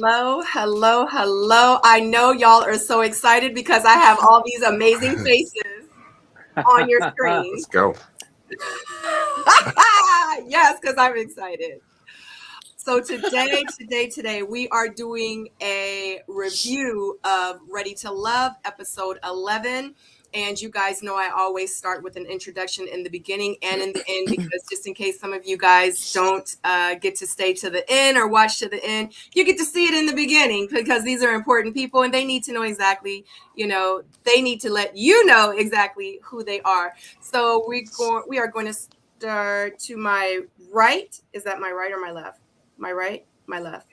Hello, hello, hello. I know y'all are so excited because I have all these amazing faces on your screen. Let's go. Yes, because I'm excited. So today, we are doing a review of Ready to Love, episode 11. And you guys know I always start with an introduction in the beginning and in the end, because just in case some of you guys don't get to stay to the end or watch to the end, you get to see it in the beginning because these are important people and they need to know exactly, they need to let you know exactly who they are. So we are going to start to my right. Is that my right or my left? My right, my left,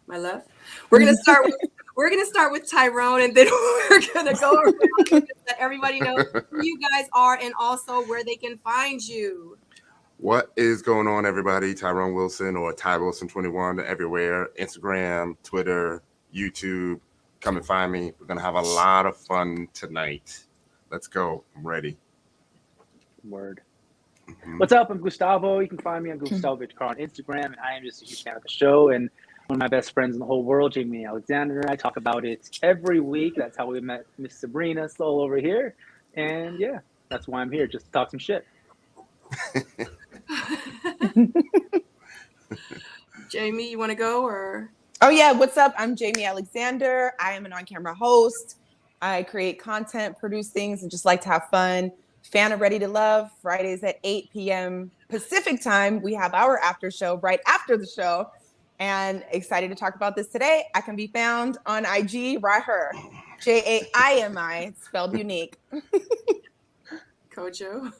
my left. We're gonna start with Tyrone, and then we're gonna go around and let everybody know who you guys are and also where they can find you. What is going on, everybody? Tyrone Wilson or Ty Wilson 21 everywhere. Instagram, Twitter, YouTube. Come and find me. We're gonna have a lot of fun tonight. Let's go. I'm ready. Word. What's up? I'm Gustavo. You can find me on Gustavo Car on Instagram, and I am just a huge fan of the show. And one of my best friends in the whole world, Jamie Alexander, and I talk about it every week. That's how we met Miss Sabrina Seoul over here. And yeah, that's why I'm here, just to talk some shit. Jamie, you want to go or? Oh yeah, what's up? I'm Jamie Alexander. I am an on-camera host. I create content, produce things, and just like to have fun. Fan of Ready to Love, Fridays at 8 p.m. Pacific time. We have our after show right after the show. And excited to talk about this today. I can be found on IG, Raher, Jaimi, spelled unique. Kojo.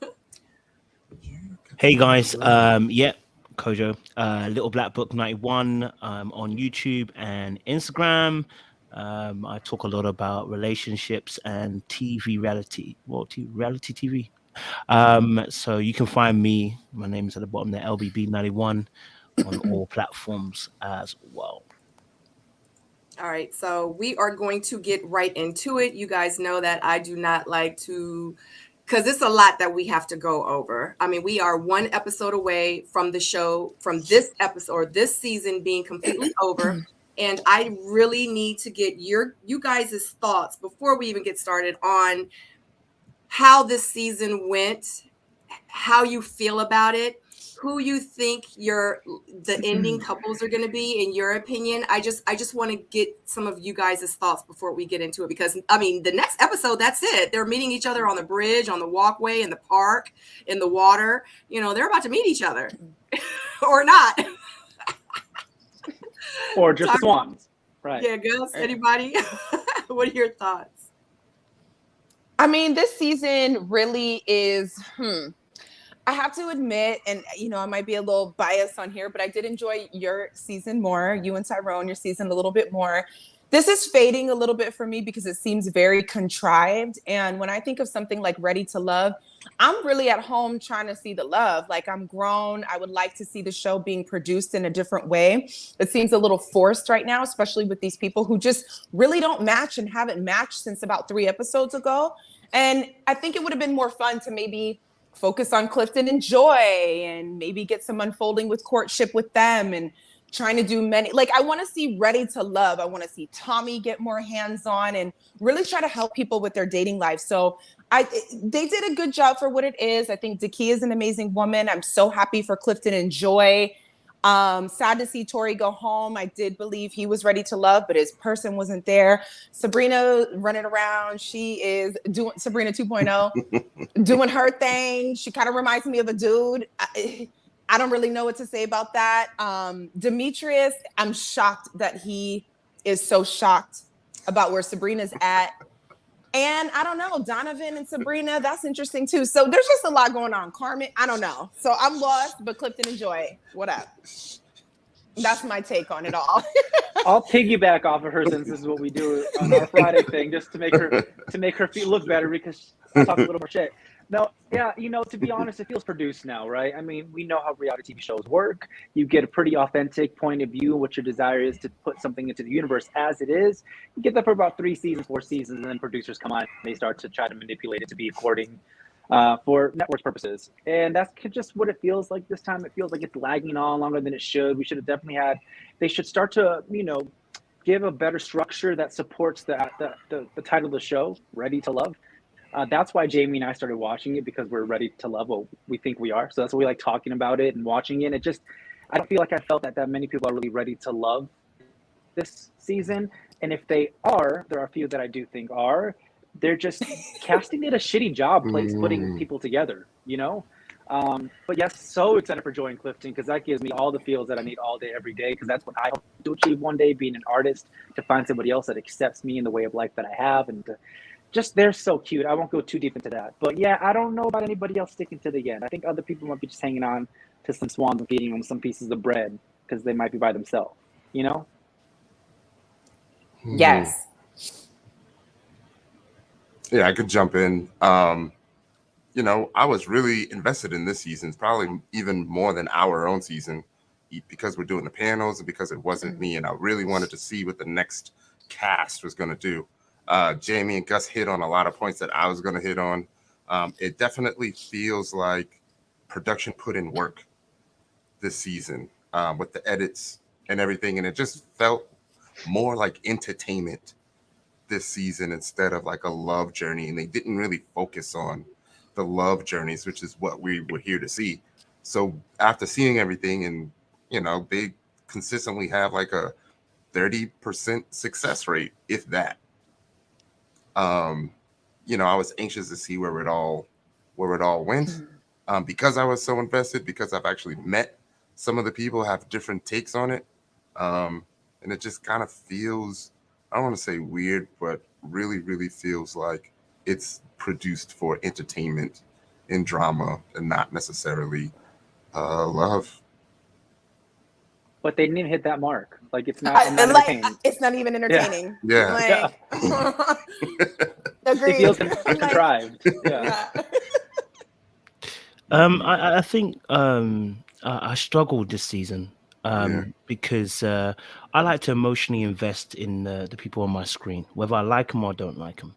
Hey guys, Kojo, Little Black Book 91 on YouTube and Instagram. I talk a lot about relationships and reality TV. So you can find me. My name is at the bottom there, LBB91 on all platforms as well. All right, so we are going to get right into it. You guys know that I do not like to, because it's a lot that we have to go over. I mean, we are one episode away from the show, from this episode or this season being completely over. And I really need to get you guys' thoughts before we even get started on how this season went, how you feel about it, who you think the ending couples are going to be, in your opinion. I just want to get some of you guys' thoughts before we get into it, because I mean, the next episode, that's it. They're meeting each other on the bridge, on the walkway, in the park, in the water. They're about to meet each other or not. Or just the swans. Right. Yeah, Gus, anybody? What are your thoughts? I mean, this season really is, I have to admit, and I might be a little biased on here, but I did enjoy your season more, you and Tyrone, your season a little bit more. This is fading a little bit for me because it seems very contrived. And when I think of something like Ready to Love, I'm really at home trying to see the love. Like, I'm grown. I would like to see the show being produced in a different way. It seems a little forced right now, especially with these people who just really don't match and haven't matched since about 3 episodes ago. And I think it would have been more fun to maybe focus on Clifton and Joy and maybe get some unfolding with courtship with them and trying to do many, like, I want to see Ready to Love. I want to see Tommy get more hands-on and really try to help people with their dating life. So they did a good job for what it is. I think Daki is an amazing woman. I'm so happy for Clifton and Joy. Sad to see Tori go home. I did believe he was ready to love, but his person wasn't there. Sabrina running around. She is doing Sabrina 2.0, doing her thing. She kind of reminds me of a dude. I don't really know what to say about that. Demetrius, I'm shocked that he is so shocked about where Sabrina's at. And I don't know, Donovan and Sabrina, that's interesting too. So there's just a lot going on. Carmen, I don't know. So I'm lost, but Clifton and Joy, what up? That's my take on it all. I'll piggyback off of her, since this is what we do on our Friday thing, just to make her feel look better, because I talk a little more shit. No, yeah, to be honest, it feels produced now, right? I mean, we know how reality TV shows work. You get a pretty authentic point of view. What your desire is to put something into the universe as it is. You get that for about 3 seasons, 4 seasons, and then producers come on and they start to try to manipulate it to be according for network purposes. And that's just what it feels like this time. It feels like it's lagging on longer than it should. We should have definitely had, they should start to, give a better structure that supports the title of the show, Ready to Love. That's why Jamie and I started watching it, because we're ready to love what we think we are. So that's why we like talking about it and watching it. I don't feel like I felt that many people are really ready to love this season. And if they are, there are a few that I do think are, they're just casting did a shitty job putting people together, But yes, so excited for Joy and Clifton, because that gives me all the feels that I need all day, every day, because that's what I hope to achieve one day, being an artist, to find somebody else that accepts me in the way of life that I have. And they're so cute. I won't go too deep into that. But yeah, I don't know about anybody else sticking to the end. I think other people might be just hanging on to some swans and feeding them some pieces of bread because they might be by themselves, Yes. Yeah, I could jump in. I was really invested in this season, probably even more than our own season, because we're doing the panels and because it wasn't me. And I really wanted to see what the next cast was going to do. Jamie and Gus hit on a lot of points that I was going to hit on. It definitely feels like production put in work this season with the edits and everything. And it just felt more like entertainment this season instead of like a love journey. And they didn't really focus on the love journeys, which is what we were here to see. So after seeing everything, and they consistently have like a 30% success rate, if that. I was anxious to see where it all went, because I was so invested, because I've actually met some of the people, have different takes on it, and it just kind of feels, I don't want to say weird, but really, really feels like it's produced for entertainment and drama and not necessarily love. But they didn't even hit that mark. Like, it's not, I'm not entertained. It's not even entertaining. Yeah. Agreed. It feels contrived. Yeah. I think I struggled this season because I like to emotionally invest in the people on my screen, whether I like them or don't like them.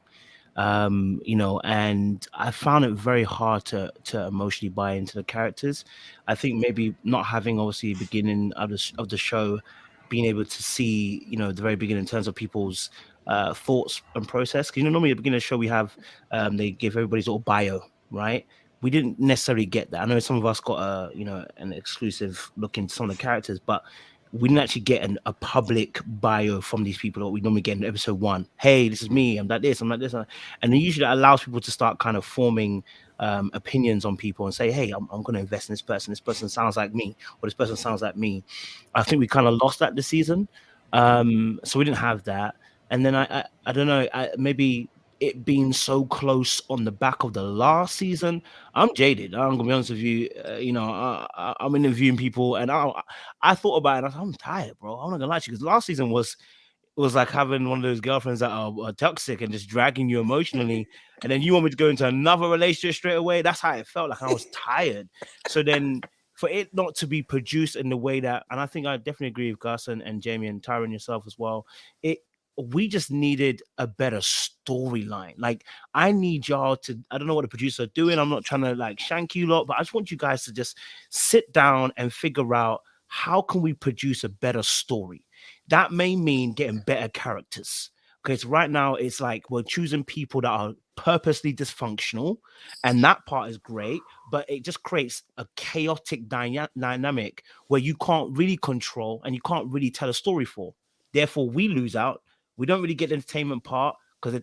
And I found it very hard to emotionally buy into the characters. I think maybe not having obviously the beginning of the show, being able to see, the very beginning in terms of people's thoughts and process. Because normally at the beginning of the show we have they give everybody's little bio, right? We didn't necessarily get that. I know some of us got an exclusive look into some of the characters, but we didn't actually get a public bio from these people that we normally get in episode 1. Hey, this is me. I'm like this. I'm like this. And then usually that allows people to start kind of forming opinions on people and say, hey, I'm going to invest in this person. This person sounds like me, or this person sounds like me. I think we kind of lost that this season. So we didn't have that. And then I don't know, maybe it being so close on the back of the last season, I'm jaded. I'm gonna be honest with you. I'm interviewing people, and I thought about it. And I was like, I'm tired, bro. I'm not gonna lie to you, because last season was like having one of those girlfriends that are toxic and just dragging you emotionally, and then you want me to go into another relationship straight away. That's how it felt. Like I was tired. So then, for it not to be produced in the way that, and I think I definitely agree with Gus and Jamie and Tyron yourself as well. We just needed a better storyline. Like, I need y'all to, I don't know what the producers are doing. I'm not trying to like shank you lot, but I just want you guys to just sit down and figure out, how can we produce a better story? That may mean getting better characters. Okay, so right now it's like we're choosing people that are purposely dysfunctional, and that part is great, but it just creates a chaotic dynamic where you can't really control and you can't really tell a story for. Therefore, we lose out. We don't really get the entertainment part because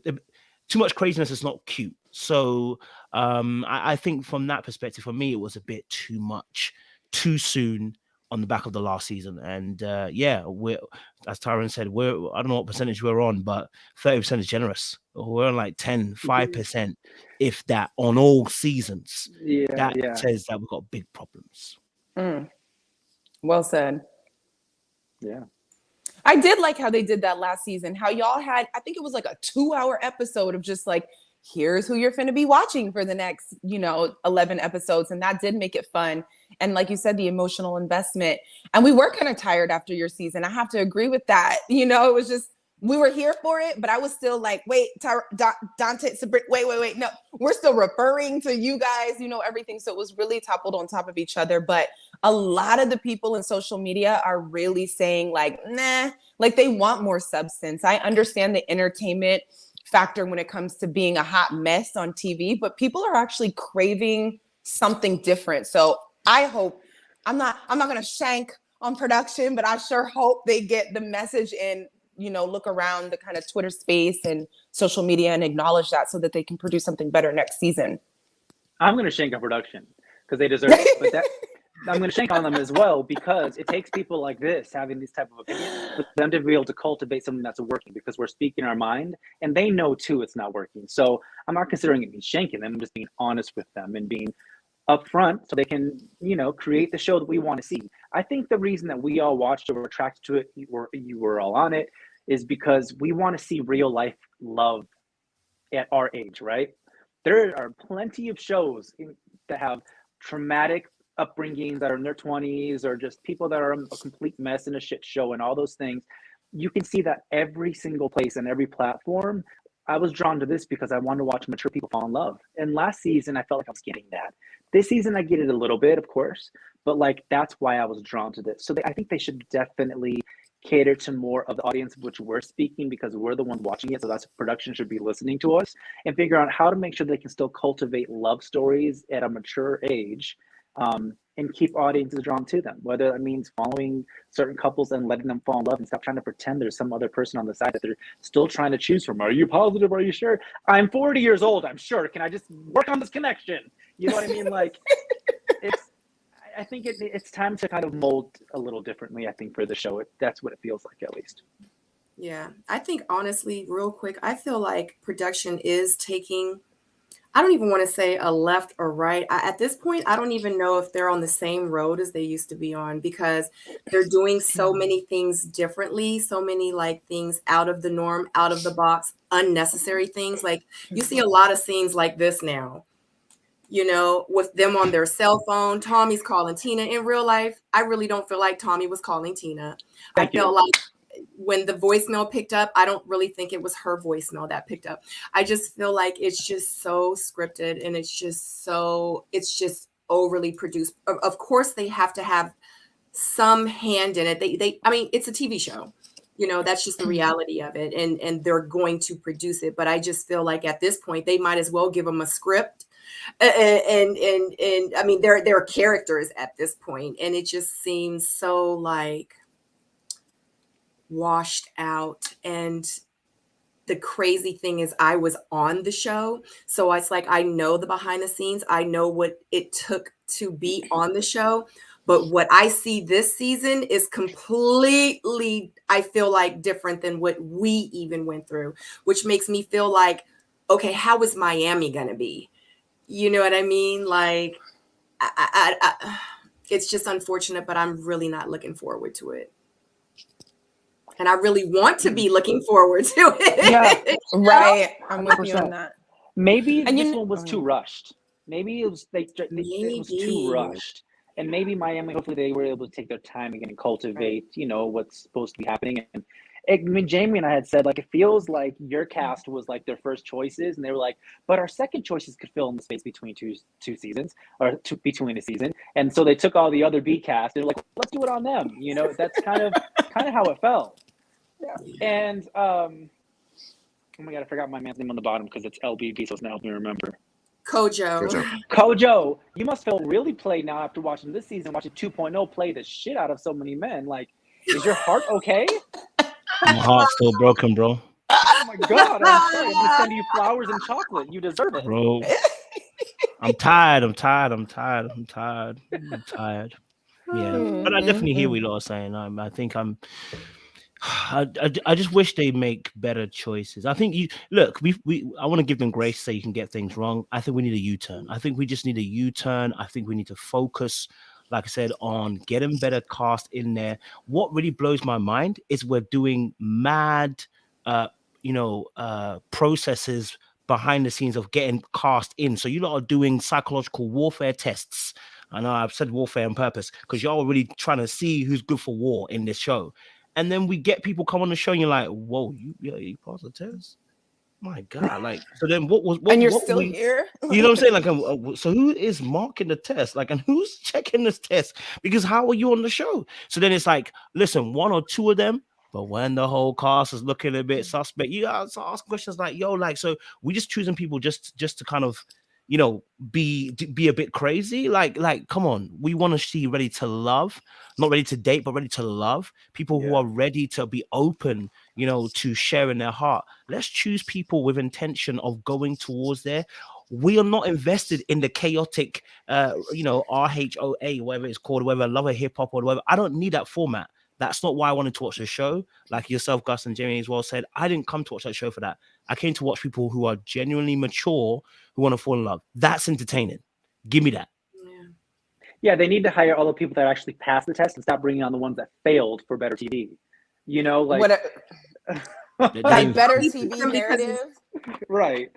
too much craziness is not cute. So I think from that perspective, for me, it was a bit too much, too soon on the back of the last season. And we're, as Tyron said, I don't know what percentage we're on, but 30% is generous. We're on like 5%, if that, on all seasons. That says that we've got big problems. Well said. Yeah. I did like how they did that last season, how y'all had, I think it was like a 2-hour episode of just like, here's who you're finna be watching for the next, 11 episodes. And that did make it fun. And like you said, the emotional investment. And we were kind of tired after your season. I have to agree with that. It was just we were here for it, but I was still like, wait, Dante, Sabrina, wait, no, we're still referring to you guys, everything. So it was really toppled on top of each other. But a lot of the people in social media are really saying like, nah, like they want more substance. I understand the entertainment factor when it comes to being a hot mess on TV, but people are actually craving something different. So I hope I'm not going to shank on production, but I sure hope they get the message and, look around the kind of Twitter space and social media and acknowledge that so that they can produce something better next season. I'm going to shank on production because they deserve it. But I'm going to shank on them as well because it takes people like this having these type of opinions for them to be able to cultivate something that's working because we're speaking our mind and they know too it's not working. So I'm not considering it being shanking them. I'm just being honest with them and being upfront so they can, create the show that we want to see. I think the reason that we all watched or were attracted to it, you were all on it, is because we want to see real life love at our age, right? There are plenty of shows that have traumatic upbringings that are in their 20s or just people that are a complete mess in a shit show and all those things. You can see that every single place and every platform. I was drawn to this because I wanted to watch mature people fall in love. And last season, I felt like I was getting that. This season, I get it a little bit, of course, but that's why I was drawn to this. So I think they should definitely cater to more of the audience of which we're speaking because we're the ones watching it. So that's production should be listening to us and figure out how to make sure they can still cultivate love stories at a mature age. And keep audiences drawn to them, whether that means following certain couples and letting them fall in love and stop trying to pretend there's some other person on the side that they're still trying to choose from. Are you positive? Are you sure? I'm 40 years old. I'm sure. Can I just work on this connection? You know what I mean? I think it's time to kind of mold a little differently, I think, for the show. That's what it feels like, at least. Yeah. I think, honestly, real quick, I feel like production is taking, I don't even want to say a left or right. At this point, I don't even know if they're on the same road as they used to be on because they're doing so many things differently, so many things out of the norm, out of the box, unnecessary things. Like you see a lot of scenes like this now, with them on their cell phone. Tommy's calling Tina in real life. I really don't feel like Tommy was calling Tina. I felt like when the voicemail picked up, I don't really think it was her voicemail that picked up. I just feel like it's just so scripted and it's just overly produced. Of course, they have to have some hand in it. I mean, it's a TV show, that's just the reality of it. And they're going to produce it. But I just feel like at this point, they might as well give them a script. And I mean, they're characters at this point. And it just seems so washed out. And the crazy thing is I was on the show, so it's like I know the behind the scenes, I know what it took to be on the show, but what I see this season is completely, I feel like, different than what we even went through, which makes me feel like, okay, how is Miami gonna be? You know what I mean? It's just unfortunate, but I'm really not looking forward to it. And I really want to be looking forward to it. Yeah, right. I'm with you on that. Maybe this one was too rushed. Maybe it was it was too rushed. And maybe Miami, hopefully they were able to take their time again and cultivate, what's supposed to be happening. And Jamie and I had said, it feels like your cast was their first choices. And they were like, but our second choices could fill in the space between two seasons or between a season. And so they took all the other B cast and they're like, let's do it on them. That's kind of how it felt. Yeah. And oh my God, I forgot my man's name on the bottom because it's LBB, so it's not helping me remember. Kojo, you must feel really played now after watching this season, watching 2.0 play the shit out of so many men. Is your heart okay? My heart's still broken, bro. Oh my God, I'm sorry. I'm gonna send you flowers and chocolate. You deserve it, bro. I'm tired. Yeah, but I definitely hear what you're saying. I think I just wish they make better choices. I think I want to give them grace so you can get things wrong. I think we need a U-turn. I think we just need a U-turn. I think we need to focus, like I said, on getting better cast in there. What really blows my mind is we're doing mad, processes behind the scenes of getting cast in. So you lot are doing psychological warfare tests. I know I've said warfare on purpose because y'all are really trying to see who's good for war in this show. and then we get people come on the show, and you're like, whoa, you passed the test. My God, like, so then what and you're what still here. you know what I'm saying? Like, so who is marking the test? Like, and who's checking this test? Because how are you on the show? So then it's like, listen, one or two of them, but when the whole cast is looking a bit suspect, you gotta ask questions like, yo, like, so we just choosing people just to kind of, be a bit crazy. Like, come on, we want to see ready to love, not ready to date, but ready to love. People who are ready to be open, to sharing their heart. Let's choose people with intention of going towards there. We are not invested in the chaotic, RHOA, whatever it's called, whether love or hip hop or whatever. I don't need that format. That's not why I wanted to watch the show. Like yourself, Gus, and Jamie as well said, I didn't come to watch that show for that. I came to watch people who are genuinely mature, who want to fall in love. That's entertaining. Give me that. Yeah, they need to hire all the people that actually passed the test and stop bringing on the ones that failed for better TV. Like that better TV narrative. Right.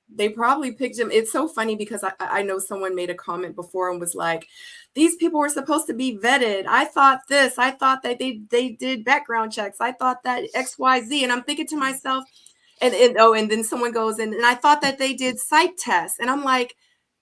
They probably picked him. It's so funny because I know someone made a comment before and was like, these people were supposed to be vetted. I thought this. I thought that they did background checks. I thought that XYZ. And I'm thinking to myself, and then someone goes in, and I thought that they did psych tests. And I'm like,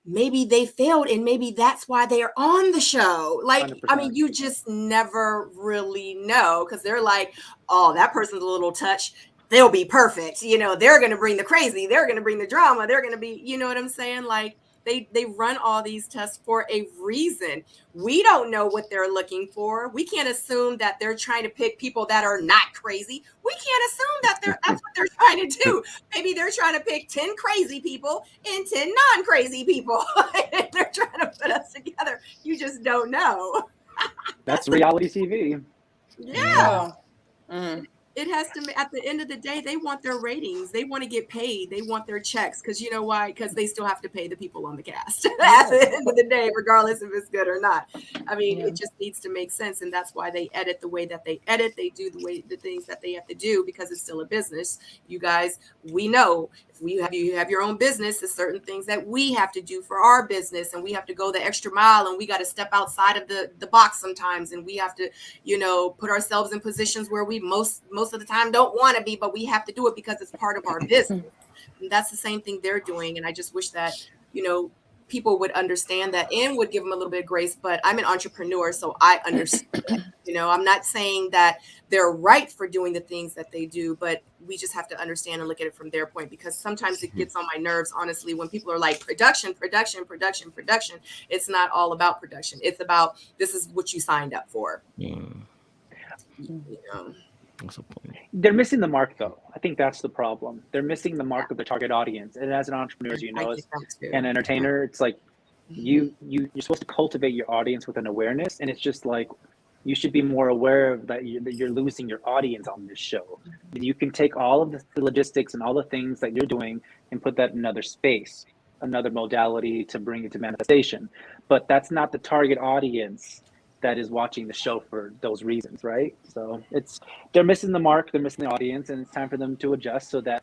maybe they failed, and maybe that's why they are on the show. Like, 100%. I mean, you just never really know, because they're like, oh, that person's a little touch. They'll be perfect. They're going to bring the crazy. They're going to bring the drama. They're going to be, you know what I'm saying? Like, they run all these tests for a reason. We don't know what they're looking for. We can't assume that they're trying to pick people that are not crazy. We can't assume that that's what they're trying to do. Maybe they're trying to pick 10 crazy people and 10 non-crazy people. And they're trying to put us together. You just don't know. That's reality TV. Yeah. It has to, at the end of the day, they want their ratings. They want to get paid. They want their checks. Because you know why? Because they still have to pay the people on the cast at the end of the day, regardless if it's good or not. I mean, it just needs to make sense. And that's why they edit the way that they edit. They do the things that they have to do, because it's still a business. You guys, we know if you have your own business, there's certain things that we have to do for our business. And we have to go the extra mile, and we got to step outside of the box sometimes. And we have to, put ourselves in positions where we most of the time don't want to be, but we have to do it because it's part of our business. And that's the same thing they're doing. And I just wish that, people would understand that and would give them a little bit of grace. But I'm an entrepreneur, so I understand. I'm not saying that they're right for doing the things that they do, but we just have to understand and look at it from their point, because sometimes it gets on my nerves, honestly, when people are like, production. It's not all about production. It's about, this is what you signed up for. That's a point. They're missing the mark, though. I think that's the problem. They're missing the mark of the target audience. And as an entrepreneur, as an entertainer, it's like you're supposed to cultivate your audience with an awareness, and it's just like you should be more aware of that you're losing your audience on this show. You can take all of the logistics and all the things that you're doing and put that in another space, another modality to bring it to manifestation. But that's not the target audience that is watching the show for those reasons, right? So they're missing the mark, they're missing the audience, and it's time for them to adjust so that,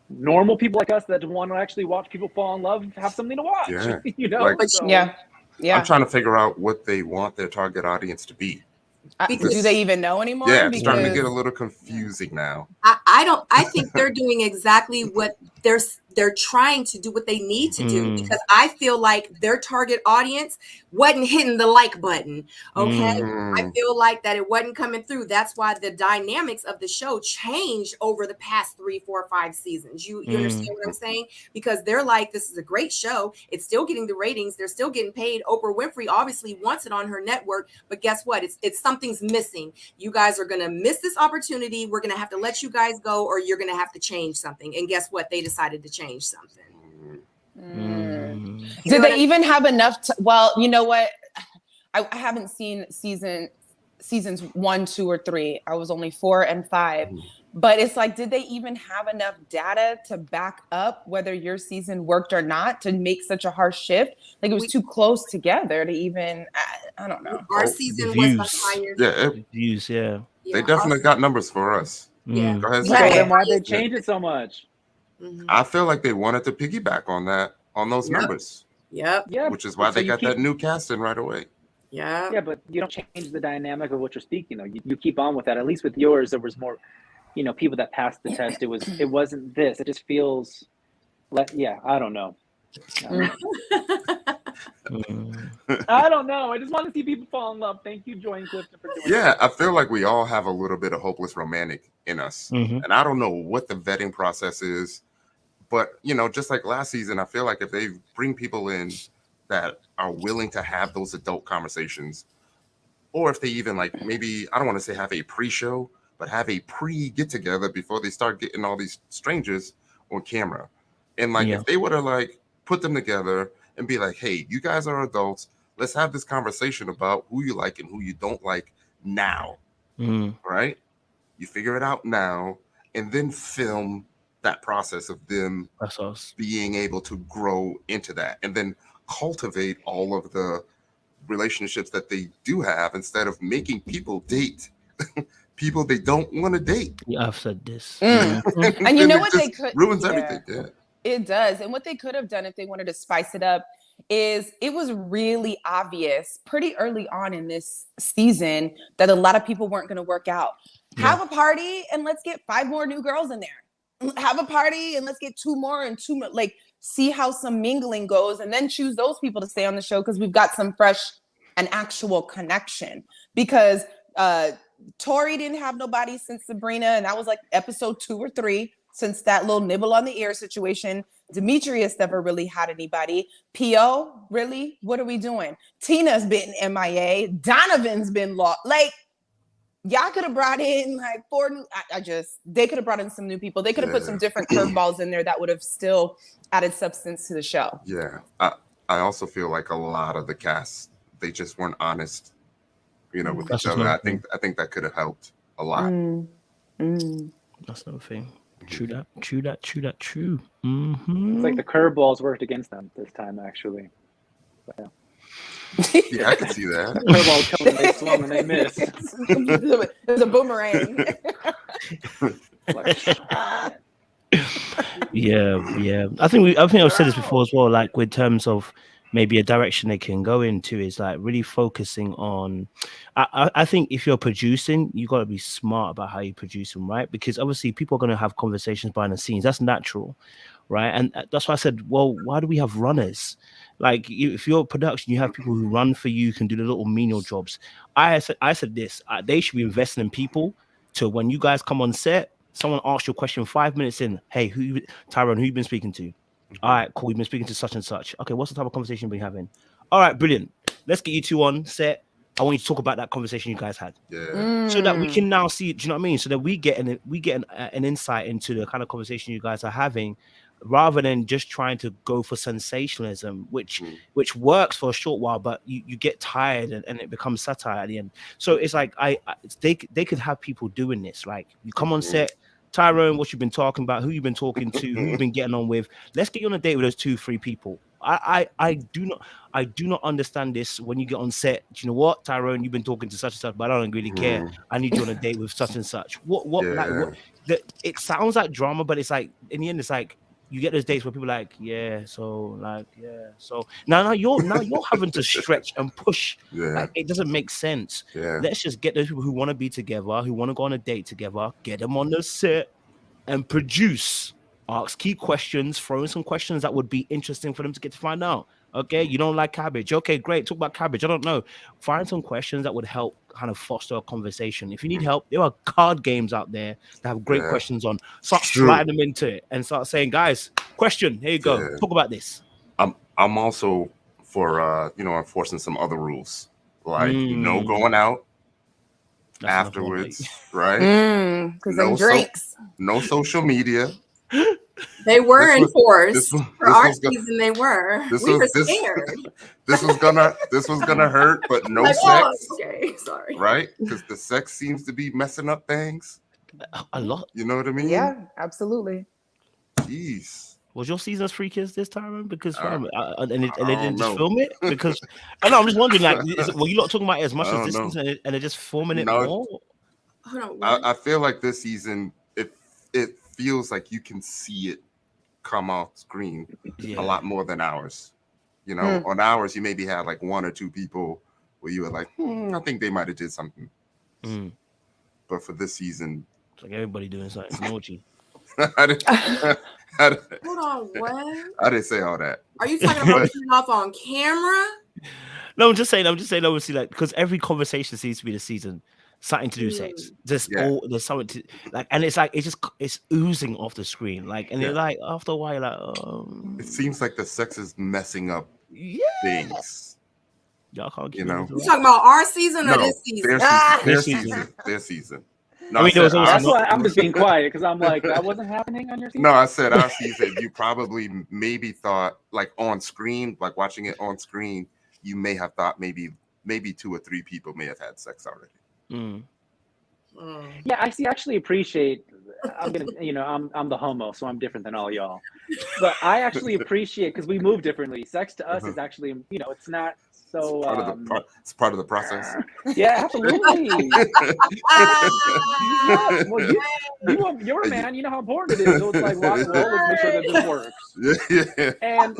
normal people like us that want to actually watch people fall in love have something to watch. Yeah. I'm trying to figure out what they want their target audience to be. Do they even know anymore? Yeah, it's starting to get a little confusing now. I think they're doing exactly what they're trying to do, what they need to do, because I feel like their target audience wasn't hitting the like button. Okay. I feel like that it wasn't coming through. That's why the dynamics of the show changed over the past 3, 4, 5 seasons. You understand what I'm saying? Because they're like, this is a great show. It's still getting the ratings. They're still getting paid. Oprah Winfrey obviously wants it on her network, but guess what? It's something's missing. You guys are going to miss this opportunity. We're going to have to let you guys go, or you're going to have to change something. And guess what? They decided to change something. Did they even have enough? Well, you know what? I haven't seen seasons 1, 2, or 3. I was only 4 and 5. But it's like, did they even have enough data to back up whether your season worked or not to make such a harsh shift? Like, it was too close together to even, I don't know. Our season was the highest. Views, yeah. They definitely got numbers for us. Yeah. Go ahead. So then why did they change it so much? I feel like they wanted to piggyback on those numbers. Yep. Which is why they got that new casting right away. Yeah. Yeah, but you don't change the dynamic of what you're speaking. Though you keep on with that. At least with yours, there was more, people that passed the test. It wasn't this. It just feels like, yeah. I don't know. I don't know. I just want to see people fall in love. Thank you, Joy and Clifton, for doing Yeah, that. I feel like we all have a little bit of hopeless romantic in us. Mhm. And I don't know what the vetting process is, but just like last season, I feel like if they bring people in that are willing to have those adult conversations, or if they even like maybe, I don't want to say have a pre-show, but have a pre-get-together before they start getting all these strangers on camera. And like Yeah. if they were to like put them together and be like, hey, you guys are adults, let's have this conversation about who you like and who you don't like now. Right? You figure it out now, and then film that process of them That's us. being able to grow into that, and then cultivate all of the relationships that they do have instead of making people date people they don't want to date. Yeah, I've said this. And you And know it what just they could ruins yeah. everything. Yeah. It does. And what they could have done if they wanted to spice it up is it was really obvious pretty early on in this season that a lot of people weren't going to work out. Yeah. Have a party and let's get 5 more new girls in there. Have a party and let's get 2 more and 2 more. Like, see how some mingling goes and then choose those people to stay on the show because we've got some fresh and actual connection. Because Tori didn't have nobody since Sabrina, and that was like episode 2 or 3. Since that little nibble on the ear situation, Demetrius never really had anybody. P.O., really? What are we doing? Tina's been MIA. Donovan's been lost. Like, y'all could have brought in like 4 new. They could have brought in some new people. They could have put some different curveballs in there that would have still added substance to the show. Yeah. I also feel like a lot of the cast, they just weren't honest, with That's each other. another I think that could have helped a lot. That's another thing. True that. True. It's like the curveballs worked against them this time, actually. But, yeah. Yeah, I can see that. The curveballs come and they swung and they missed. It was a boomerang. Yeah. I think I've said this before as well. Like with terms of maybe a direction they can go into is like really focusing on. I think if you're producing, you got to be smart about how you produce them, right? Because obviously people are going to have conversations behind the scenes. That's natural, right? And that's why I said, well, why do we have runners? Like if you're production, you have people who run for you, can do the little menial jobs. I said this. They should be investing in people to when you guys come on set. Someone asks you a question 5 minutes in. Hey, Tyrone, who you been speaking to? All right, cool. We've been speaking to such and such. Okay, what's the type of conversation we've been having? All right, brilliant. Let's get you two on set. I want you to talk about that conversation you guys had. Yeah. So that we can now see, do you know what I mean? So that we get an insight into the kind of conversation you guys are having, rather than just trying to go for sensationalism, which works for a short while, but you get tired and it becomes satire at the end. So it's like they could have people doing this. Like you come on set, Tyrone, what you've been talking about, who you've been talking to, who you've been getting on with. Let's get you on a date with those 2-3 people. I do not understand this when you get on set. Do you know what, Tyrone? You've been talking to such and such, but I don't really care. I need you on a date with such and such. It sounds like drama, but it's like in the end, it's like you get those dates where people are like, so now you're having to stretch and push. Like, it doesn't make sense. Let's just get those people who want to be together, who want to go on a date together, get them on the set and produce. Ask key questions, throw in some questions that would be interesting for them to get to find out. Okay, you don't like cabbage. Okay, great. Talk about cabbage. I don't know. Find some questions that would help kind of foster a conversation. If you need help, there are card games out there that have great questions on. Start sliding them into it and start saying, guys, question. Here you go. Talk about this. I'm also for enforcing some other rules, like no going out afterwards, right? Because drinks. No social media. They were enforced for our season. They were. We were scared. This was gonna hurt, but no sex. Oh, okay, sorry. Right? Because the sex seems to be messing up things a lot. You know what I mean? Yeah, absolutely. Jeez. Was your season 3 kids this time? Because and they didn't just film it? Because I'm just wondering, like, were you not talking about it as much as this season, and they're just filming it more? I feel like this season it feels like you can see it come off screen a lot more than ours. On ours, you maybe had like 1 or 2 people where you were like, I think they might have did something. Mm. But for this season, It's like everybody doing something naughty. I didn't, Hold on, what? I didn't say all that. Are you talking about turning off on camera? No, I'm just saying, obviously, like, because every conversation seems to be this season something to do with sex. There's something to like, and it's like it's oozing off the screen, like, and you're like, after a while, you're like, it seems like the sex is messing up things. Y'all can't You know? You talking about our season or this season? Their season. No, I mean, there was also That's why I'm just being quiet, because I'm like, that wasn't happening on your season? No, I said our season. You probably maybe thought, like, on screen, like watching it on screen, you may have thought maybe 2 or 3 people may have had sex already. Yeah, I actually appreciate. I'm gonna, I'm the homo, so I'm different than all y'all. But I actually appreciate, because we move differently. Sex to us is actually, it's not so. It's part of the process. Yeah, absolutely. You're a man. You know how important it is. So it's like, well, let's make sure that this works. And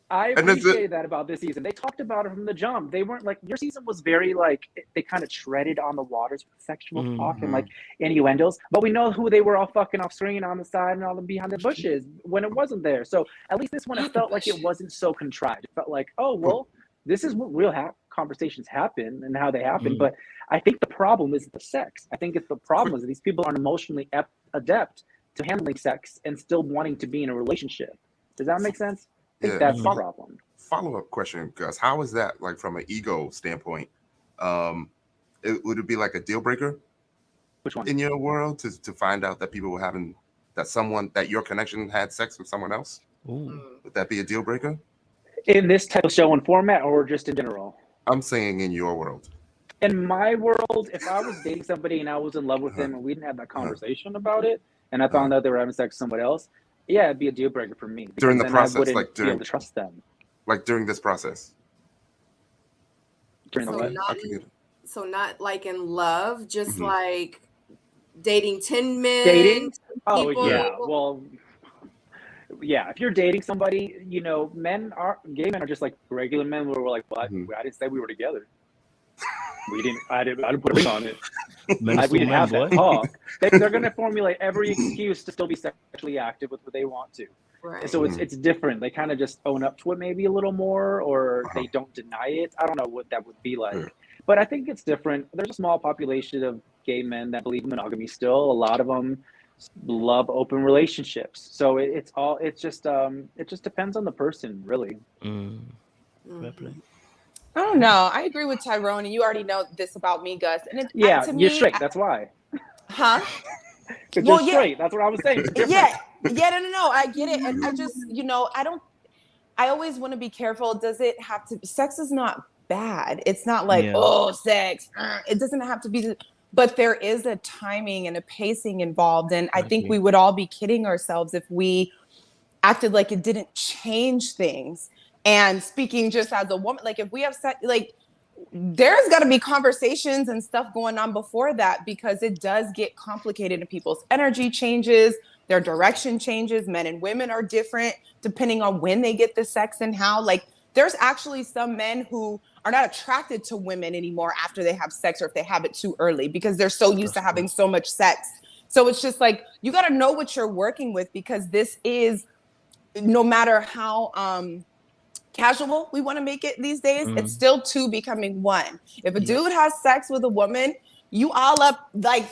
I appreciate that about this season. They talked about it from the jump. They weren't like, your season was very like, they kind of treaded on the waters with sexual talk and like innuendos, but we know who they were all fucking off screen on the side and all them behind the bushes when it wasn't there. So at least this one, it felt like it wasn't so contrived. It felt like, oh, well, this is what real conversations happen and how they happen. But I think the problem is the sex. I think the problem is that these people aren't emotionally adept to handling sex and still wanting to be in a relationship. Does that make sense? I think that's the problem. Follow-up question, Gus. How is that, like, from an ego standpoint? Would it be like a deal breaker? Which one? In your world, to find out that people were having that your connection had sex with someone else? Ooh. Would that be a deal breaker? In this type of show and format, or just in general? I'm saying in your world. In my world, if I was dating somebody and I was in love with them and we didn't have that conversation about it, and I found out they were having sex with somebody else, yeah, it'd be a deal breaker for me. During the process, I wouldn't be able to trust them. Like during this process. During the what? So not like in love, just like dating 10 men. Dating? Oh yeah. Well, yeah. If you're dating somebody, gay men are just like regular men where we're like, well, I didn't say we were together. I didn't put a ring on it. We didn't have that talk. They're going to formulate every excuse to still be sexually active with what they want to. Right. So it's different. They kind of just own up to it maybe a little more, or they don't deny it. I don't know what that would be like. But I think it's different. There's a small population of gay men that believe in monogamy still. A lot of them love open relationships. So it just depends on the person, really. I don't know. I agree with Tyrone, and you already know this about me, Gus. And you're straight. That's why. Huh? Because you're straight. That's what I was saying. Yeah. No. I get it, and I just, I always want to be careful. Does it have to? Sex is not bad. It's not like sex. It doesn't have to be. But there is a timing and a pacing involved, and I think we would all be kidding ourselves if we acted like it didn't change things. And speaking just as a woman, like if we have sex, like there's got to be conversations and stuff going on before that, because it does get complicated and people's energy changes, their direction changes. Men and women are different depending on when they get the sex and how. Like there's actually some men who are not attracted to women anymore after they have sex, or if they have it too early, because they're so used to having so much sex. So it's just like, you got to know what you're working with, because this is, no matter how casual we want to make it these days, it's still two becoming one. If a dude has sex with a woman, you all up, like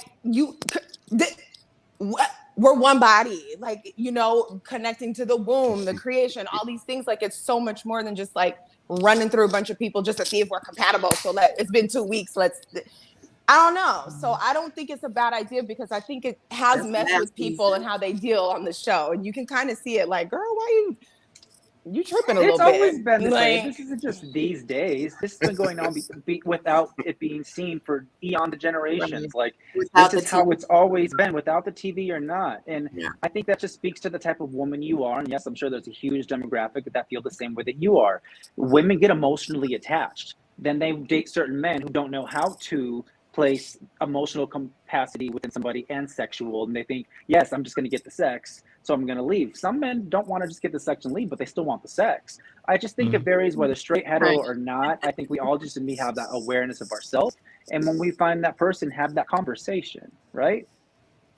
we're one body, like, connecting to the womb, the creation, all these things. Like it's so much more than just like running through a bunch of people just to see if we're compatible. So it's been 2 weeks. I don't know. So I don't think it's a bad idea, because I think it has messed with people and how they deal on the show. And you can kind of see it like, girl, why you tripping a little bit. It's always been this way. This isn't just these days. This has been going on without it being seen for eons of generations. Like this is how it's always been, without the TV or not. And I think that just speaks to the type of woman you are. And yes, I'm sure there's a huge demographic that feel the same way that you are. Women get emotionally attached. Then they date certain men who don't know how to place emotional capacity within somebody and sexual. And they think, yes, I'm just going to get the sex. so I'm going to leave. Some men don't want to just get the sex and leave, but they still want the sex. I just think it varies whether straight, hetero, or not. I think we all just need to have that awareness of ourselves. And when we find that person, have that conversation, right?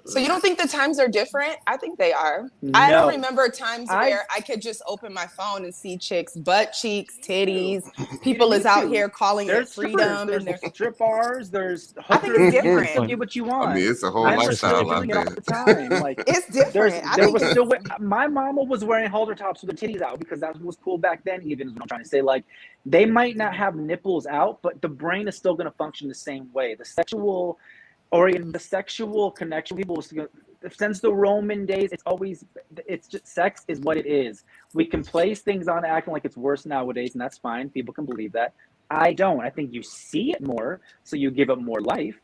So you don't think the times are different? I think they are. No. I don't remember times where I could just open my phone and see chicks, butt cheeks, titties. People is out here calling it freedom. There's strip bars. There's I think it's different. You get what you want. I mean, it's a whole Men are lifestyle still out doing it there. all the time. Like it's different. There was still my mama was wearing halter tops with the titties out because that was cool back then. Even is what I'm trying to say. Like they might not have nipples out, but the brain is still going to function the same way. The sexual connection people since the Roman days, it's just sex is what it is. We can place things on acting like it's worse nowadays, and that's fine. People can believe that. I don't. I think you see it more, so you give it more life,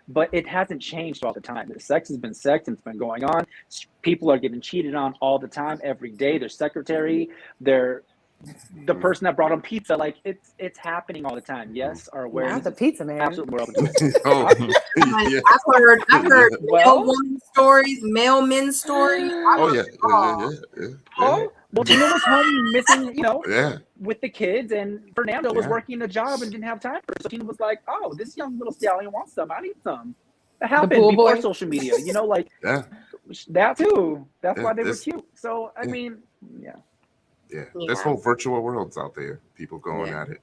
but it hasn't changed all the time. The sex has been sex, and it's been going on. People are getting cheated on all the time, every day. Their secretary, the person that brought them pizza, like it's happening all the time. Yes, our awareness. Not the pizza man. Absolutely, we're open to it. Yeah. I've heard male woman stories, male men stories. Oh yeah. Oh, well, Tina was home missing, Yeah. with the kids, and Fernando was working a job and didn't have time for it. So Tina was like, "Oh, this young little stallion wants some. I need some." That happened before social media, like that too. That's why they were cute. So I mean, Yeah, there's whole virtual worlds out there. People going at it.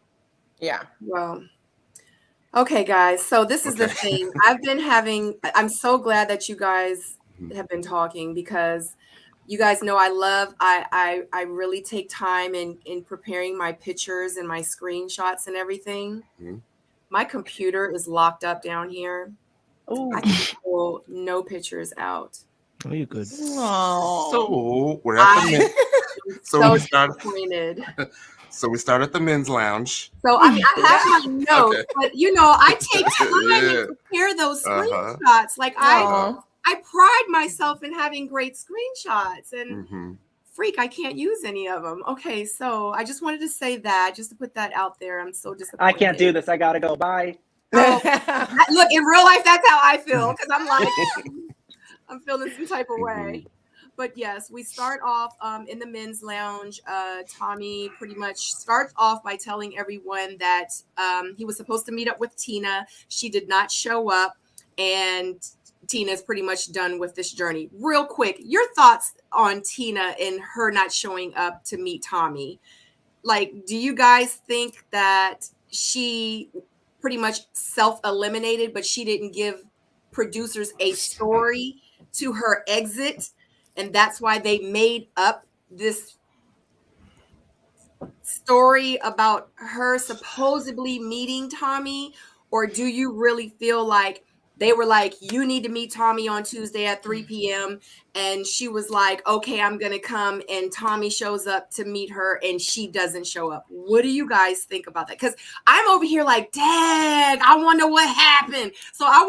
Yeah. Well, okay, guys. So this is the thing. I'm so glad that you guys have been talking because you guys know I really take time in preparing my pictures and my screenshots and everything. Mm-hmm. My computer is locked up down here. Oh, I can pull no pictures out. Oh, you're good. Oh. So we're at the so disappointed. So we start at the men's lounge. So I mean, I have my notes, but I take time to prepare those screenshots. Like I pride myself in having great screenshots, and freak, I can't use any of them. Okay, so I just wanted to say that, just to put that out there. I'm so disappointed. I can't do this. I gotta go. Bye. Look, in real life, that's how I feel because I'm like, I'm feeling some type of way. But yes, we start off in the men's lounge. Tommy pretty much starts off by telling everyone that he was supposed to meet up with Tina. She did not show up, and Tina is pretty much done with this journey. Real quick, your thoughts on Tina and her not showing up to meet Tommy. Like, do you guys think that she pretty much self-eliminated, but she didn't give producers a story to her exit, and that's why they made up this story about her supposedly meeting Tommy? Or do you really feel like they were like, you need to meet Tommy on Tuesday at 3 p.m. and she was like, okay, I'm going to come, and Tommy shows up to meet her and she doesn't show up? What do you guys think about that? Because I'm over here like, dang, I wonder what happened. So I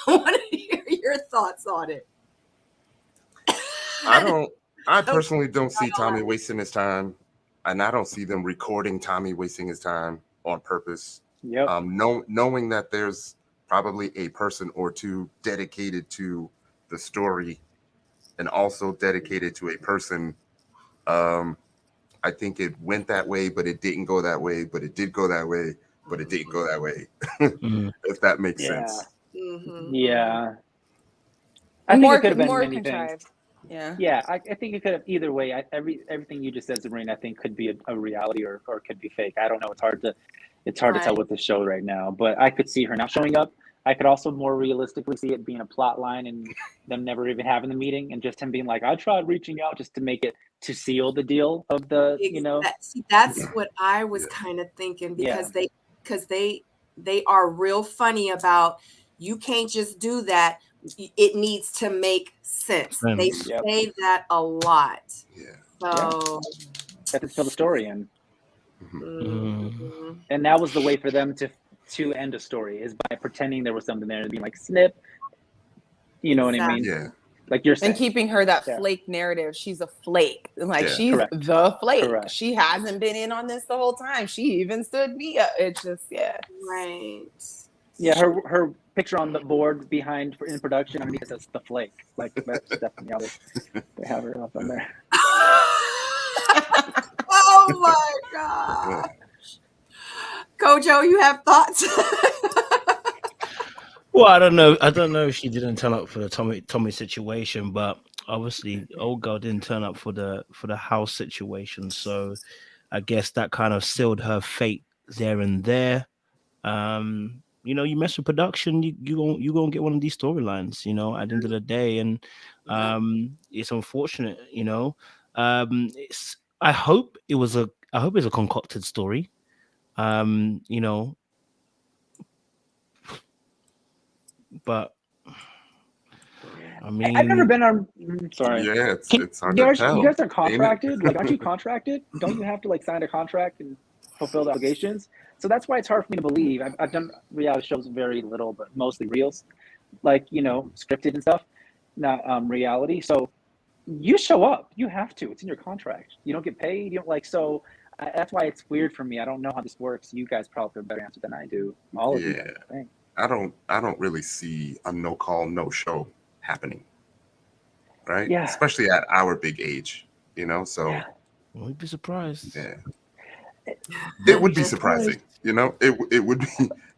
want to hear your thoughts on it. I personally don't see Tommy wasting his time, and I don't see them recording Tommy wasting his time on purpose. Yep. Knowing that there's probably a person or two dedicated to the story and also dedicated to a person. I think it went that way, but it didn't go that way, but it did go that way, but it didn't go that way. If that makes sense. Mm-hmm. Yeah. I think it could have been many things. Yeah. I think it could have either way. Everything you just said, Sabrina, I think could be a reality or could be fake. I don't know. It's hard to tell with the show right now, but I could see her not showing up. I could also more realistically see it being a plot line and them never even having the meeting, and just him being like, I tried reaching out just to make it, to seal the deal of the, That's what I was kind of thinking, because they are real funny about, you can't just do that. It needs to make sense. They say that a lot. Yeah. So have to tell the story in. And that was the way for them to end a story, is by pretending there was something there and being like, snip. You know what I mean? Yeah. Like you're saying. And keeping her that flake narrative. She's a flake. Like she's the flake. Correct. She hasn't been in on this the whole time. She even stood me up. It's just, Right. Yeah, her picture on the board behind in production. Underneath it says the flake. Like that's definitely how they have her up on there. Oh my god. Kojo, you have thoughts? Well, I don't know. I don't know if she didn't turn up for the Tommy situation, but obviously, old girl didn't turn up for the house situation. So, I guess that kind of sealed her fate there and there. You know, you mess with production, you gonna get one of these storylines. You know, at the end of the day, and it's unfortunate. You know, it's. I hope it's a concocted story. You know, but I mean, I've never been on. Sorry. Yeah, Can, it's hard you to guys, tell. you guys are ain't it? contracted. Like, aren't you contracted? Don't you have to like sign a contract and fulfill the obligations? So that's why it's hard for me to believe. I've done reality shows very little, but mostly reels, like scripted and stuff, not reality. So you show up. You have to. It's in your contract. You don't get paid. You don't like. So that's why it's weird for me. I don't know how this works. You guys probably have a better answer than I do. All of you guys, I think. I don't really see a no call, no show happening. Right? Yeah. Especially at our big age, so Yeah. we'd be surprised. yeah. It would be surprising, it would be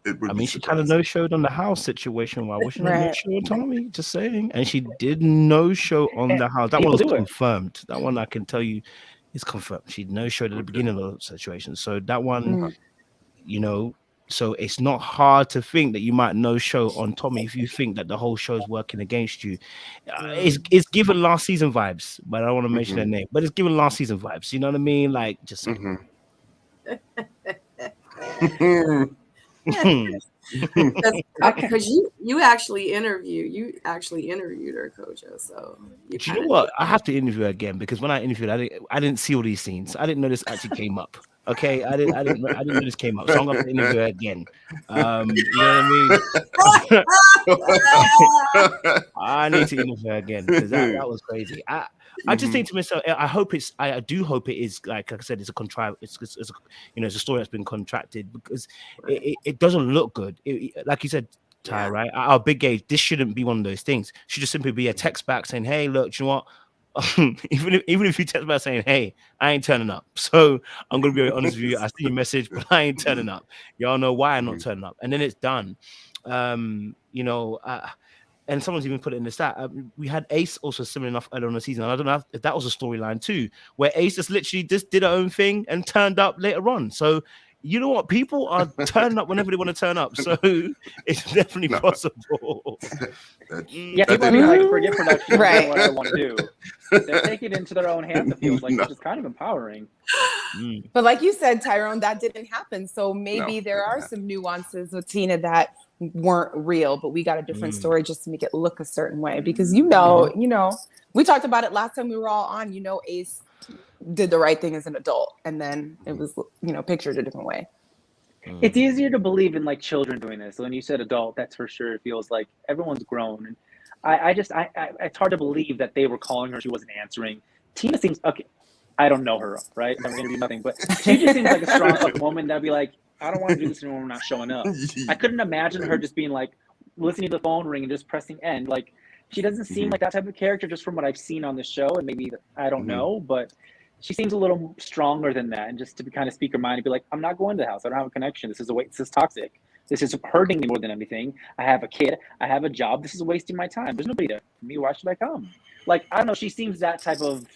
I mean, she kind of no-showed on the house situation. Why wasn't it no-show on Tommy? Just saying. And she did no-show on the house. That one was confirmed. That one I can tell you is confirmed. She no-showed at the beginning of the situation. So that one, so it's not hard to think that you might no-show on Tommy if you think that the whole show is working against you. It's given last season vibes, but I don't want to mention their name. But it's given last season vibes. You know what I mean? Like, just because you actually interviewed her, Kojo. So do you know what? I have to interview her again because when I interviewed, I didn't see all these scenes. I didn't know this actually came up. Okay, I didn't know this came up, so I'm gonna interview her again. You know what I mean? I need to interview her again because that was crazy. I just think to myself, I do hope it is like I said, it's a contrived, it's a story that's been contracted because it doesn't look good. Like you said, Ty, right? At our big age, this shouldn't be one of those things. It should just simply be a text back saying, "Hey, look, do you know what? even if you text back saying, "Hey, I ain't turning up," so I'm gonna be very honest with you. I see your message, but I ain't turning up. Y'all know why I'm not turning up, and then it's done. And someone's even put it in the stat. We had Ace also similar enough earlier on the season. I don't know if that was a storyline too, where Ace just literally just did her own thing and turned up later on. So you know what? People are turning up whenever they want to turn up. So it's definitely possible. People are like, forget production, right? What I want to do. They're taking it into their own hands, it feels like, which is kind of empowering. But like you said, Tyrone, that didn't happen. So maybe there are some nuances with Tina that weren't real, but we got a different story just to make it look a certain way. Because we talked about it last time we were all on. Ace did the right thing as an adult, and then it was pictured a different way. It's easier to believe in like children doing this. So when you said adult, that's for sure. It feels like everyone's grown, and I it's hard to believe that they were calling her, she wasn't answering. Tina seems okay. I don't know her, right? I've interviewed nothing, but she just seems like a strong woman that'd be like, I don't want to do this anymore. I'm not showing up. I couldn't imagine her just being like listening to the phone ring and just pressing end. Like she doesn't seem like that type of character, just from what I've seen on the show, and maybe I don't know, but she seems a little stronger than that. And just to kind of speak her mind and be like, I'm not going to the house. I don't have a connection. This is toxic. This is hurting me more than anything. I have a kid. I have a job. This is wasting my time. There's nobody there for me. Why should I come? Like, I don't know. She seems that type of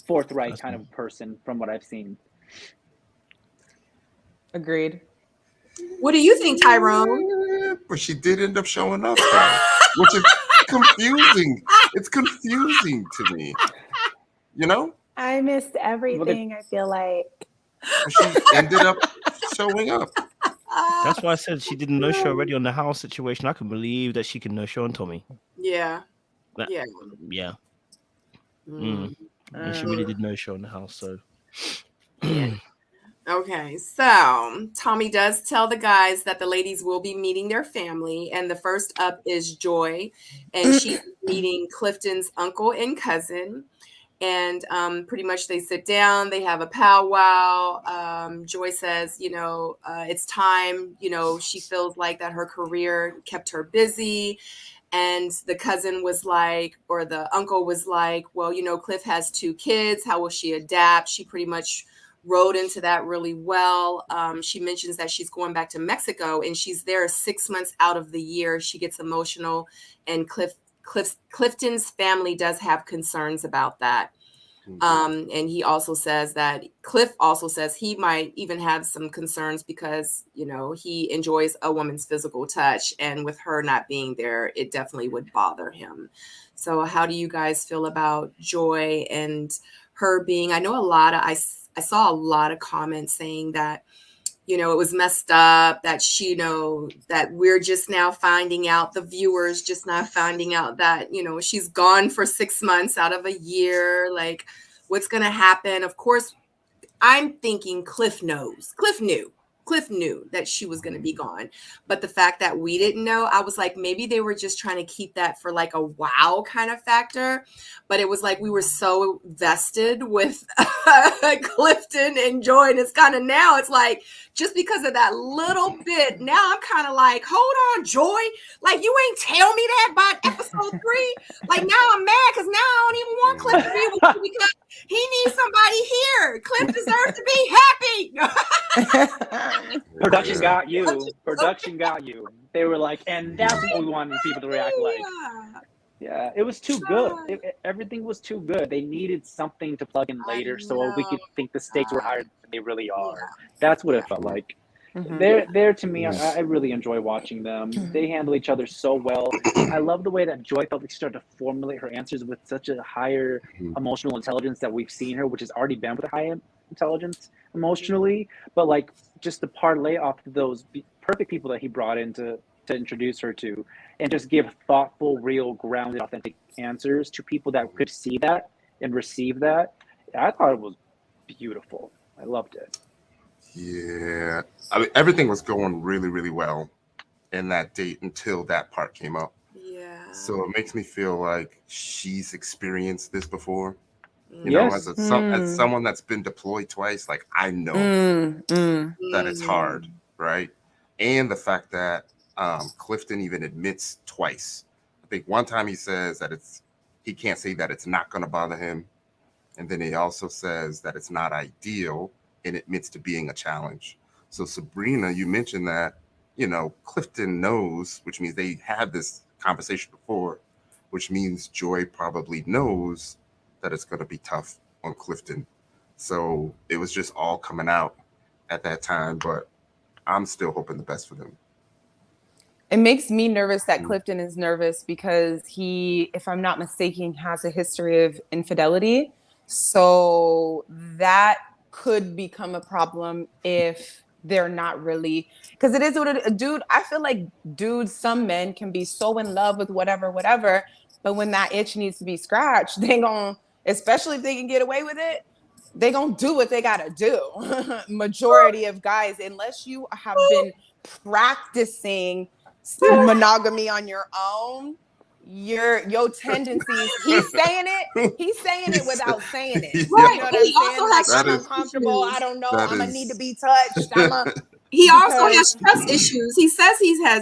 forthright kind of person from what I've seen. Agreed. What do you think, Tyrone? But she did end up showing up, though, which is confusing. It's confusing to me. I missed everything, I feel like. She ended up showing up. That's why I said she didn't no-show already on the house situation. I can believe that she can no-show on Tommy. Yeah. Yeah. And she really did no-show on the house, so. Okay, so Tommy does tell the guys that the ladies will be meeting their family, and the first up is Joy, and she's meeting Clifton's uncle and cousin. And pretty much they sit down, they have a powwow. Joy says, it's time, she feels like that her career kept her busy. And the cousin was like, or the uncle was like, well, Cliff has 2 kids. How will she adapt? She pretty much rode into that really well. She mentions that she's going back to Mexico and she's there 6 months out of the year. She gets emotional, and Clifton's family does have concerns about that. And he also says that Cliff also says he might even have some concerns because, he enjoys a woman's physical touch, and with her not being there, it definitely would bother him. So how do you guys feel about Joy and her being, I know I saw a lot of comments saying that, it was messed up, that that we're just now finding out, the viewers just now finding out that, she's gone for 6 months out of a year. Like, what's going to happen? Of course, I'm thinking Cliff knew that she was going to be gone. But the fact that we didn't know, I was like, maybe they were just trying to keep that for like a wow kind of factor. But it was like we were so vested with Clifton and Joy. And it's kind of now, it's like, just because of that little bit, now I'm kind of like, hold on, Joy. Like, you ain't tell me that by episode 3. Like, now I'm mad because now I don't even want Cliff to be with you because he needs somebody here. Cliff deserves to be happy. Production got you. Production got you. They were like, and that's what we wanted people to react like. Yeah, it was too good. Everything was too good. They needed something to plug in later so we could think the stakes were higher than they really are. That's what it felt like. They're to me, I really enjoy watching them. They handle each other so well. I love the way that Joy felt like she started to formulate her answers with such a higher emotional intelligence that we've seen her, which has already been with a high intelligence emotionally. But like just the parlay off of those perfect people that he brought in to introduce her to, and just give thoughtful, real, grounded, authentic answers to people that could see that and receive that. I thought it was beautiful. I loved it. Yeah, I mean, everything was going really, really well in that date until that part came up. Yeah. So it makes me feel like she's experienced this before. Yes. As someone that's been deployed twice, like I know that it's hard, right? And the fact that Clifton even admits twice. I think one time he says that he can't say that it's not going to bother him, and then he also says that it's not ideal and admits to being a challenge. So Sabrina, you mentioned that, Clifton knows, which means they had this conversation before, which means Joy probably knows that it's going to be tough on Clifton. So it was just all coming out at that time, but I'm still hoping the best for them. It makes me nervous that Clifton is nervous because he, if I'm not mistaken, has a history of infidelity. So that could become a problem if they're not really, because it is what it, dude, I feel like some men can be so in love with whatever, but when that itch needs to be scratched, they gon', especially if they can get away with it, they gonna do what they gotta do. Majority of guys, unless you have been practicing monogamy on your own, your tendencies, he's saying it without saying it. Right. You know what I'm saying? Like, I'm uncomfortable. I don't know. I'm gonna need to be touched. He also has trust issues. He says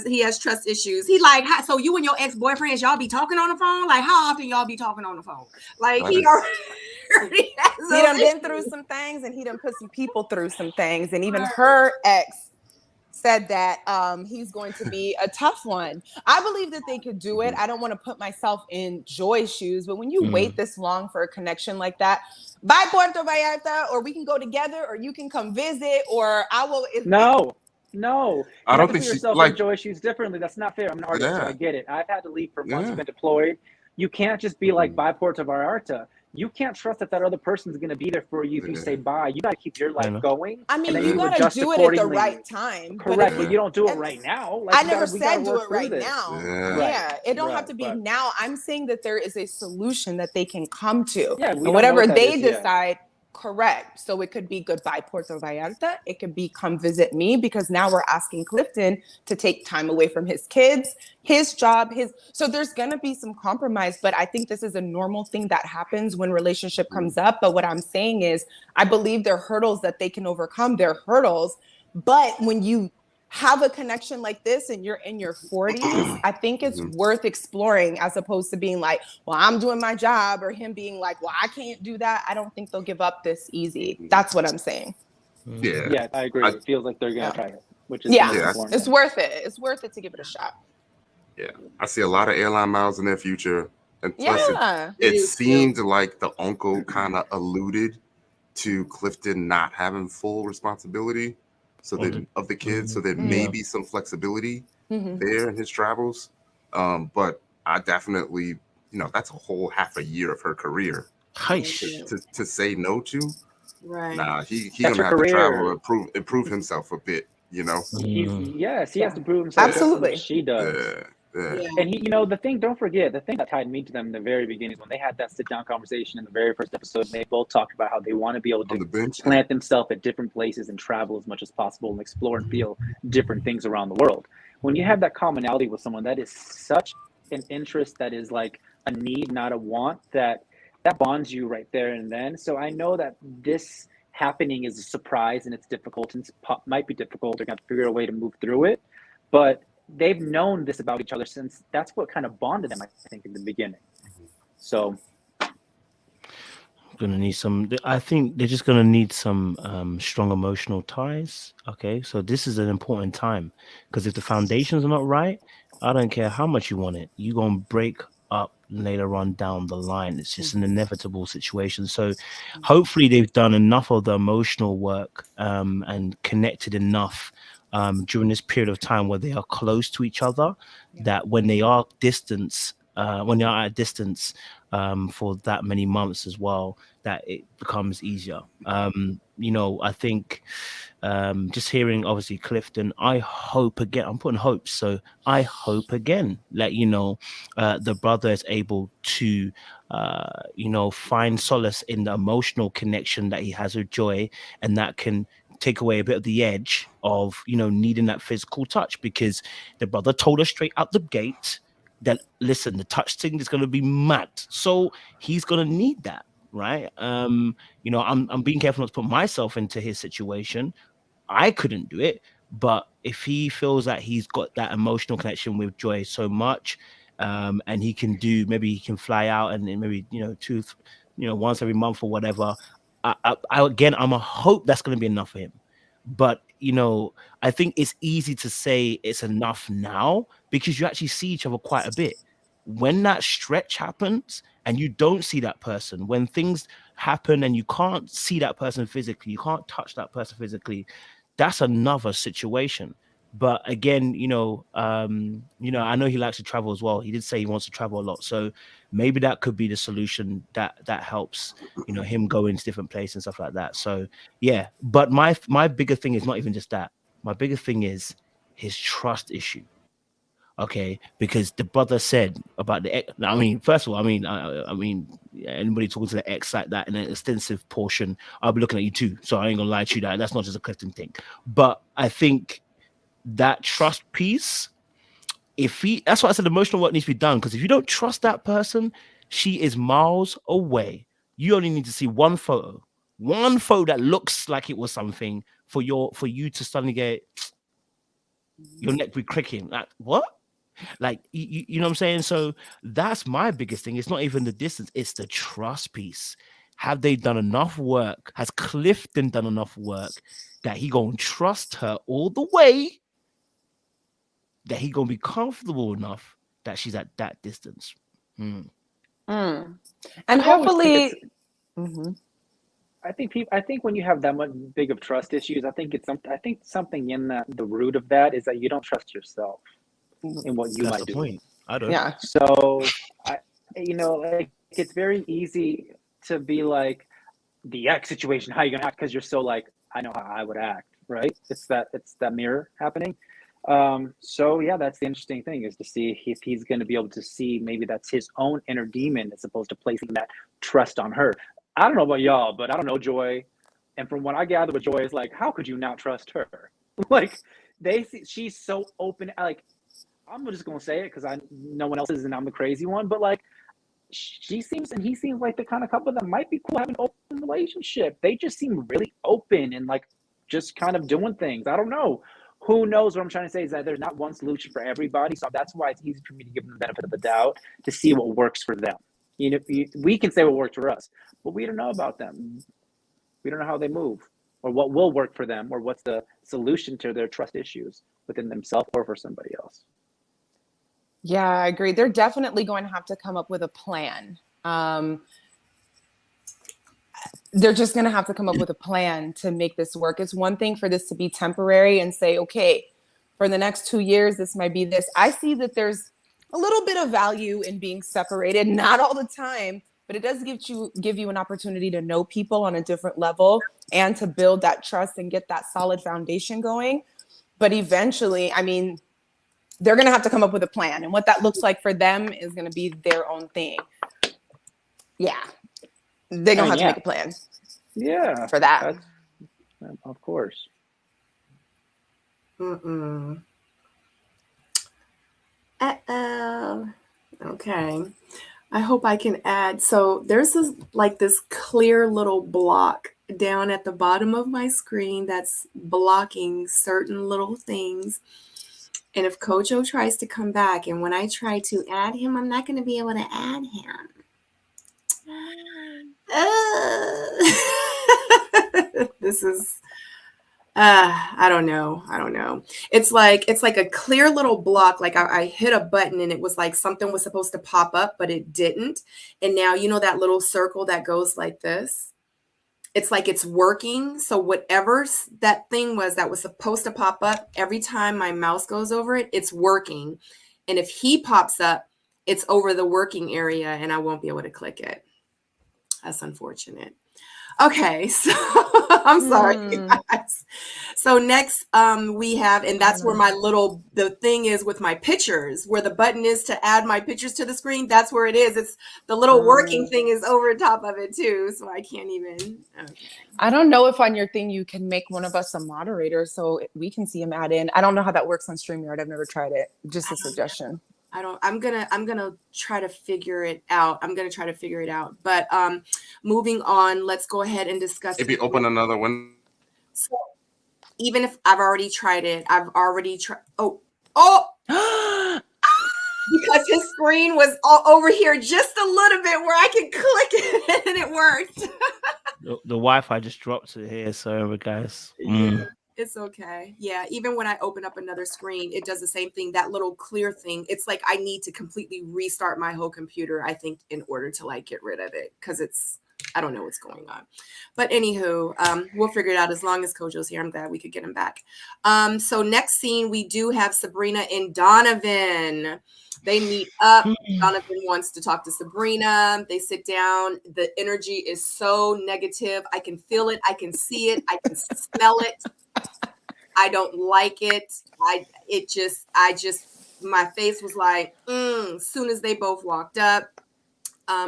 he has trust issues. He like, so you and your ex-boyfriends, y'all be talking on the phone? Like, how often y'all be talking on the phone? Like, he done been through some things, and he done put some people through some things, and even her ex said that he's going to be a tough one. I believe that they could do it. I don't want to put myself in Joy's shoes, but when you wait this long for a connection like that, bye Puerto Vallarta, or we can go together, or you can come visit, or I will. No. I don't think yourself in Joy's shoes differently. That's not fair. I'm an artist, so I get it. I've had to leave for months. I've been deployed. You can't just be like bye Puerto Vallarta. You can't trust that other person's going to be there for you if you say bye. You got to keep your life going. I mean, you got to do it at the right time. Correct, but you don't do it right now. Like, I never said do it right now. Yeah, it don't have to be now. I'm saying that there is a solution that they can come to. Yeah, and whatever they decide, Correct. So it could be goodbye Puerto Vallarta. It could be come visit me, because now we're asking Clifton to take time away from his kids, his job, so there's going to be some compromise, but I think this is a normal thing that happens when relationship comes up. But what I'm saying is, I believe there are hurdles that they can overcome. They're hurdles, but when you have a connection like this and you're in your 40s, I think it's worth exploring, as opposed to being like, well, I'm doing my job, or him being like, well, I can't do that. I don't think they'll give up this easy. That's what I'm saying. Yeah, I agree. It feels like they're going to try it, which is important. It's worth it. It's worth it to give it a shot. Yeah, I see a lot of airline miles in their future. And plus it seemed like the uncle kind of alluded to Clifton not having full responsibility of the kids, so there may be some flexibility there in his travels. But I definitely, that's a whole half a year of her career to say no to. Right. Nah, he gonna have to travel, improve himself a bit. He has to prove himself. Absolutely, she does. Yeah. And the thing, don't forget, the thing that tied me to them in the very beginning is when they had that sit-down conversation in the very first episode. They both talked about how they want to be able to plant themselves at different places and travel as much as possible and explore and feel different things around the world. When you have that commonality with someone, that is such an interest, that is like a need, not a want, that bonds you right there and then. So I know that this happening is a surprise, and it's difficult, and might be difficult. They're going to figure a way to move through it, but they've known this about each other since. That's what kind of bonded them, I think, in the beginning. So gonna need some. I think they're just gonna need some strong emotional ties. Okay, so this is an important time, because if the foundations are not right, I don't care how much you want it, you're gonna break up later on down the line. It's just an inevitable situation. So hopefully they've done enough of the emotional work and connected enough during this period of time where they are close to each other, that when they are at distance for that many months as well, that it becomes easier. I think just hearing obviously Clifton, I hope again, I'm putting hopes, so I hope again that the brother is able to find solace in the emotional connection that he has with Joy, and that can take away a bit of the edge of needing that physical touch, because the brother told us straight out the gate that, listen, the touch thing is going to be mad, so he's going to need that, right? I'm being careful not to put myself into his situation. I couldn't do it, but if he feels that he's got that emotional connection with Joy so much, and he can do, maybe he can fly out and maybe once every month or whatever, I'm a hope that's going to be enough for him. But I think it's easy to say it's enough now, because you actually see each other quite a bit. When that stretch happens and you don't see that person, when things happen and you can't see that person physically, you can't touch that person physically, that's another situation. But again, I know he likes to travel as well. He did say he wants to travel a lot, so maybe that could be the solution that helps him go into different places and stuff like that. So yeah, but my bigger thing is not even just that. My bigger thing is his trust issue. Okay, because the brother said about the ex. I mean, first of all, I mean, anybody talking to the ex like that in an extensive portion, I'll be looking at you too. So I ain't gonna lie to you, that's not just a Clifton thing. But I think that trust piece, that's why I said emotional work needs to be done, because if you don't trust that person, she is miles away. You only need to see one photo that looks like it was something for you to suddenly get your neck be cricking. Like, what? Like, you know what I'm saying? So that's my biggest thing. It's not even the distance, it's the trust piece. Have they done enough work? Has Clifton done enough work that he gonna trust her all the way, that he gonna be comfortable enough that she's at that distance? And hopefully I think when you have that much big of trust issues, I think something in the root of that is that you don't trust yourself in what you might do. Point. I don't. Yeah. So it's very easy to be like, the ex situation, how are you gonna act? Because you're so like, I know how I would act, right? It's that mirror happening. So yeah, that's the interesting thing, is to see if he's going to be able to see maybe that's his own inner demon as opposed to placing that trust on her. I don't know about y'all, but I don't know Joy. And from what I gather with Joy is like, how could you not trust her? Like she's so open. Like I'm just gonna say it because no one else is, and I'm the crazy one. But like she seems and he seems like the kind of couple that might be cool having an open relationship. They just seem really open and like just kind of doing things. I don't know. Who knows? What I'm trying to say is that there's not one solution for everybody. So that's why it's easy for me to give them the benefit of the doubt to see what works for them. You know, we can say what works for us, but we don't know about them. We don't know how they move or what will work for them or what's the solution to their trust issues within themselves or for somebody else. Yeah, I agree. They're definitely going to have to come up with a plan. They're just going to have to come up with a plan to make this work. It's one thing for this to be temporary and say, okay, for the next 2 years, this might be this. I see that there's a little bit of value in being separated, not all the time, but it does give you an opportunity to know people on a different level and to build that trust and get that solid foundation going. But eventually, I mean, they're going to have to come up with a plan, and what that looks like for them is going to be their own thing. Yeah. They're going to have to make a plan. Yeah. For that. Of course. Uh-oh. Okay. I hope I can add. So there's this clear little block down at the bottom of my screen that's blocking certain little things. And if Kojo tries to come back, and when I try to add him, I'm not going to be able to add him. This is I don't know. It's like a clear little block. Like I hit a button and it was like something was supposed to pop up, but it didn't. And now, you know, that little circle that goes like this, it's like it's working. So whatever that thing was that was supposed to pop up, every time my mouse goes over it, it's working. And if he pops up, it's over the working area and I won't be able to click it. That's unfortunate. Okay, so I'm sorry, you guys. So next we have, and that's where the thing is with my pictures, where the button is to add my pictures to the screen. That's where it is. It's the little working thing is over top of it too. So I can't even. Okay. I don't know if on your thing you can make one of us a moderator so we can see him add in. I don't know how that works on StreamYard. I've never tried it. Just a suggestion. I'm gonna try to figure it out. But moving on, let's go ahead and discuss. If you open another one. So even if I've already tried it, oh, because his screen was all over here just a little bit where I could click it and it worked. The Wi-Fi just dropped it here, so guys. Yeah. It's okay. Yeah, even when I open up another screen, it does the same thing. That little clear thing, it's like I need to completely restart my whole computer, I think, in order to like get rid of it because I don't know what's going on. But anywho, we'll figure it out. As long as Kojo's here, I'm glad we could get him back. So next scene, we do have Sabrina and Donovan. They meet up. Donovan wants to talk to Sabrina. They sit down. The energy is so negative. I can feel it. I can see it. I can smell it. I don't like it. My face was like, as soon as they both walked up,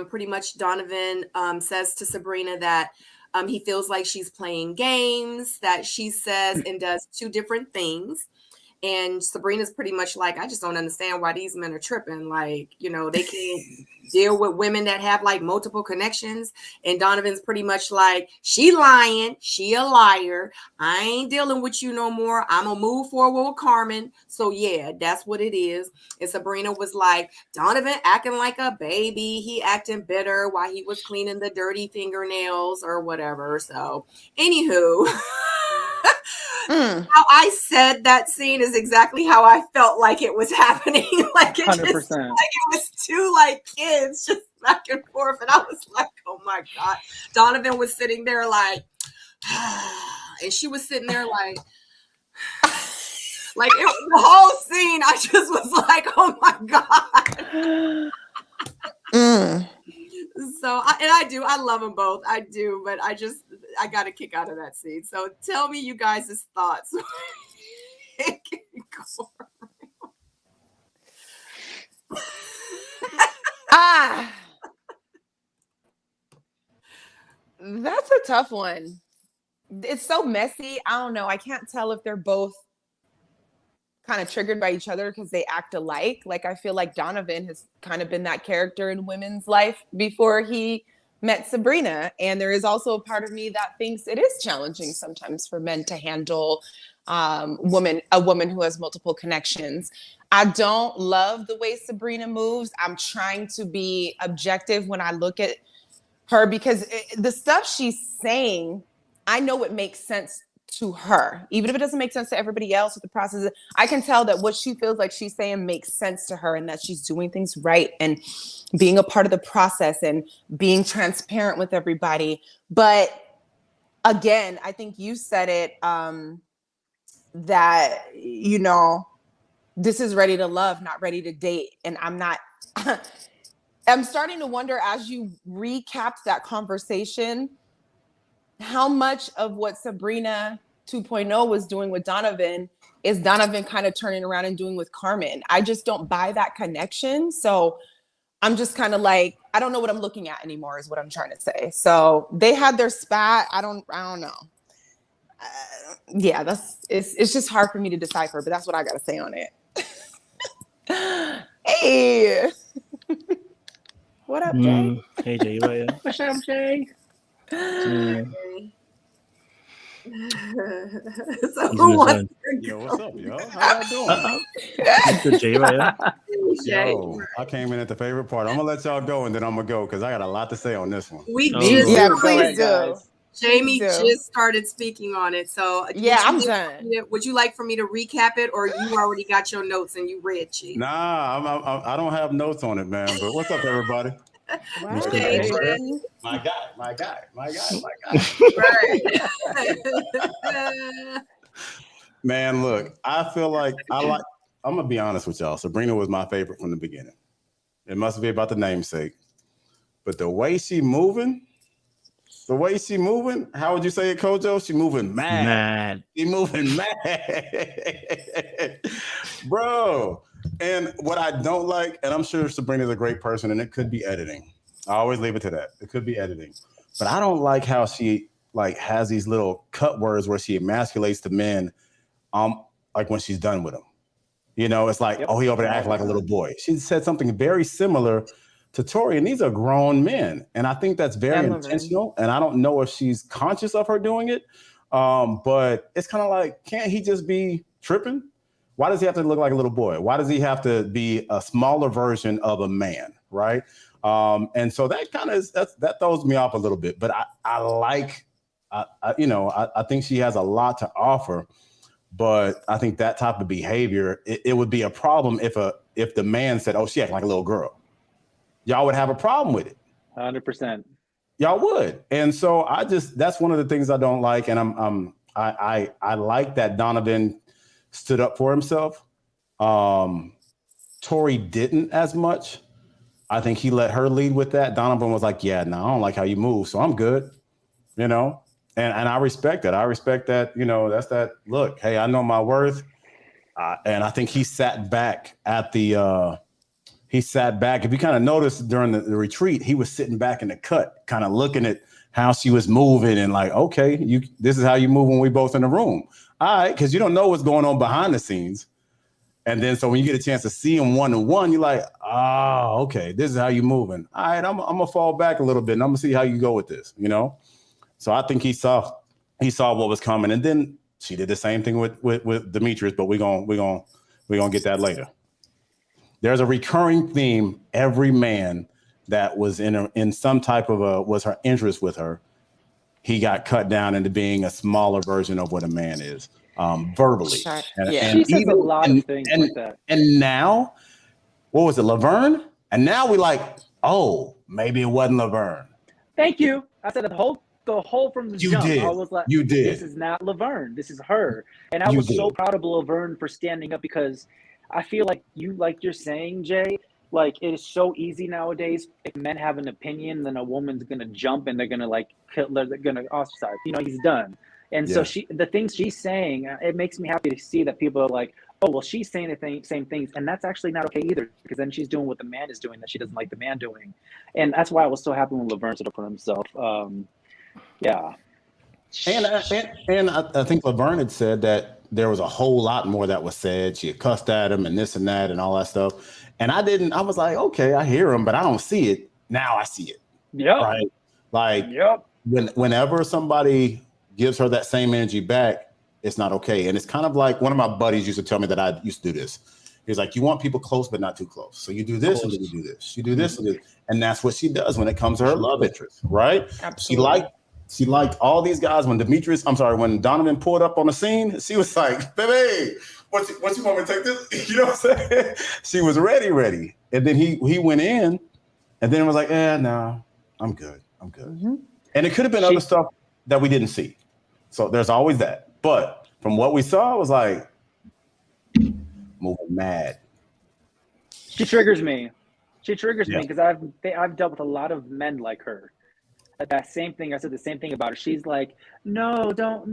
pretty much Donovan says to Sabrina that he feels like she's playing games, that she says and does two different things. And Sabrina's pretty much like, I just don't understand why these men are tripping. Like, you know, they can't deal with women that have like multiple connections. And Donovan's pretty much like, she lying. She a liar. I ain't dealing with you no more. I'm going to move forward with Carmen. So yeah, that's what it is. And Sabrina was like, Donovan acting like a baby. He acting bitter while he was cleaning the dirty fingernails or whatever. So anywho, how I said that scene is exactly how I felt like it was happening. Like it 100%. just, like it was two like kids just back and forth, and I was like, "Oh my god!" Donovan was sitting there like, and she was sitting there like the whole scene. I just was like, "Oh my god." So, I love them both. I do, but I got a kick out of that scene. So tell me you guys' thoughts. That's a tough one. It's so messy. I don't know. I can't tell if they're both kind of triggered by each other because they act alike. Like, I feel like Donovan has kind of been that character in women's life before he met Sabrina. And there is also a part of me that thinks it is challenging sometimes for men to handle a woman who has multiple connections. I don't love the way Sabrina moves. I'm trying to be objective when I look at her because the stuff she's saying, I know it makes sense to her, even if it doesn't make sense to everybody else with the process. I can tell that what she feels like she's saying makes sense to her and that she's doing things right and being a part of the process and being transparent with everybody. But again, I think you said it, that, you know, this is ready to love, not ready to date. And I'm not, I'm starting to wonder as you recapped that conversation, how much of what Sabrina 2.0 was doing with Donovan is Donovan kind of turning around and doing with Carmen. I just don't buy that connection. So I'm just kind of like, I don't know what I'm looking at anymore is what I'm trying to say. So they had their spat. I don't know. Yeah, it's just hard for me to decipher, but that's what I got to say on it. Hey, what up, Jay? Hey, Jay, you right here? What's up, Jay? So who wants Yo, what's up, yo? How y'all doing? Good, Jay, right here? Yo, I came in at the favorite part. I'm gonna let y'all go and then I'm gonna go because I got a lot to say on this one. Please do. Jamie just started speaking on it, so yeah, I'm done. Would you like for me to recap it, or you already got your notes and you read, Chief? Nah, I don't have notes on it, man. But what's up, everybody? My guy. Right. Man, look, I feel like I'm gonna be honest with y'all. Sabrina was my favorite from the beginning. It must be about the namesake, but the way she moving. How would you say it, Kojo? She moving mad. She moving mad. Bro. And what I don't like, and I'm sure Sabrina's a great person, and it could be editing. I always leave it to that. It could be editing. But I don't like how she like has these little cut words where she emasculates the men like when she's done with them. You know, it's like, oh, he over there acting like a little boy. She said something very similar to Tori, and these are grown men. And I think that's very intentional. And I don't know if she's conscious of her doing it. But it's kind of like, can't he just be tripping? Why does he have to look like a little boy? Why does he have to be a smaller version of a man, right? And so that kind of that throws me off a little bit. But I think she has a lot to offer. But I think that type of behavior, it would be a problem if the man said, "Oh, she acting like a little girl." Y'all would have a problem with it. 100%. Y'all would. And so that's one of the things I don't like. And I like that Donovan stood up for himself. Tori didn't as much. I think he let her lead with that. Donovan was like, yeah, no, I don't like how you move, so I'm good. You know, and I respect that. I respect that, you know, that's that look, hey, I know my worth. And I think he sat back at the if you kind of noticed during the retreat, he was sitting back in the cut, kind of looking at how she was moving and like, okay, this is how you move when we both in the room. All right, because you don't know what's going on behind the scenes. And then so when you get a chance to see him one-on-one, you're like, oh, okay, this is how you moving. All right, I'm gonna fall back a little bit and I'm gonna see how you go with this, you know? So I think he saw what was coming. And then she did the same thing with Demetrius, but we're gonna get that later. There's a recurring theme. Every man that was in some type of was her interest with her, he got cut down into being a smaller version of what a man is, verbally. And she says a lot of things like that. And now, what was it, Laverne? And now we like, oh, maybe it wasn't Laverne. Thank you. I said the whole from the jump. Did. I was like, you did. This is not Laverne. This is her. And I was so proud of Laverne for standing up because I feel like you're saying, Jay, like it is so easy nowadays. If men have an opinion, then a woman's gonna jump and they're gonna ostracize. You know, he's done. And so the things she's saying, it makes me happy to see that people are like, oh, well, she's saying the same things, and that's actually not okay either, because then she's doing what the man is doing that she doesn't like the man doing, and that's why I was so happy when Laverne stood up for himself. Yeah. And I think Laverne had said that there was a whole lot more that was said. She had cussed at him and this and that and all that stuff. And I was like, okay, I hear him, but I don't see it. Now I see it. Yeah. Right. Like whenever somebody gives her that same energy back, it's not okay. And it's kind of like one of my buddies used to tell me that I used to do this. He's like, you want people close, but not too close. So you do this and then you do this. You do this and this. And that's what she does when it comes to her love interest, right? Absolutely. She liked all these guys. When when Donovan pulled up on the scene, she was like, baby, what you want me to take this? You know what I'm saying? She was ready. And then he went in and then was like, no, I'm good. Mm-hmm. And it could have been other stuff that we didn't see. So there's always that. But from what we saw, it was like moving mad. She triggers me. Because I've dealt with a lot of men like her. That same thing. I said the same thing about her. She's like, no, don't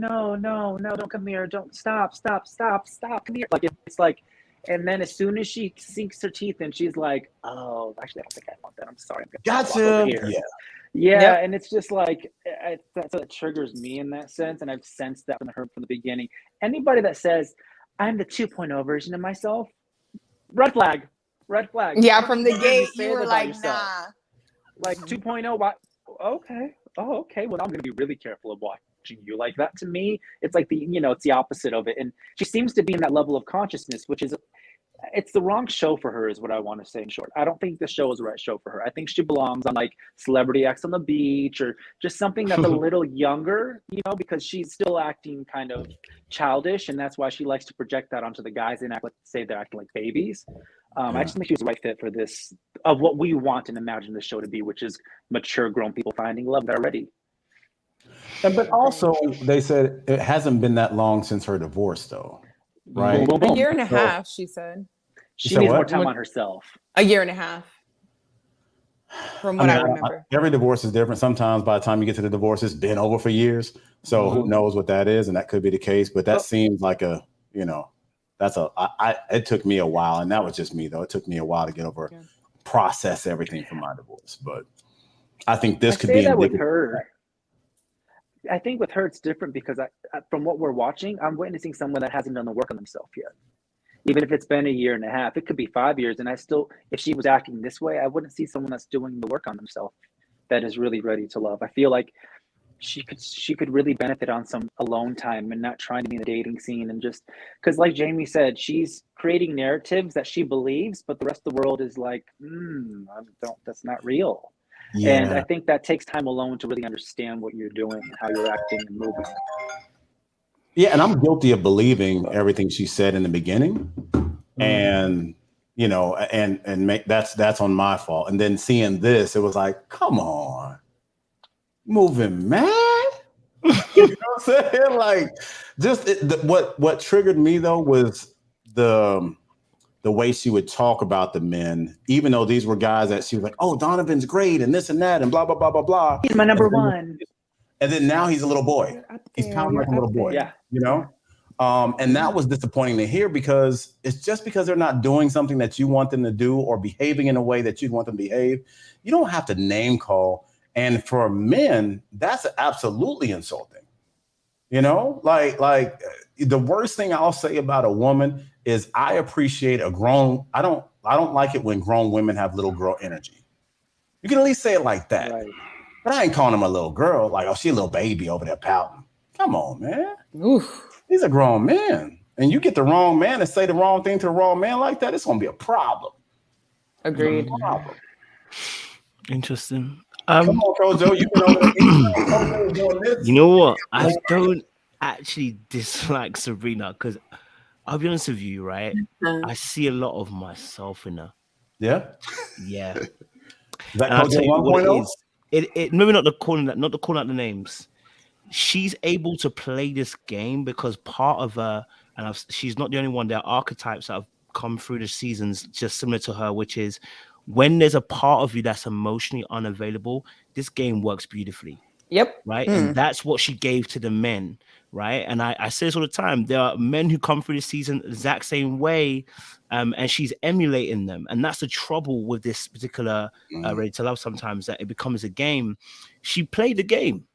come here. Don't stop. Come here. Like it's like, and then as soon as she sinks her teeth in, she's like, oh, actually, I don't think I want that. I'm sorry. Gotcha. Yeah. And it's just like, that's what triggers me in that sense. And I've sensed that from the beginning. Anybody that says, I'm the 2.0 version of myself, red flag. Yeah, from the gate, you were like, nah. Like 2.0, what? Okay. Oh, okay. Well, I'm going to be really careful of watching you. Like that to me, it's like it's the opposite of it. And she seems to be in that level of consciousness, which is, it's the wrong show for her, is what I want to say in short. I don't think the show is the right show for her. I think she belongs on like Celebrity X on the Beach or just something that's a little younger, because she's still acting kind of childish. And that's why she likes to project that onto the guys and say they're acting like babies. I just think she was the right fit for this, of what we want and imagine the show to be, which is mature, grown people finding love that are ready. But also, they said it hasn't been that long since her divorce, though, right? A year and a half, she said. She needs more time on herself. A year and a half, from what I remember. Every divorce is different. Sometimes by the time you get to the divorce, it's been over for years. So who knows what that is, and that could be the case. But that seems like it took me a while, and that was just me though. It took me a while to get over, process everything from my divorce. But I think this could be with her. I think with her it's different because from what we're watching, I'm witnessing someone that hasn't done the work on themselves yet. Even if it's been a year and a half, it could be 5 years, and if she was acting this way, I wouldn't see someone that's doing the work on themselves that is really ready to love. I feel like she could really benefit on some alone time and not trying to be in the dating scene, and just because, like Jamie said, she's creating narratives that she believes, but the rest of the world is like, that's not real. Yeah. And I think that takes time alone to really understand what you're doing and how you're acting and moving. Yeah, and I'm guilty of believing everything she said in the beginning, and that's on my fault. And then seeing this, it was like, come on. Moving mad, you know what I'm saying? Like, just what triggered me though was the way she would talk about the men, even though these were guys that she was like, "Oh, Donovan's great," and this and that, and blah blah blah blah blah. He's my number one. And then now he's a little boy. He's kind of like a little boy, and that was disappointing to hear, because it's just because they're not doing something that you want them to do or behaving in a way that you'd want them to behave. You don't have to name call. And for men, that's absolutely insulting. Like the worst thing I'll say about a woman is I appreciate I don't like it when grown women have little girl energy. You can at least say it like that. Right. But I ain't calling him a little girl, like, oh, she a little baby over there pouting. Come on, man. Oof. He's a grown man. And you get the wrong man and say the wrong thing to the wrong man like that, it's gonna be a problem. Agreed. Interesting. Come on, Kojo, you've been over there. You know what? I don't actually dislike Sabrina, because I'll be honest with you, right? I see a lot of myself in her. Yeah? Yeah. Is that Kojo 1.0? Maybe not the calling out the names. She's able to play this game because part of her, and she's not the only one, there are archetypes that have come through the seasons just similar to her, which is when there's a part of you that's emotionally unavailable, this game works beautifully. Yep. Right. And that's what she gave to the men. Right. And I say this all the time. There are men who come through the season the exact same way. And she's emulating them. And that's the trouble with this particular Ready to Love sometimes, that it becomes a game. She played the game.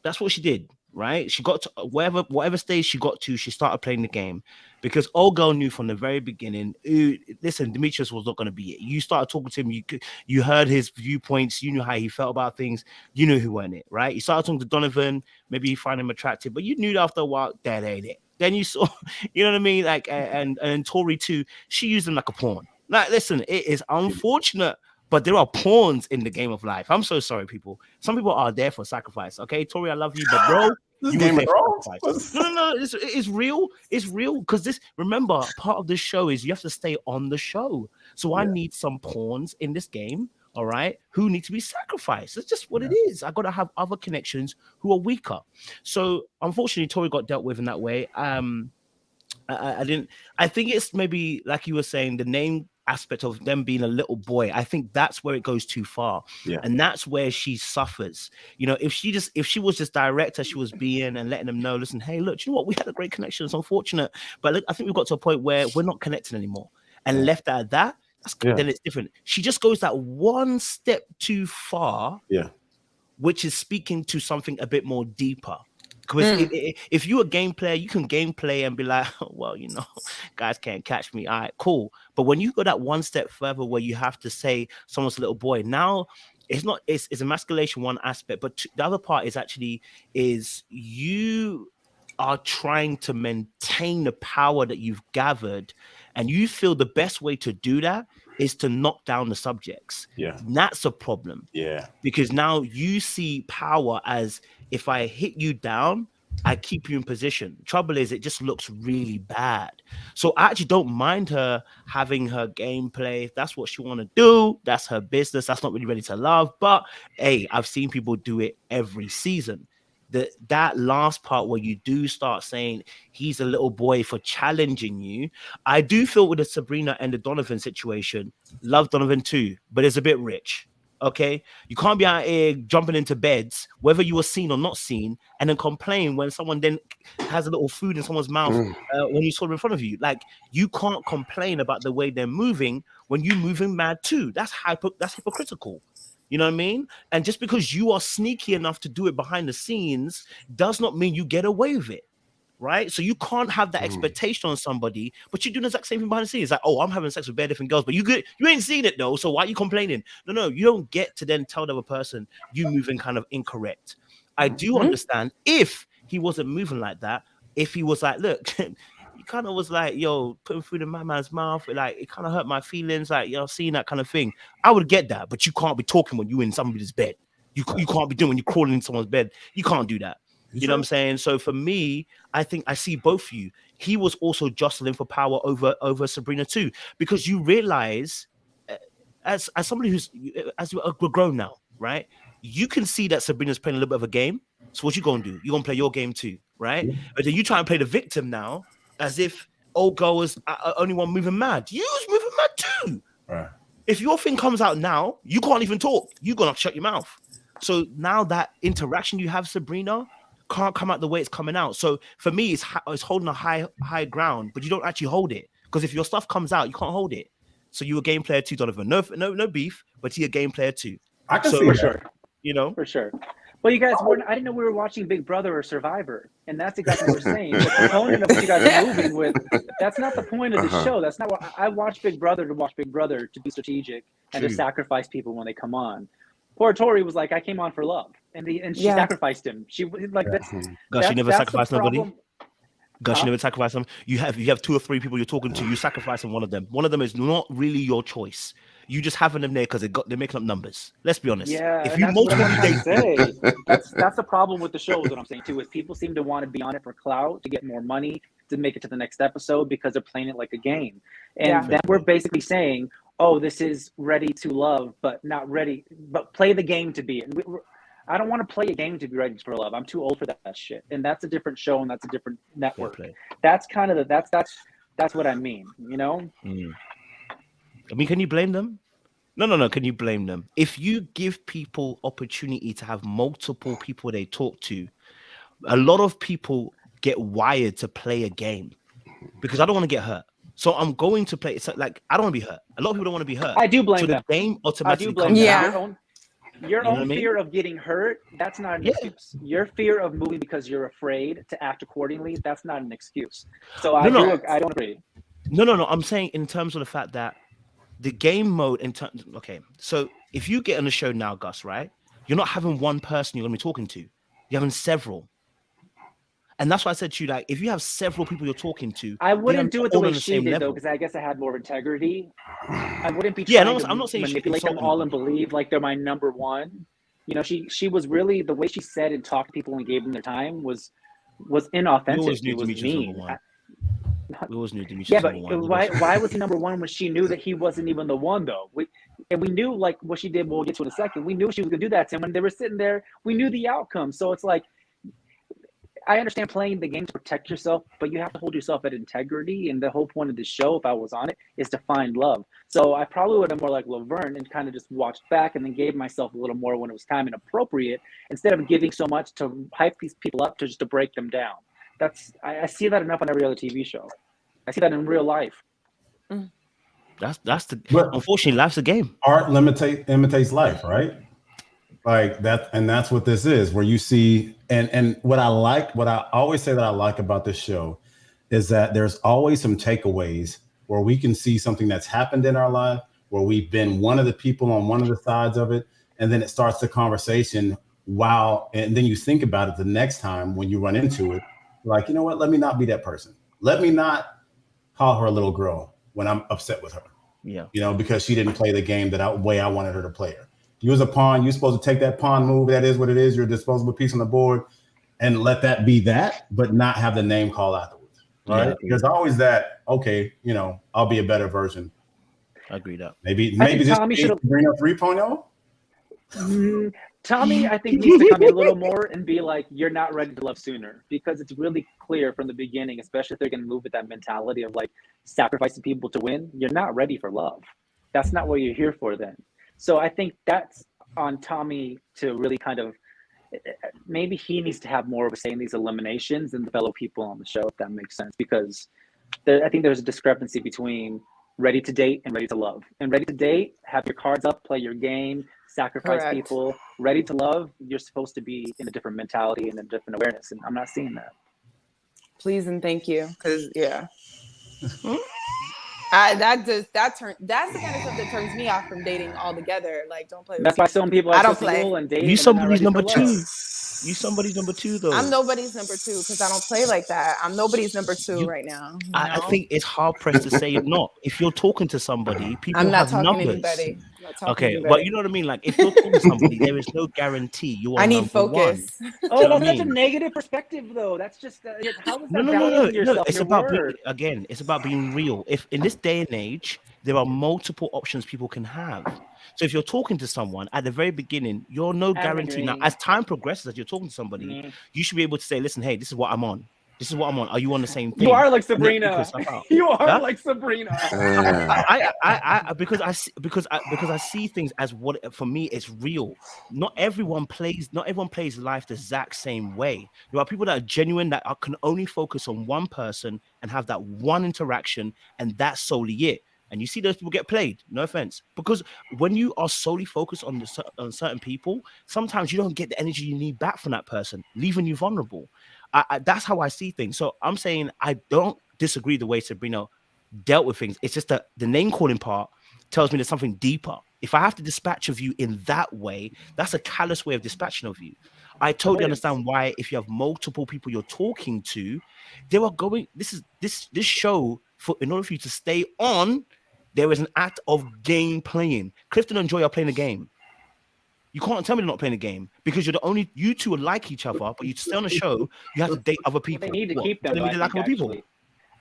That's what she did, right? She got to whatever stage she got to, she started playing the game because old girl knew from the very beginning. Listen, Demetrius was not going to be it. You started talking to him, you heard his viewpoints, you knew how he felt about things, you knew who won it, right? You started talking to Donovan, maybe you find him attractive, but you knew after a while that ain't it. Then you saw, you know what I mean? Like, and Tori too, she used him like a pawn. Like, listen, it is unfortunate. But there are pawns in the game of life. I'm so sorry, people. Some people are there for sacrifice. Okay, Tori, I love you, but bro, you Game were of there for Thrones? sacrifice. No, it's real. It's real because this. Remember, part of this show is you have to stay on the show. So I need some pawns in this game. All right, who need to be sacrificed? That's just what it is. I got to have other connections who are weaker. So unfortunately, Tori got dealt with in that way. I didn't. I think it's maybe like you were saying, the name aspect of them being a little boy. I think that's where it goes too far, and that's where she suffers. You know, if she was just direct as she was being and letting them know, listen, hey, look, you know what, we had a great connection. It's unfortunate, but look, I think we've got to a point where we're not connecting anymore, and left at that. Then it's different. She just goes that one step too far, which is speaking to something a bit more deeper. Because if you're a game player, you can gameplay and be like, oh, well, you know, guys can't catch me. All right, cool. But when you go that one step further where you have to say someone's a little boy, now it's emasculation one aspect, but the other part is you are trying to maintain the power that you've gathered, and you feel the best way to do that is to knock down the subjects. And that's a problem. Because now you see power as, if I hit you down, I keep you in position. Trouble is, it just looks really bad. So I actually don't mind her having her gameplay. If that's what she want to do, that's her business. That's not really ready to love. But hey, I've seen people do it every season. That last part where you do start saying he's a little boy for challenging you, I do feel with the Sabrina and the Donovan situation, love Donovan too, but it's a bit rich. Okay, you can't be out here jumping into beds, whether you were seen or not seen, and then complain when someone then has a little food in someone's mouth when you saw them in front of you. Like, you can't complain about the way they're moving when you're moving mad too. That's hypocritical. You know what I mean? And just because you are sneaky enough to do it behind the scenes does not mean you get away with it, right? So you can't have that expectation on somebody, but you're doing the exact same thing behind the scenes. It's like, oh, I'm having sex with bare different girls, but you ain't seen it though, so why are you complaining? No, you don't get to then tell the other person you moving kind of incorrect. I do understand if he wasn't moving like that, if he was like, look, you kind of was like, yo, putting food in my man's mouth, like, it kind of hurt my feelings, like, yo, seeing that kind of thing. I would get that, but you can't be talking when you're in somebody's bed. You can't be doing when you're crawling in someone's bed. You can't do that. You know what I'm saying? So for me, I think I see both of you. He was also jostling for power over Sabrina too, because you realize, as somebody as we're grown now, right? You can see that Sabrina's playing a little bit of a game. So what you gonna do? You're gonna play your game too, right? But then you try and play the victim now, as if old girl was only one moving mad. You was moving mad too. Right. If your thing comes out now, you can't even talk. You're gonna shut your mouth. So now that interaction you have, Sabrina, can't come out the way it's coming out. So for me, it's holding a high ground, but you don't actually hold it, because if your stuff comes out, you can't hold it. So you a game player too, Donovan. No beef, but he a game player too. I can see for sure. You know, for sure. Well, you guys, I didn't know we were watching Big Brother or Survivor, and that's exactly what we're saying. The component of what you guys are moving with, that's not the point of the show. That's not what I watch Big Brother to watch Big Brother, to be strategic and to sacrifice people when they come on. Poor Tori was like, I came on for love, and she sacrificed him. She like Gosh, she never sacrificed nobody. Gosh, you never sacrifice them. You have 2 or 3 people you're talking to. You sacrificing one of them. One of them is not really your choice. You just having them there because they're making up numbers. Let's be honest. Yeah, if you say that's the problem with the show. Is what I'm saying too. Is people seem to want to be on it for clout, to get more money, to make it to the next episode, because they're playing it like a game. And then we're basically saying, oh, this is ready to love, but not ready. But play the game to be it. I don't want to play a game to be ready for love. I'm too old for that shit. And that's a different show, and that's a different network. That's kind of that's what I mean. You know. I mean, can you blame them? No. Can you blame them? If you give people opportunity to have multiple people they talk to, a lot of people get wired to play a game, because I don't want to get hurt. So I'm going to play. It's like, I don't want to be hurt. A lot of people don't want to be hurt. I do blame them. The game automatically comes out. Your own fear of getting hurt, that's not an excuse. Your fear of moving because you're afraid to act accordingly, that's not an excuse. So I don't agree. No. I'm saying in terms of the fact that the game mode okay, so if you get on the show now, Gus, right? You're not having one person you're gonna be talking to. You're having several. And that's why I said to you, like, if you have several people you're talking to, I wouldn't do it the way she did, though, because I guess I had more integrity. I wouldn't be trying to manipulate them all and believe like they're my number one. You know, she was really, the way she said and talked to people and gave them their time was inauthentic. It was mean. We always knew Demetrius. Yeah, but why was he number one when she knew that he wasn't even the one, though? We knew like what she did. We'll get to in a second. We knew she was gonna do that to him. When they were sitting there, we knew the outcome. So it's like, I understand playing the game to protect yourself, but you have to hold yourself at integrity. And the whole point of the show, if I was on it, is to find love. So I probably would have more like Laverne and kind of just watched back and then gave myself a little more when it was time and appropriate, instead of giving so much to hype these people up to break them down. I see that enough on every other TV show. I see that in real life. Unfortunately, life's a game. Art imitates life, right? Like that, and that's what this is, where you see, and what I always say that I like about this show is that there's always some takeaways where we can see something that's happened in our life, where we've been one of the people on one of the sides of it, and then it starts the conversation. And then you think about it the next time when you run into it, like, you know what? Let me not be that person. Let me not call her a little girl when I'm upset with her. Yeah, you know, because she didn't play the game way I wanted her to play her. You was a pawn. You're supposed to take that pawn move. That is what it is. You're a disposable piece on the board, and let that be that, but not have the name call afterwards. Right? Yeah, there's always that. Okay, you know, I'll be a better version. I agree that. Maybe this Tommy should bring up 3.0. Tommy, I think, needs to come in a little more and be like, you're not ready to love sooner, because it's really clear from the beginning, especially if they're going to move with that mentality of like sacrificing people to win. You're not ready for love. That's not what you're here for then. So I think that's on Tommy to really kind of, maybe he needs to have more of a say in these eliminations than the fellow people on the show, if that makes sense, because I think there's a discrepancy between ready to date and ready to love. And ready to date, have your cards up, play your game, sacrifice people. Ready to love, you're supposed to be in a different mentality and a different awareness, and I'm not seeing that. Please and thank you, because that's the kind of stuff that turns me off from dating altogether. Like, don't play with that's me. why some people I don't play. And dating. You somebody's number two. You somebody's number two, though. I'm nobody's number two because I don't play like that. I'm nobody's number two right now. I think it's hard pressed to say you're not. If you're talking to somebody, people I'm not have talking numbers. to anybody. Okay, but you know what I mean? Like, if you're talking to somebody, there is no guarantee you are. I need focus. Oh, that's such a negative perspective, though. That's just how is that? No. It's about it's about being real. If in this day and age, there are multiple options people can have. So if you're talking to someone at the very beginning, you're no guarantee. Now, as time progresses, as you're talking to somebody, you should be able to say, "Listen, hey, this is what I'm on. This is what I'm on. Are you on the same thing?" You are like Sabrina. You are like Sabrina. Because I see things as what for me is real. Not everyone plays life the exact same way. There are people that are genuine, that can only focus on one person and have that one interaction, and that's solely it. And you see those people get played. No offense, because when you are solely focused on certain people, sometimes you don't get the energy you need back from that person, leaving you vulnerable. That's how I see things. So I'm saying I don't disagree the way Sabrina dealt with things. It's just that the name calling part tells me there's something deeper. If I have to dispatch of you in that way, that's a callous way of dispatching of you. I totally understand why, if you have multiple people you're talking to, they are going. This show, in order for you to stay on, there is an act of game playing. Clifton and Joy are playing a game. You can't tell me they're not playing a game, because you two like each other, but you stay on the show, you have to date other people. They need to keep them.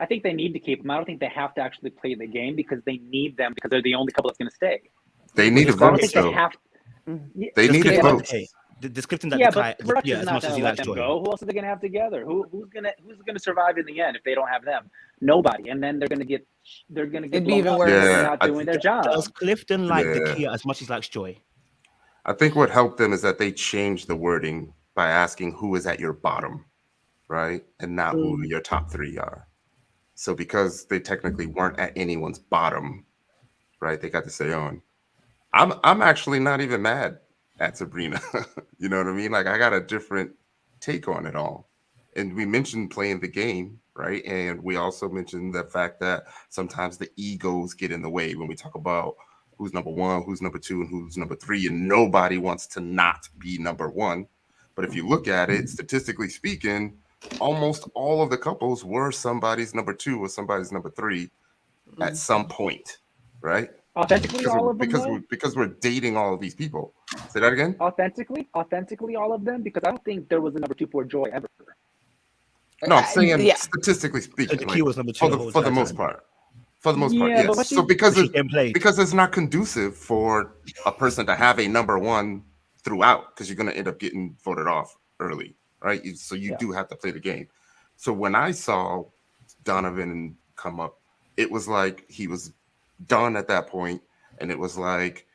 I think they need to keep them. I don't think they have to actually play the game, because they need them, because they're the only couple that's going to stay. They need to vote, so they need to vote. This Clifton but as much as he likes Joy. Who else are they going to have together? Who's gonna survive in the end if they don't have them? Nobody. And then they're gonna get even worse. They're not doing their job. Does Clifton like the Kia as much as he likes Joy? I think what helped them is that they changed the wording by asking who is at your bottom, right, and not who your top three are. So because they technically weren't at anyone's bottom, right, they got to stay on. I'm actually not even mad at Sabrina. You know what I mean? Like I got a different take on it all. And we mentioned playing the game, right? And we also mentioned the fact that sometimes the egos get in the way when we talk about who's number one, who's number two, and who's number three, and nobody wants to not be number one. But if you look at it, statistically speaking, almost all of the couples were somebody's number two or somebody's number three at some point, right? Authentically, all of them, because we're dating all of these people. Say that again. Authentically, all of them, because I don't think there was a number two for Joy ever. No, I'm saying statistically speaking, like, was number two for the most part. For the most part, yes. So because it's not conducive for a person to have a number one throughout, because you're going to end up getting voted off early, right? So you do have to play the game. So when I saw Donovan come up, it was like he was done at that point, and it was like,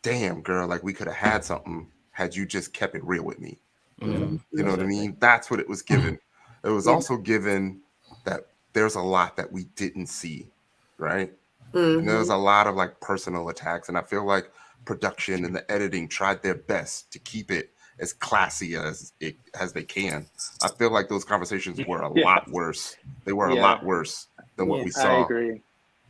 damn, girl, like we could have had something had you just kept it real with me. You know what I mean? That's what it was given. It was also given that there's a lot that we didn't see, right? And there was a lot of like personal attacks, and I feel like production and the editing tried their best to keep it as classy as they can. I feel like those conversations were a lot worse. They were a lot worse than what we saw. I agree.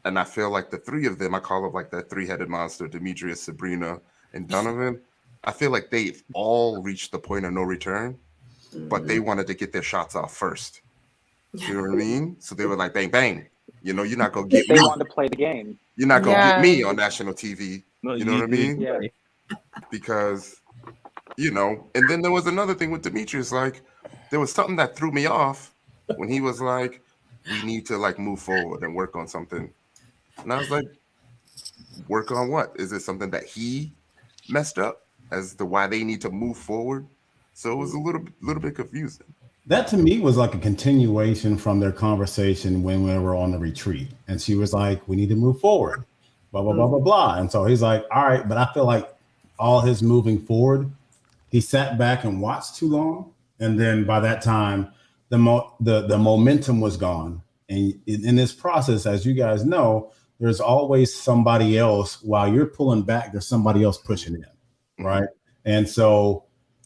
And I feel like the three of them, I call it like that three-headed monster, Demetrius, Sabrina, and Donovan. I feel like they've all reached the point of no return, but they wanted to get their shots off first. You know what I mean? So they were like, bang, bang. You know, you're not going to get me. They wanted to play the game. You're not going to get me on national TV. No, you know what I mean? Yeah. Because, you know, and then there was another thing with Demetrius, like, there was something that threw me off when he was like, we need to like move forward and work on something. And I was like, work on what? Is it something that he messed up as to why they need to move forward? So it was a little bit confusing. That to me was like a continuation from their conversation when we were on the retreat. And she was like, we need to move forward, blah, blah, blah, blah, blah. And so he's like, all right, but I feel like all his moving forward, he sat back and watched too long. And then by that time, the momentum was gone. And in this process, as you guys know, there's always somebody else while you're pulling back, there's somebody else pushing in, right? And so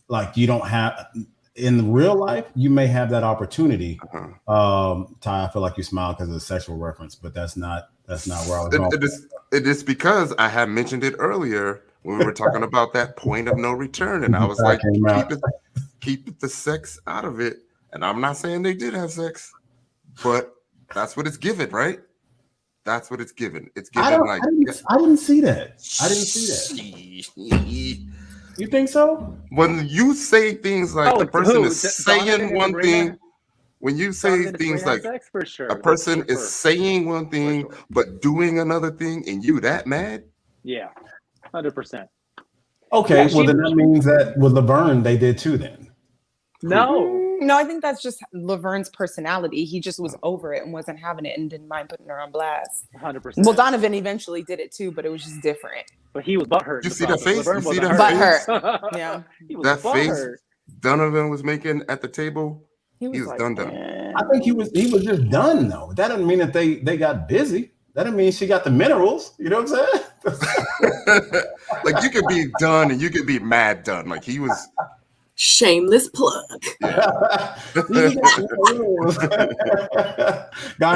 like you don't have, in real life, you may have that opportunity. Ty, I feel like you smile because of the sexual reference, but that's not where I was going. It is because I had mentioned it earlier when we were talking about that point of no return. And I was like, keep the sex out of it. And I'm not saying they did have sex, but that's what it's given, right? That's what it's given. It's given I didn't see that. I didn't see that. You think so? When you say things like the person is saying one thing, when you say things like a person is saying one thing but doing another thing, and you that mad? Yeah, 100%. Okay, well then that means that with Laverne they did too. Then no, I think that's just Laverne's personality. He just was over it and wasn't having it and didn't mind putting her on blast. 100%. Well, Donovan eventually did it too, but it was just different. But he was butthurt. You see that face? Laverne you see was that face? Yeah. That face Donovan was making at the table, he was like, done. I think he was just done though. That doesn't mean that they got busy. That doesn't mean she got the minerals. You know what I'm saying? Like you could be done and you could be mad done. Like he was. Shameless plug. Guy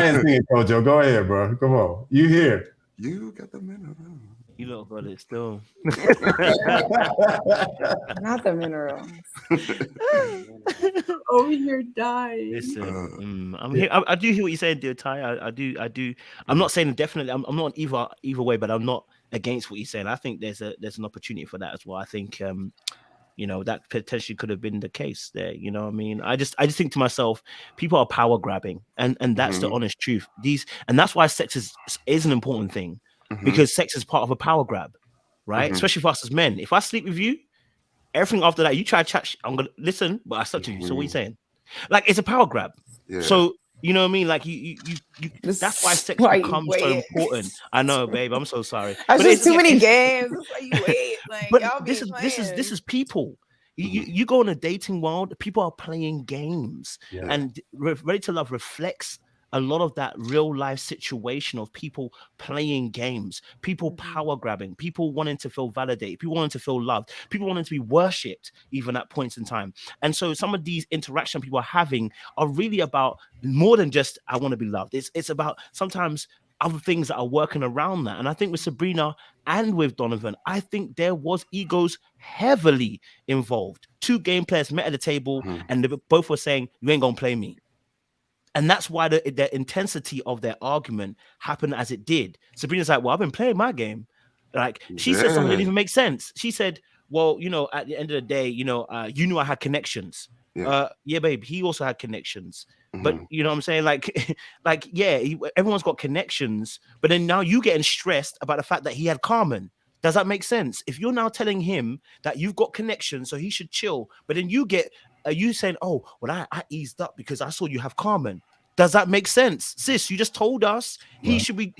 ain't seen it, Kojo. Go ahead, bro. Come on. You here. You got the mineral. You don't got it still. Not the minerals. Over here dying. Listen, I'm here. I do hear what you're saying, dear Ty. I do. I'm not saying definitely. I'm not either way, but I'm not against what you're saying. I think there's an opportunity for that as well. I think you know, that potentially could have been the case there. You know what I mean? I just think to myself, people are power grabbing, and that's the honest truth. And that's why sex is an important thing, because sex is part of a power grab, right? Especially for us as men. If I sleep with you, everything after that, you try to chat, I'm gonna listen, but I slept with you. So what are you saying? Like it's a power grab. Yeah. So you know what I mean? Like you that's why sex becomes so important. I know, babe. I'm so sorry. But it's too many games. That's why you wait. Like, but this is people. You go in a dating world, people are playing games, and Ready to Love reflects a lot of that real life situation of people playing games, people power grabbing, people wanting to feel validated, people wanting to feel loved, people wanting to be worshipped even at points in time. And so some of these interactions people are having are really about more than just I want to be loved. It's about sometimes other things that are working around that. And I think with Sabrina and with Donovan, I think there was egos heavily involved. Two game players met at the table and they both were saying, you ain't gonna play me. And that's why the intensity of their argument happened as it did. Sabrina's like, well, I've been playing my game. Like, she said something that didn't even make sense. She said, well, you know, at the end of the day, you know, you knew I had connections. Yeah, babe, he also had connections. But you know what I'm saying? Like, yeah, everyone's got connections. But then now you getting stressed about the fact that he had Carmen. Does that make sense? If you're now telling him that you've got connections, so he should chill, but then you get you saying, oh, well, I eased up because I saw you have Carmen. Does that make sense? Sis, you just told us he should be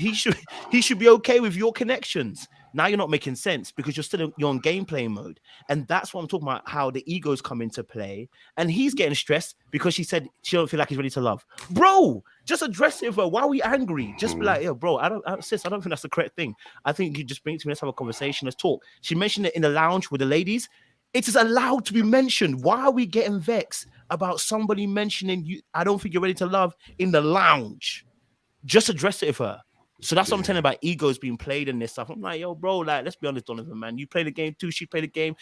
okay with your connections. Now you're not making sense because you're on gameplay mode. And that's what I'm talking about, how the egos come into play. And he's getting stressed because she said she don't feel like he's ready to love. Bro, just address it with her. Why are we angry? Just be like, yo, bro, sis, I don't think that's the correct thing. I think you just bring it to me, let's have a conversation, let's talk. She mentioned it in the lounge with the ladies. It is allowed to be mentioned. Why are we getting vexed about somebody mentioning you? I don't think you're ready to love in the lounge. Just address it with her. So that's what I'm telling about egos being played in this stuff. I'm like, yo, bro, like, let's be honest, Donovan, man. You play the game too. She played the game.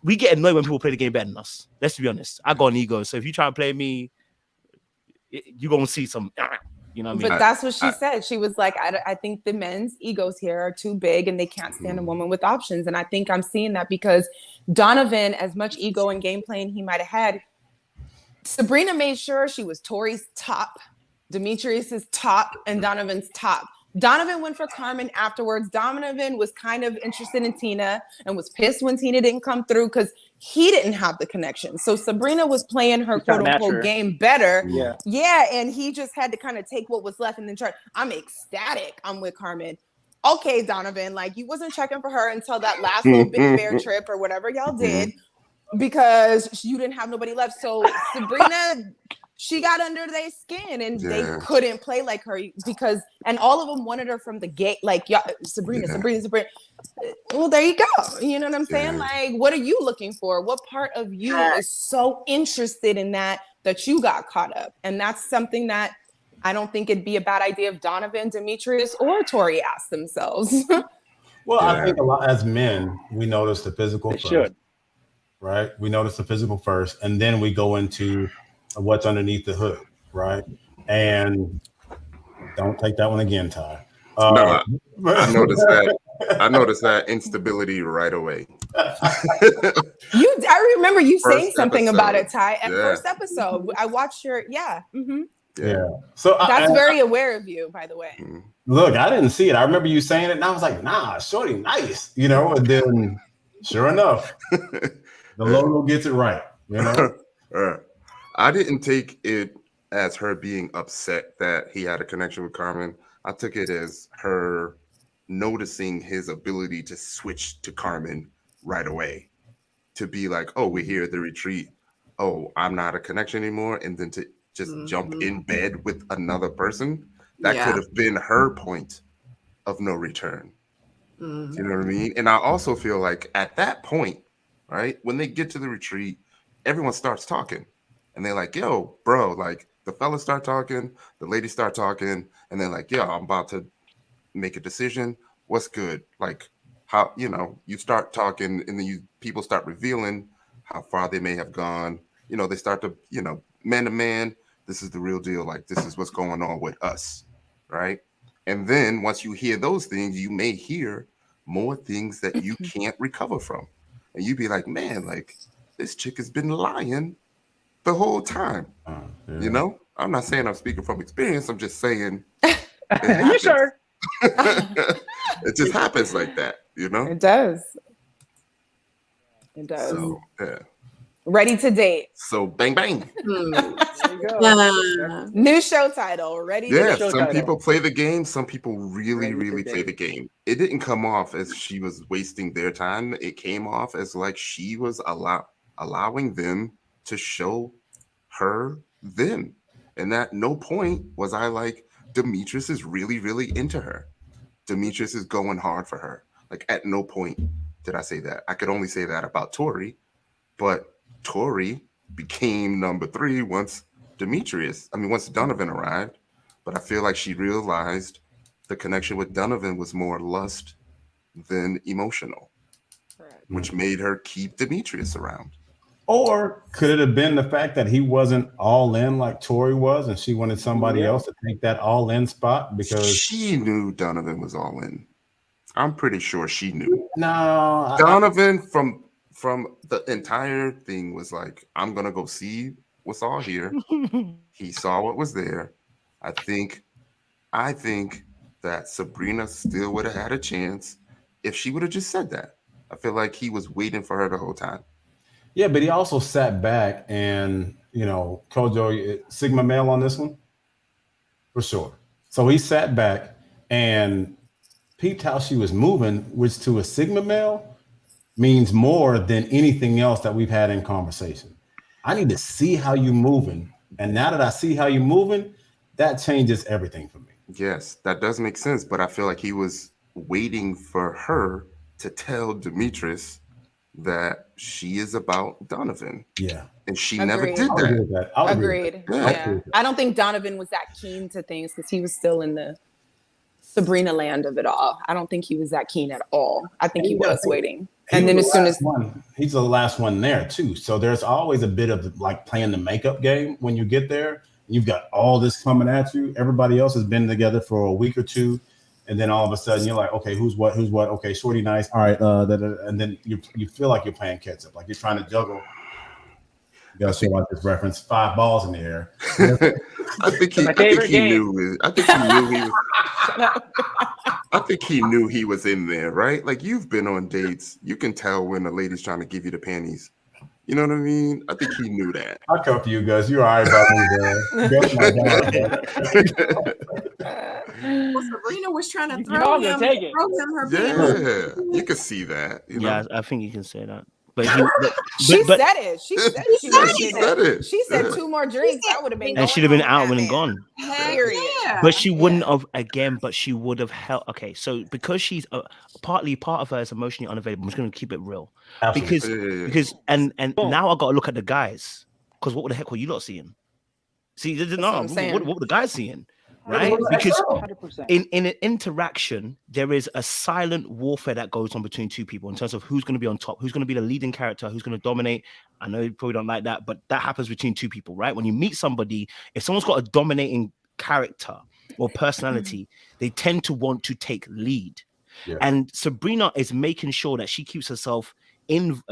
We get annoyed when people play the game better than us. Let's be honest. I got an ego. So if you try to play me, you're going to see some, you know what I mean? But that's what she said. She was like, I think the men's egos here are too big and they can't stand a woman with options. And I think I'm seeing that because Donovan, as much ego and game playing he might have had, Sabrina made sure she was Tori's top, Demetrius's top, and Donovan's top. Donovan went for Carmen afterwards. Donovan was kind of interested in Tina and was pissed when Tina didn't come through because he didn't have the connection. So Sabrina was playing her quote unquote game better. Yeah. And he just had to kind of take what was left and then try. I'm ecstatic. I'm with Carmen. Okay, Donovan, like you wasn't checking for her until that last little Big Bear trip or whatever y'all did because you didn't have nobody left. So Sabrina, she got under their skin and they couldn't play like her because, and all of them wanted her from the gate. Like, Sabrina. Well, there you go. You know what I'm saying? Like, what are you looking for? What part of you is so interested in that you got caught up? And that's something that I don't think it'd be a bad idea if Donovan, Demetrius, or Tori asked themselves. Well, I think a lot as men, we notice the physical first, right? We notice the physical first, and then we go into what's underneath the hood, right? And don't take that one again, Ty. No, I noticed that instability right away. I remember you saying something about it, Ty, at first episode. I watched your So that's very aware of you, by the way. Look, I didn't see it. I remember you saying it, and I was like, "Nah, shorty, nice," you know. And then, sure enough, the logo gets it right, you know. I didn't take it as her being upset that he had a connection with Carmen. I took it as her noticing his ability to switch to Carmen right away, to be like, oh, we're here at the retreat. Oh, I'm not a connection anymore. And then to just jump in bed with another person. That could have been her point of no return. You know what I mean? And I also feel like at that point, right, when they get to the retreat, everyone starts talking. And they're like, yo, bro, like the fellas start talking, the ladies start talking, and they're like, yo, I'm about to make a decision. What's good? Like how, you know, you start talking and then people start revealing how far they may have gone. You know, they start to, you know, man to man, this is the real deal. Like this is what's going on with us, right? And then once you hear those things, you may hear more things that you can't recover from. And you'd be like, man, like this chick has been lying the whole time. You know, I'm not saying I'm speaking from experience. I'm just saying you sure? It just happens like that, you know? It does. So, yeah. Ready to date. So bang bang. There you go. New show title. Ready to date. Some people play the game. Some people really play the game. It didn't come off as she was wasting their time. It came off as like she was allowing them to show her them. And at no point was I like, Demetrius is really, really into her. Demetrius is going hard for her. Like, at no point did I say that. I could only say that about Tori, but Tori became number 3 once Donovan arrived. But I feel like she realized the connection with Donovan was more lust than emotional, which made her keep Demetrius around. Or could it have been the fact that he wasn't all in like Tori was, and she wanted somebody else to take that all in spot because she knew Donovan was all in. I'm pretty sure she knew. No, Donovan from the entire thing was like, I'm gonna go see what's all here. He saw what was there. I think that Sabrina still would have had a chance if she would have just said that. I feel like he was waiting for her the whole time. Yeah, but he also sat back and, Kojo, Sigma male on this one? For sure. So he sat back and peeped how she was moving, which to a Sigma male means more than anything else that we've had in conversation. I need to see how you're moving. And now that I see how you're moving, that changes everything for me. Yes, that does make sense. But I feel like he was waiting for her to tell Demetrius that she is about Donovan. Yeah. And she never did that. Agreed. Yeah. I don't think Donovan was that keen to things because he was still in the Sabrina land of it all. I don't think he was that keen at all. I think he was waiting. And then as soon as he's the last one there too. So there's always a bit of like playing the makeup game when you get there. You've got all this coming at you. Everybody else has been together for a week or two. And then all of a sudden you're like, okay, who's what? Okay, shorty nice. All right. And then you feel like you're playing catch up. Like you're trying to juggle. You gotta show out this reference. 5 balls in the air. I think he knew he was in there, right? Like, you've been on dates. You can tell when the lady's trying to give you the panties. You know what I mean? I think he knew that. I'll come for you guys. You're all right about me, well, Sabrina was trying to throw him her panties. Yeah, you can see that. Yeah, I think you can say that. But she said it. She said it. She said 2 more drinks. I would have been. And she'd have been out and gone. Period. Yeah. But she wouldn't have again. But she would have held. Okay, so because she's part of her is emotionally unavailable. I'm just going to keep it real. Absolutely. Because and now I got to look at the guys, because what the heck were you lot seeing? See, what were the guys seeing? Right? Because 100%. in an interaction, there is a silent warfare that goes on between 2 people in terms of who's going to be on top, who's going to be the leading character, who's going to dominate. I know you probably don't like that, but that happens between 2 people, right? When you meet somebody, if someone's got a dominating character or personality, they tend to want to take lead. Yeah. And Sabrina is making sure that she keeps herself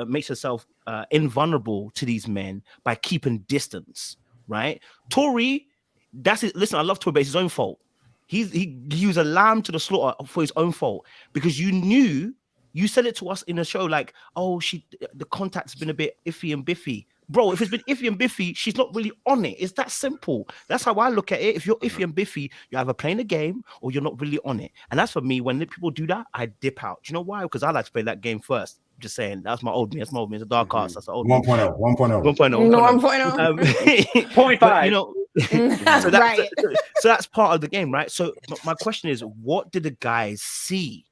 makes herself invulnerable to these men by keeping distance, right? Tori, that's it. Listen, I love Tori, but it's his own fault. He was a lamb to the slaughter for his own fault, because you said it to us in the show, like, oh, the contact's been a bit iffy and biffy. Bro, if it's been iffy and biffy, she's not really on it. It's that simple. That's how I look at it. If you're iffy and biffy, you're either playing the game or you're not really on it. And that's for me. When people do that, I dip out. Do you know why? Because I like to play that game first. Just saying, that's my old me. That's my old me. It's a dark arts. That's the old 1.0. 1.0. 1.0. 0.5. So that's part of the game, right? So my question is, what did the guys see?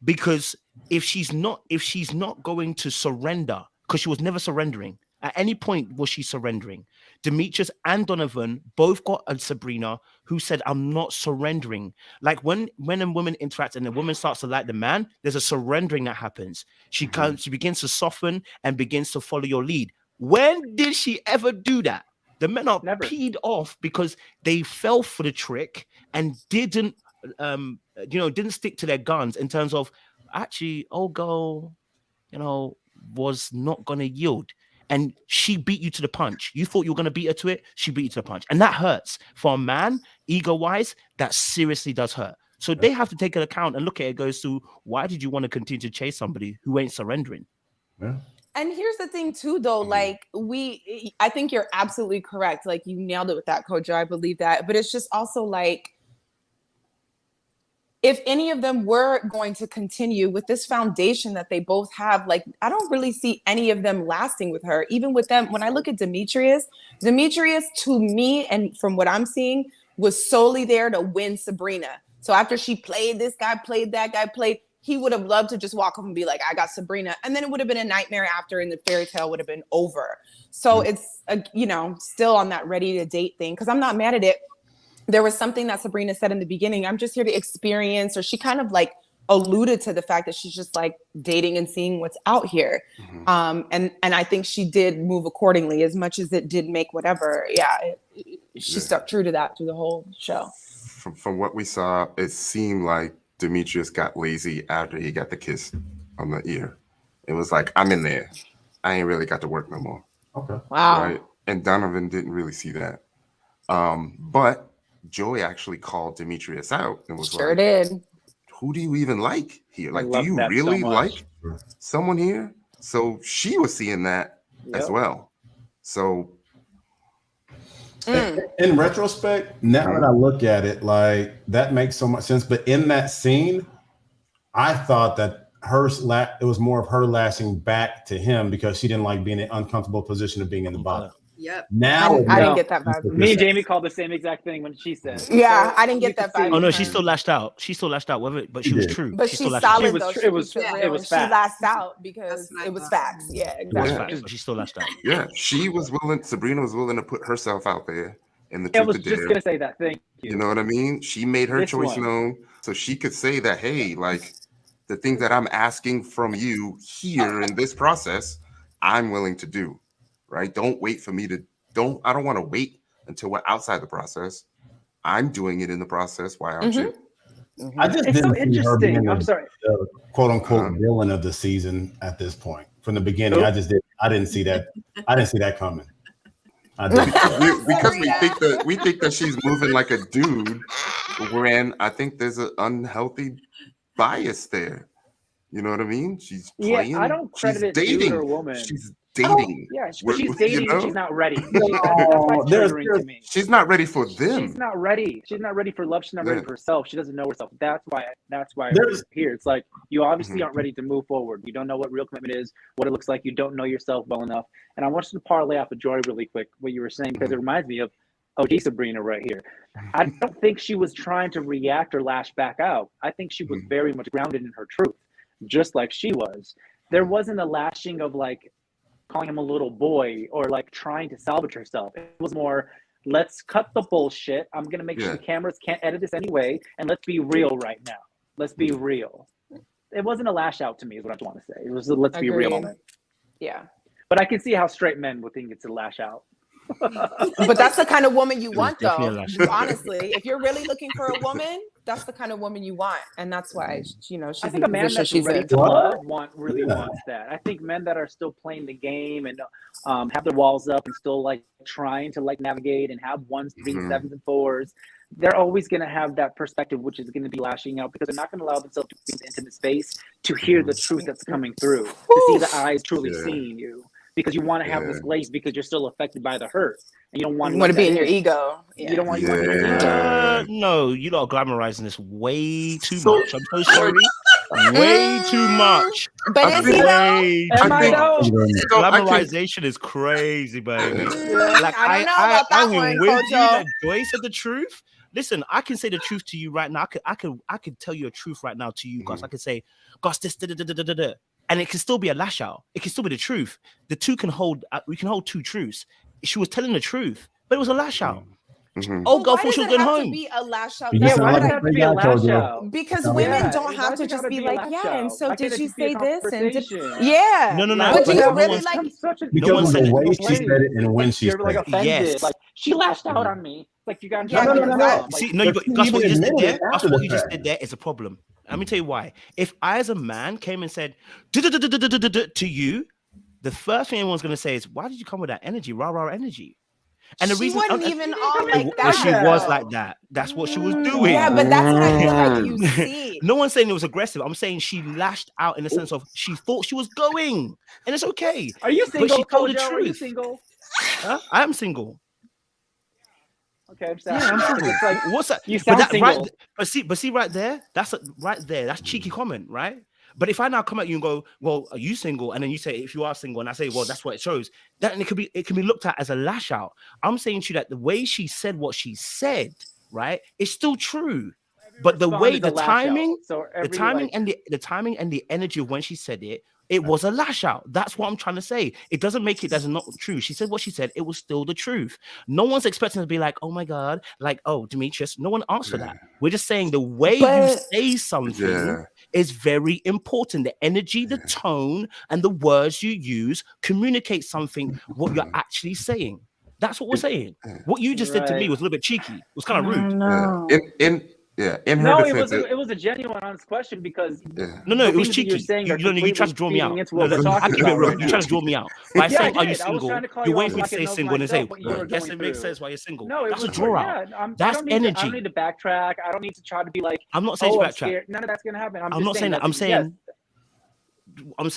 Because if she's not going to surrender, because she was never surrendering. At any point was she surrendering. Demetrius and Donovan both got a Sabrina who said, I'm not surrendering. Like when and women interact and the woman starts to like the man, there's a surrendering that happens. She begins to soften and begins to follow your lead. When did she ever do that? The men are peed off because they fell for the trick and didn't stick to their guns in terms of, actually, old girl, was not going to yield. And she beat you to the punch. You thought you were going to beat her to it. She beat you to the punch. And that hurts. For a man, ego-wise, that seriously does hurt. So they have to take an account and look at it. It goes to, why did you want to continue to chase somebody who ain't surrendering? Yeah. And here's the thing too, though, like I think you're absolutely correct. Like you nailed it with that, Kojo. I believe that. But it's just also like, if any of them were going to continue with this foundation that they both have, like, I don't really see any of them lasting with her. Even with them, when I look at Demetrius to me, and from what I'm seeing, was solely there to win Sabrina. So after she played this guy, played that guy, he would have loved to just walk up and be like, I got Sabrina. And then it would have been a nightmare after, and the fairy tale would have been over. So it's, still on that ready to date thing, because I'm not mad at it. There was something that Sabrina said in the beginning, I'm just here to experience, or she kind of like alluded to the fact that she's just like dating and seeing what's out here. And I think she did move accordingly, as much as it did make whatever. Yeah, she stuck true to that through the whole show. From what we saw, it seemed like Demetrius got lazy after he got the kiss on the ear. It was like, I'm in there. I ain't really got to work no more. Okay. Wow. Right? And Donovan didn't really see that. But Joy actually called Demetrius out and was sure did. Who do you even like here? Like, do you really like someone here? So she was seeing that as well. So in retrospect, now that I look at it, like, that makes so much sense. But in that scene, I thought that it was more of her lashing back to him because she didn't like being in an uncomfortable position of being in the bottom. Yep. Now I didn't get that vibe. Me and Jamie called the same exact thing when she said. Yeah, I didn't get that vibe. Oh no, she still lashed out. But she was true. But she's solid though. It was she facts. lashed out because it was facts. Yeah, exactly. It was facts, but she still lashed out. Yeah, Sabrina was willing to put herself out there in the I truth was of just dare. gonna say that. Thank you. You know what I mean? She made her choice known, so she could say that, hey, like, the things that I'm asking from you here in this process, I'm willing to do. Right? Don't wait for me to. I don't want to wait until we're outside the process. I'm doing it in the process. Why aren't you? I just It's so didn't see her being interesting. the quote unquote villain of the season at this point. From the beginning, I didn't see that. I didn't see that coming. I didn't. Because we think that she's moving like a dude, when I think there's an unhealthy bias there. You know what I mean? She's playing. I don't credit it dating. dude or woman. She's dating. She's dating. And she's not ready. She's not ready for them. She's not ready. She's not ready for love. She's not ready for herself. She doesn't know herself. That's why we're here. It's like, you obviously aren't ready to move forward. You don't know what real commitment is, what it looks like. You don't know yourself well enough. And I want you to parlay off of Joy really quick, what you were saying, because it reminds me of OG Sabrina right here. I don't think she was trying to react or lash back out. I think she was very much grounded in her truth, just like she was. There wasn't a lashing of like calling him a little boy or like trying to salvage herself. It was more, let's cut the bullshit. I'm going to make sure the cameras can't edit this anyway. And let's be real right now. Let's be real. It wasn't a lash out to me is what I want to say. It was a let's be real moment. Yeah. But I can see how straight men would think it's a lash out. But that's the kind of woman you want, though. Honestly, if you're really looking for a woman, that's the kind of woman you want, and that's why she's. I think a man that's ready to love wants that. I think men that are still playing the game and have their walls up and still like trying to like navigate and have 1s, 3s, 7s, and 4s, they're always going to have that perspective, which is going to be lashing out because they're not going to allow themselves to be in intimate space to hear the truth that's coming through, to see the eyes truly seeing you. Because you want to have this glaze because you're still affected by the hurt. And you don't want to be in your ego. Yeah. You don't want to be in your ego. No, you lot are glamorizing this way too much. I'm so sorry. Way too much. But is he though? Glamorization is crazy, baby. Like, I don't know about that one, Kojo. That Joy said the truth. Listen, I can say the truth to you right now. I could tell you a truth right now to you, guys. I could say, gosh, this, and it can still be a lash out. It can still be the truth. The two can hold. We can hold two truths. She was telling the truth, but it was a lash out. Oh, girl thought she was going home. To be a lash out. Yeah, why does it have to be a lash out? Because women don't have to just be like, and so did you say this? And no. But do you really like? Because of the way she said it and when she said it. Yes. Like, she lashed out on me. Like, you got no. See, no, that's what you just did there. That's what you just did there is a problem. Let me tell you why. If I, as a man, came and said to you, the first thing anyone's going to say is, why did you come with that energy, rah energy? And the reason wasn't even on like that. She was like that. That's what she was doing. Yeah, but that's what I feel like you see. No one's saying it was aggressive. I'm saying she lashed out in the sense of she thought she was going, and it's okay. Are you single? But she told the truth. Are you single? I am single. Okay, I'm Yeah, I'm single. It's like, What's that? You sound single. Right, but see, right there, that's cheeky comment, right? But if I now come at you and go, well, are you single? And then you say, if you are single, and I say, well, that's what it shows. Then it can be looked at as a lash out. I'm saying to you that the way she said what she said, right, is still true. But the way the timing and the energy of when she said it, it was a lash out. That's what I'm trying to say. It doesn't make it that's not true. She said what she said. It was still the truth. No one's expecting to be like, oh my God, like, oh, Demetrius. No one asked for that. We're just saying the way you say something is very important. The energy, the tone, and the words you use communicate something, what you're actually saying. That's what we're saying. What you just did to me was a little bit cheeky. It was kind of rude. In her defense, it was a genuine, honest question because no, it was cheeky. You tried to draw me out. You tried to draw me out by saying, "Are you single?" You're waiting for me to say single and say, "Yes, it makes sense why you're single." No, that's a draw out. That's energy. I don't need to backtrack. I don't need to try to be like. I'm not saying backtrack. None of that's gonna happen. I'm not saying that. I'm saying.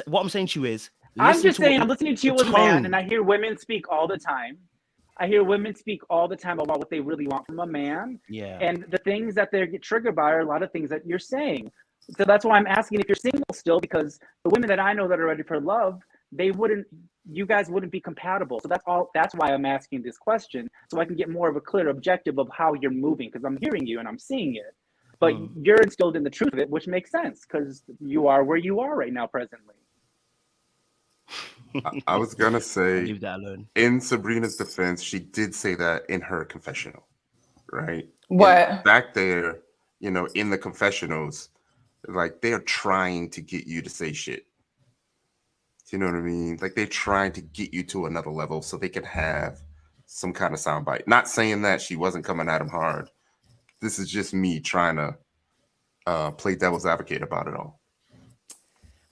What I'm saying to you is. I'm just saying. I'm listening to you as a man, and I hear women speak all the time. I hear women speak all the time about what they really want from a man. Yeah. And the things that they get triggered by are a lot of things that you're saying. So that's why I'm asking if you're single still, because the women that I know that are ready for love, you guys wouldn't be compatible. So that's why I'm asking this question. So I can get more of a clear objective of how you're moving, because I'm hearing you and I'm seeing it. But you're instilled in the truth of it, which makes sense because you are where you are right now presently. I was gonna say, leave that alone. In Sabrina's defense, she did say that in her confessional, right? What? And back there, in the confessionals, like they're trying to get you to say shit. You know what I mean? Like they're trying to get you to another level so they can have some kind of soundbite. Not saying that she wasn't coming at him hard. This is just me trying to play devil's advocate about it all.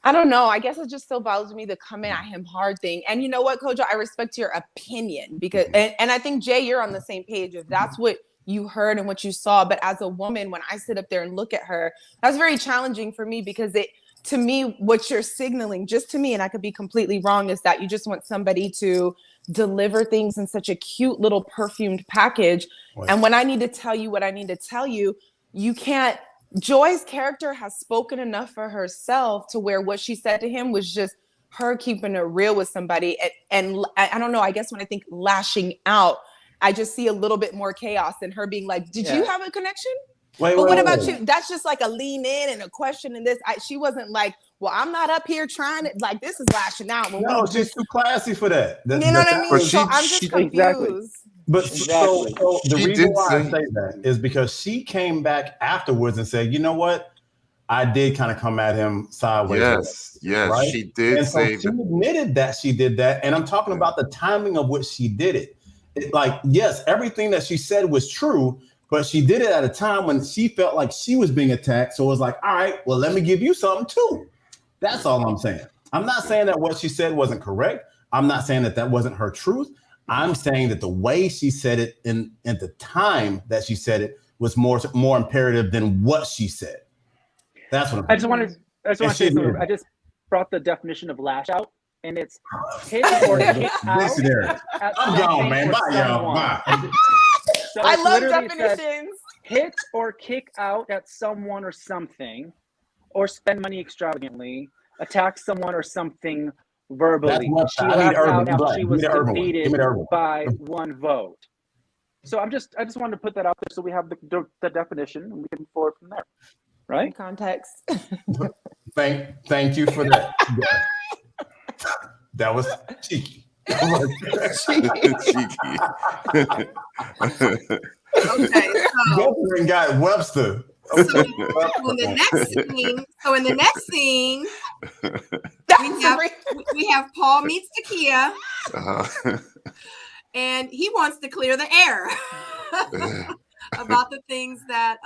I don't know. I guess it just still bothers me the coming at him hard thing. And you know what, Kojo? I respect your opinion because, and I think, Jay, you're on the same page. If that's what you heard and what you saw. But as a woman, when I sit up there and look at her, that's very challenging for me because to me, what you're signaling, just to me, and I could be completely wrong, is that you just want somebody to deliver things in such a cute little perfumed package. Right. And when I need to tell you what I need to tell you, you can't. Joy's character has spoken enough for herself to where what she said to him was just her keeping it real with somebody. And I don't know, I guess when I think lashing out, I just see a little bit more chaos than her being like, did you have a connection? But what about you? That's just like a lean in and a question in this. She wasn't like, well, I'm not up here trying to, like, this is lashing out. No, she's too classy for that. You know what I mean? So I'm just confused. Exactly. But so the reason why I say that is because she came back afterwards and said, you know what? I did kind of come at him sideways. Yes, right? She did. And so she admitted that she did that. And I'm talking about the timing of which she did it. Like, yes, everything that she said was true, but she did it at a time when she felt like she was being attacked. So it was like, all right, well, let me give you something too. That's all I'm saying. I'm not saying that what she said wasn't correct. I'm not saying that wasn't her truth. I'm saying that the way she said it and the time that she said it was more imperative than what she said. That's what I just want to say something. I just brought the definition of lash out, and it's hit or kick out. I'm gone, man. Bye, y'all. Bye. So I love definitions. Hit or kick out at someone or something, or spend money extravagantly, attack someone or something verbally. She laughed out after she was defeated by one vote. So I just wanted to put that out there so we have the definition and we can move forward from there. Right? Context. Thank you for that. That was cheeky. Okay. So got Webster. So in the next scene, we have Paul meets Takia, and he wants to clear the air about the things that.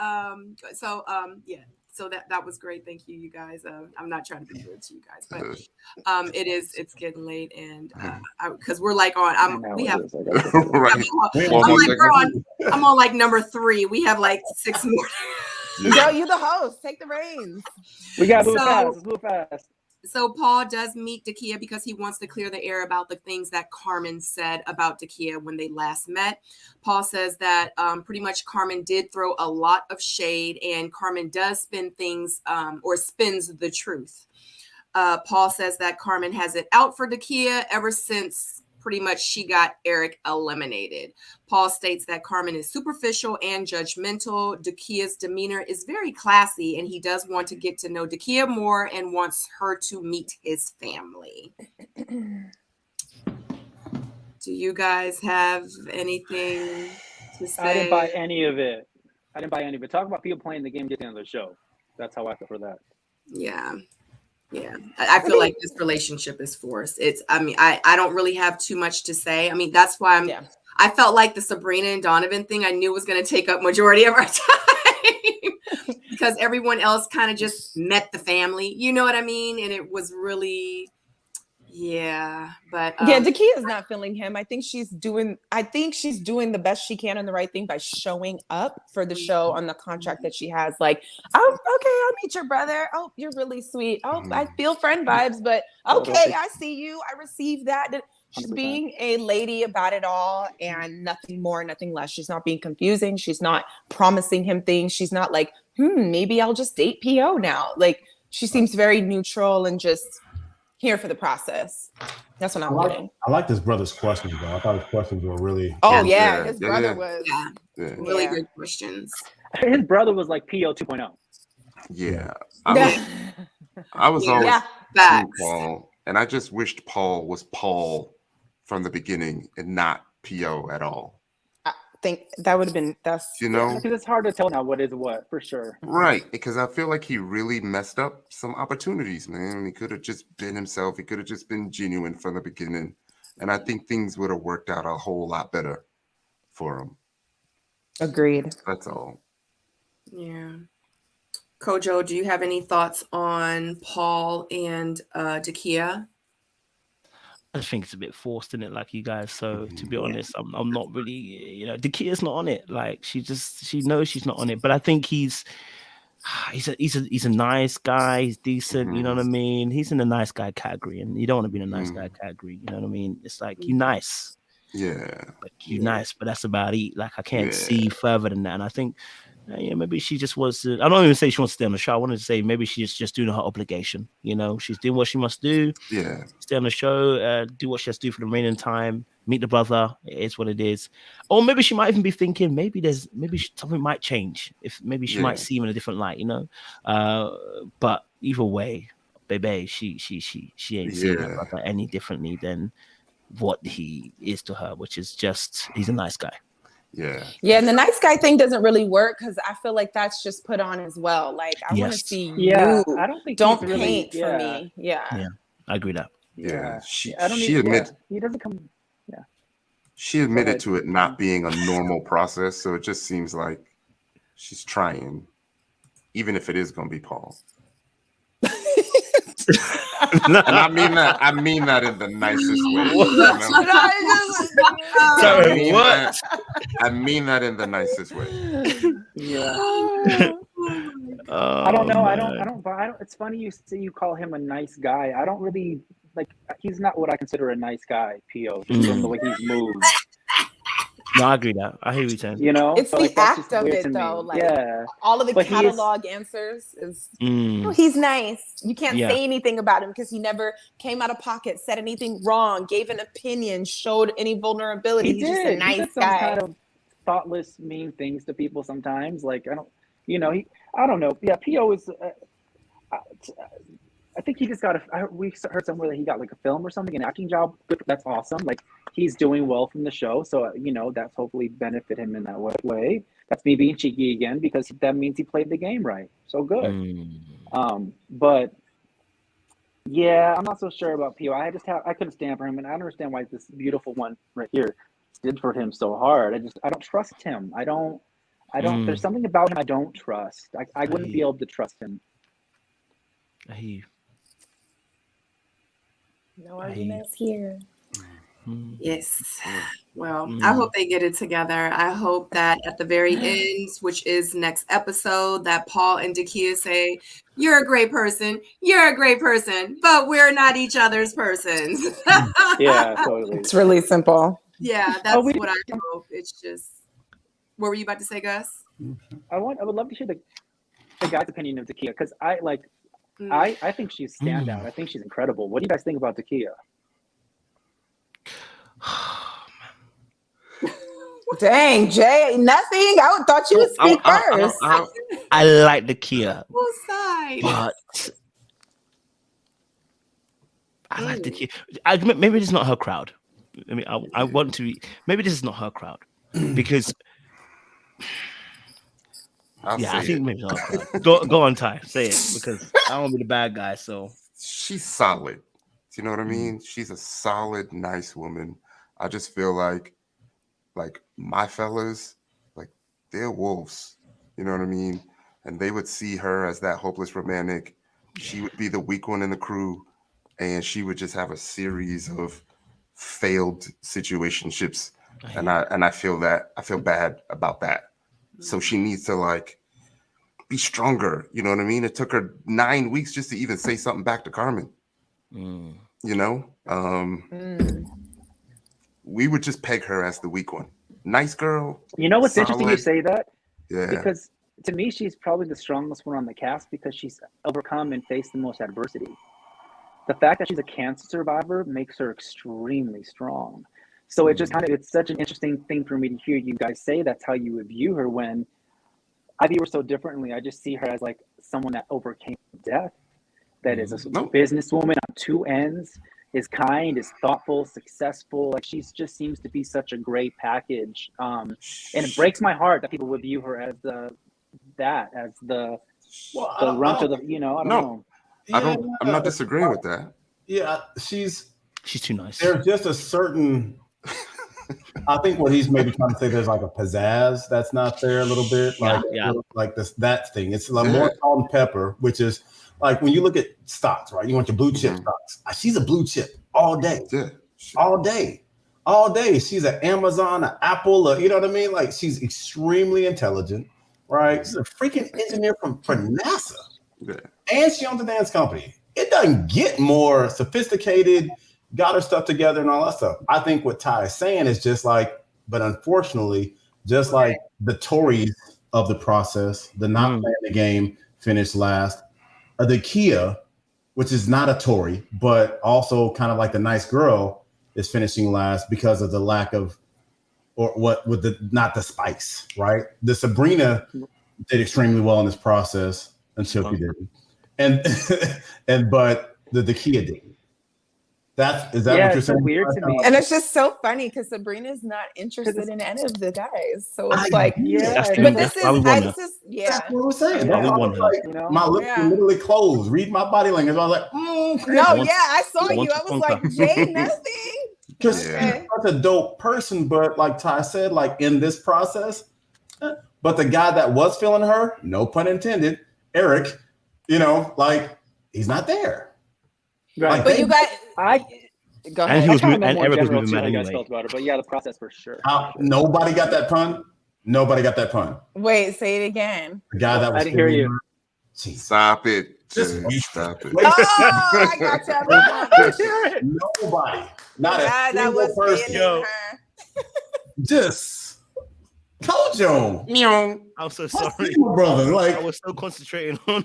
So that was great. Thank you, you guys. I'm not trying to be rude to you guys, but it's getting late, and because we're like I'm on like number 3. We have like 6 more. Girl, you the host. Take the reins. We got to move fast. So Paul does meet Dakia because he wants to clear the air about the things that Carmen said about Dakia when they last met. Paul says that pretty much Carmen did throw a lot of shade, and Carmen does spin things or spins the truth. Paul says that Carmen has it out for Dakia ever since pretty much she got Eric eliminated. Paul states that Carmen is superficial and judgmental. Dakia's demeanor is very classy, and he does want to get to know Dakia more and wants her to meet his family. Do you guys have anything to say? I didn't buy any of it. Talk about people playing the game at the end of the show. That's how I feel for that. Yeah. I feel like this relationship is forced. I don't really have too much to say. I mean, that's why I felt like the Sabrina and Donovan thing I knew was going to take up majority of our time because everyone else kind of just met the family. You know what I mean? And it was really, but Dakia is not feeling him. I think she's doing the best she can and the right thing by showing up for the show on the contract that she has. Like, oh, okay, I'll meet your brother. Oh, you're really sweet. Oh, I feel friend vibes, but okay, I see you. I received that. She's 100%. Being a lady about it all and nothing more, nothing less. She's not being confusing. She's not promising him things. She's not like, maybe I'll just date PO now. Like, she seems very neutral and just here for the process. That's what I'm getting. I like this brother's questions, though. I thought his questions were really. His brother was really good questions. His brother was like PO 2.0. Yeah, I was always Team Paul, and I just wished Paul was Paul from the beginning and not PO at all. Think that would have been because it's hard to tell now what is what for sure. Right, because I feel like he really messed up some opportunities, man. He could have just been himself. He could have just been genuine from the beginning, and I think things would have worked out a whole lot better for him. Agreed. That's all. Yeah. Kojo, do you have any thoughts on Paul and Dakia? I think it's a bit forced in it, like you guys. So to be honest, I'm not really, Dakia's not on it. Like she knows she's not on it. But I think he's a nice guy. He's decent. You know what I mean? He's in the nice guy category, and you don't want to be in a nice guy category. You know what I mean? It's like you're nice. Yeah. But you're nice, but that's about it. Like I can't see further than that. And I think. Maybe she just wants to. I don't even say she wants to stay on the show. I wanted to say maybe she's just doing her obligation. She's doing what she must do. Yeah. Stay on the show. Do what she has to do for the remaining time. Meet the brother. It is what it is. Or maybe she might even be thinking maybe something might change. If maybe she might see him in a different light. But either way, baby, she ain't seeing her brother any differently than what he is to her, which is just he's a nice guy. Yeah, and the nice guy thing doesn't really work because I feel like that's just put on as well. Like I want to see you. I don't think don't paint really, for me. Yeah, I agree that. She he doesn't come. Yeah, she admitted to it not being a normal process, so it just seems like she's trying, even if it is going to be Paul. And I mean that in the nicest way. Sorry, what? I mean that in the nicest way. Yeah. I don't know. I don't. It's funny you call him a nice guy. I don't really like. He's not what I consider a nice guy. PO, just from the way he's moved. No, I agree that. I hear you saying. It's the act of it though. Like all of the catalog answers is he's nice. You can't say anything about him because he never came out of pocket, said anything wrong, gave an opinion, showed any vulnerability. He's just a nice guy. Kind of thoughtless, mean things to people sometimes. Like I don't know. Yeah, PO is. I think he just got we heard somewhere that he got like a film or something, an acting job. That's awesome. Like he's doing well from the show. So, that's hopefully benefit him in that way. That's me being cheeky again, because that means he played the game right. So good. But yeah, I'm not so sure about PO. I couldn't stand for him, and I don't understand why this beautiful one right here did for him so hard. I don't trust him. I don't, there's something about him I don't trust. I wouldn't be able to trust him. I hear you. No arguments here. Yes. Well, I hope they get it together. I hope that at the very end, which is next episode, that Paul and Dakia say, "You're a great person. You're a great person, but we're not each other's persons." Yeah, totally. It's really simple. Yeah, that's what I hope. It's just, what were you about to say, Gus? I would love to hear the guy's opinion of Dakia, because I think she's standout. I think she's incredible. What do you guys think about Dakia? Dang, Jay, nothing. I thought you would speak first. I like Dakia, side? but I like Dakia. Maybe it's not her crowd. I mean, I want to. Maybe this is not her crowd because. I think maybe not her crowd. Go on, Ty. Say it, because I don't want to be the bad guy. So she's solid. You know what I mean? She's a solid, nice woman. I just feel like my fellas, like, they're wolves. You know what I mean? And they would see her as that hopeless romantic. She would be the weak one in the crew, and she would just have a series of failed situationships. And I feel bad about that. So she needs to, like, be stronger. You know what I mean? It took her 9 weeks just to even say something back to Carmen. You know? We would just peg her as the weak one. Nice girl. You know what's interesting you say that? Yeah. Because to me, she's probably the strongest one on the cast because she's overcome and faced the most adversity. The fact that she's a cancer survivor makes her extremely strong. So it just it's such an interesting thing for me to hear you guys say that's how you would view her, when I view her so differently. I just see her as like someone that overcame death, that is a businesswoman on two ends, is kind, is thoughtful, successful. Like, she just seems to be such a great package. And it breaks my heart that people would view her as the runt of the, I don't know. I'm not disagreeing with that. Yeah, she's too nice. There's just a certain I think what he's maybe trying to say, there's like a pizzazz that's not there a little bit. Like that thing. It's like more salt and pepper, which is like when you look at stocks, right? You want your blue chip stocks. She's a blue chip all day. Yeah. All day. All day. She's an Amazon, an Apple, you know what I mean? Like, she's extremely intelligent, right? She's a freaking engineer for NASA. Yeah. And she owns a dance company. It doesn't get more sophisticated, got her stuff together and all that stuff. I think what Ty is saying is just like, but unfortunately, just like the Tories of the process, the not playing the game, finished last. The Kia, which is not a Tory, but also kind of like the nice girl, is finishing last because of the lack of, or what with the not the spice, right? The Sabrina did extremely well in this process until she didn't, but the Kia didn't. Is that what you're saying? Weird to me. And it's just so funny because Sabrina's not interested in any of the guys. So it's like, but this is That's what we're saying. My lips were literally closed. Read my body language. I was like, I saw you. I was like, Jay, nothing. Because she's such a dope person, but like Ty said, like in this process, but the guy that was feeling her, no pun intended, Eric, like, he's not there. Right. Like, but you guys, go ahead. And he was, and Eric was moving mad anyway. anyway. Felt about it, but the process for sure. Nobody got that pun. Nobody got that pun. Wait, say it again. The guy that was I didn't hear you. Stop it. Just stop it. Oh, I got you. Nobody. Not a that was person. Just told you. I'm so sorry, brother. Like, I was so concentrating on.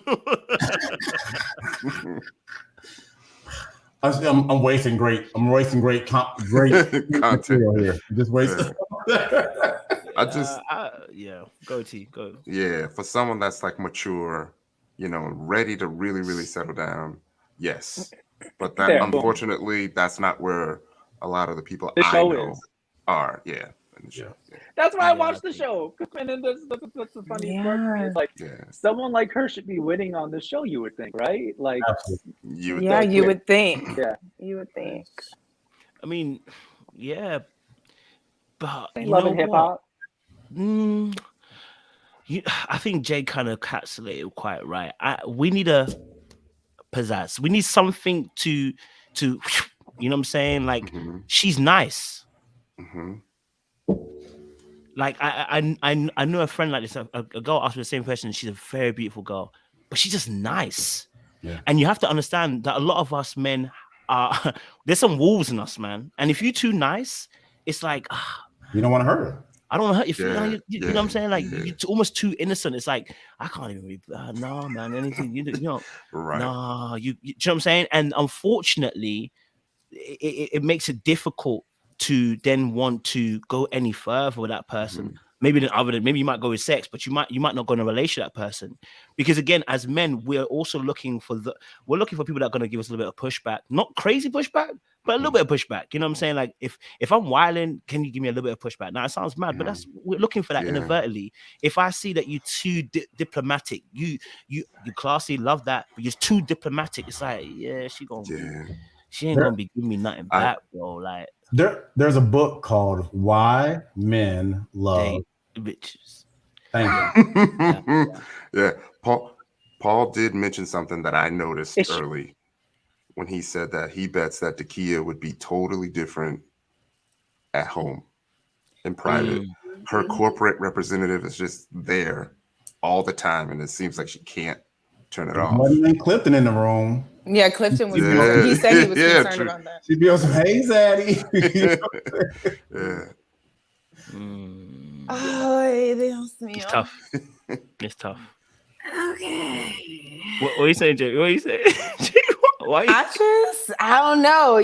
I'm wasting great content here. Just wasting. Go. Yeah, for someone that's like mature, ready to really, really settle down. Yes, but that unfortunately, that's not where a lot of the people I know are. Yeah. That's why I watched the show. And then that's the funny part for me. It's like someone like her should be winning on the show, you would think, right? Like, you would think. Yeah, you would think. I mean, but Love and hip hop. I think Jay kind of encapsulated quite right. We need a pizzazz. We need something to You know what I'm saying? Like, Mm-hmm. she's nice. Mm-hmm. Like I know a friend like this. A girl asked me the same question. She's a very beautiful girl, but she's just nice. Yeah. And you have to understand that a lot of us men are there's some wolves in us, man. And if you're too nice, it's like You don't want to hurt her. I don't want to hurt your feelings. Yeah, You know what I'm saying? Like yeah. you're almost too innocent. It's like I can't even be. Nah, man. Anything you know? Right. Nah, you know what I'm saying? And unfortunately, it makes it difficult to then want to go any further with that person. Mm-hmm. Maybe you might go with sex, but you might not go in a relation with that person. Because again, as men, we're also looking for people that are going to give us a little bit of pushback, not crazy pushback, but a little bit of pushback. You know what I'm saying? Like if I'm wilding, can you give me a little bit of pushback? Now it sounds mad, but we're looking for that inadvertently. If I see that you're too diplomatic, you classy, love that, but you're too diplomatic, it's like, yeah, she ain't gonna be giving me nothing back, bro. Like there's a book called Why Men Love Bitches. Thank you. Yeah. Paul did mention something that I noticed early when he said that he bets that Takia would be totally different at home in private. Her corporate representative is just there all the time, and it seems like she can't turn it off. Wasn't Clifton in the room? Yeah, Clifton was. He said he was concerned about that. She'd be on some hey, Zaddy. Oh, it's tough. It's tough. Okay. What are you saying, Jake? What are you saying? Why? I don't know.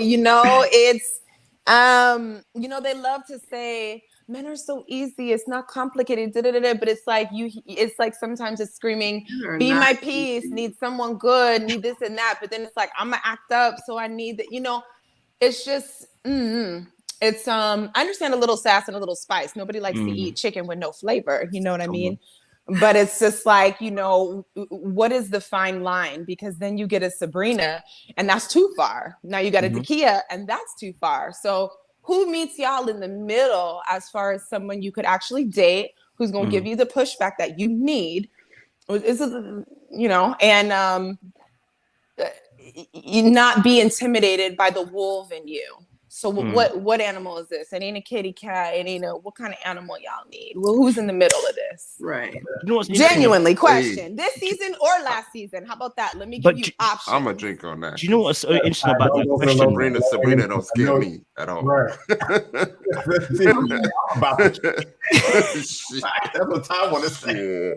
It's they love to say men are so easy. It's not complicated. But it's like sometimes it's screaming, be my peace, need someone good, need this and that. But then it's like, I'm gonna act up, so I need that. It's just it's I understand a little sass and a little spice. Nobody likes to eat chicken with no flavor. You know what I mean? But it's just like, what is the fine line? Because then you get a Sabrina and that's too far. Now you got a Takia and that's too far. So who meets y'all in the middle as far as someone you could actually date, who's going to give you the pushback that you need? And you not be intimidated by the wolf in you. So what animal is this? It ain't a kitty cat. It ain't what kind of animal y'all need? Well, who's in the middle of this? Right. Genuinely question. This season or last season? How about that? Let me give you options. I'm a drink on that. Do you know what's so interesting about that question? Sabrina don't scare me at all. Right. That's what I want to say.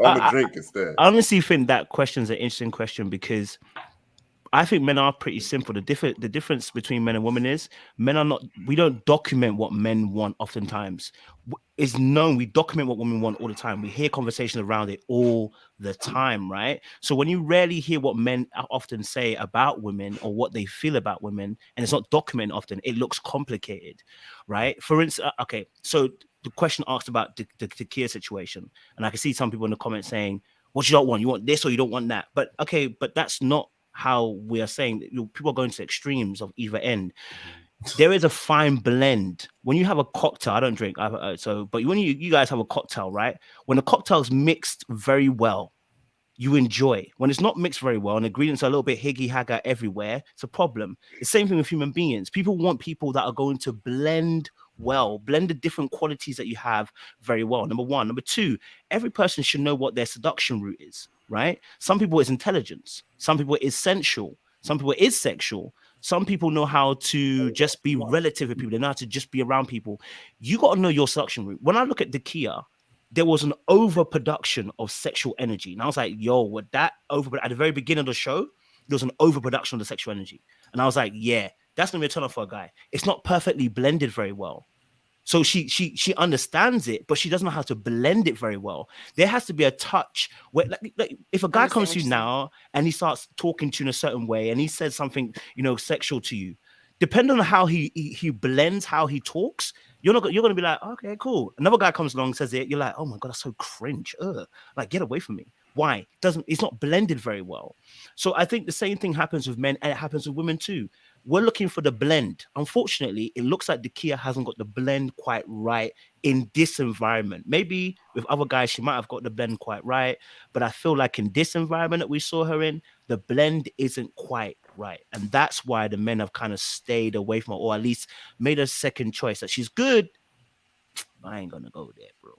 I'm a drink instead. I honestly think that question's an interesting question because I think men are pretty simple. The difference between men and women is we don't document what men want oftentimes. It's known we document what women want all the time. We hear conversations around it all the time, right? So when you rarely hear what men often say about women or what they feel about women, and it's not documented often, it looks complicated, right? For instance, okay, so the question asked about the Takia situation, and I can see some people in the comments saying, what you don't want? You want this or you don't want that? But okay, but that's not how we are saying that people are going to extremes of either end. There is a fine blend. When you have a cocktail, I don't drink, but when you guys have a cocktail, right? When the cocktail's mixed very well, you enjoy. When it's not mixed very well and ingredients are a little bit higgy-hagga everywhere, it's a problem. The same thing with human beings. People want people that are going to blend the different qualities that you have very well. Number one. Number two, every person should know what their seduction route is, right? Some people it's intelligence. Some people it's sensual. Some people it's sexual. Some people know how to just be relative with people. They know how to just be around people. You got to know your seduction route. When I look at Takia, there was an overproduction of sexual energy. And I was like, with that at the very beginning of the show, there was an overproduction of the sexual energy. And I was like, yeah, that's going to be a turn off for a guy. It's not perfectly blended very well. So she understands it, but she doesn't know how to blend it very well. There has to be a touch where, like if a guy comes to you now and he starts talking to you in a certain way and he says something, sexual to you, depending on how he blends, how he talks, you're going to be like, okay, cool. Another guy comes along and says it, you're like, oh my God, that's so cringe. Like, get away from me. Why? It's not blended very well. So I think the same thing happens with men and it happens with women too. We're looking for the blend. Unfortunately, it looks like Takia hasn't got the blend quite right in this environment. Maybe with other guys, she might have got the blend quite right. But I feel like in this environment that we saw her in, the blend isn't quite right. And that's why the men have kind of stayed away from her, or at least made a second choice that she's good. I ain't gonna go there, bro.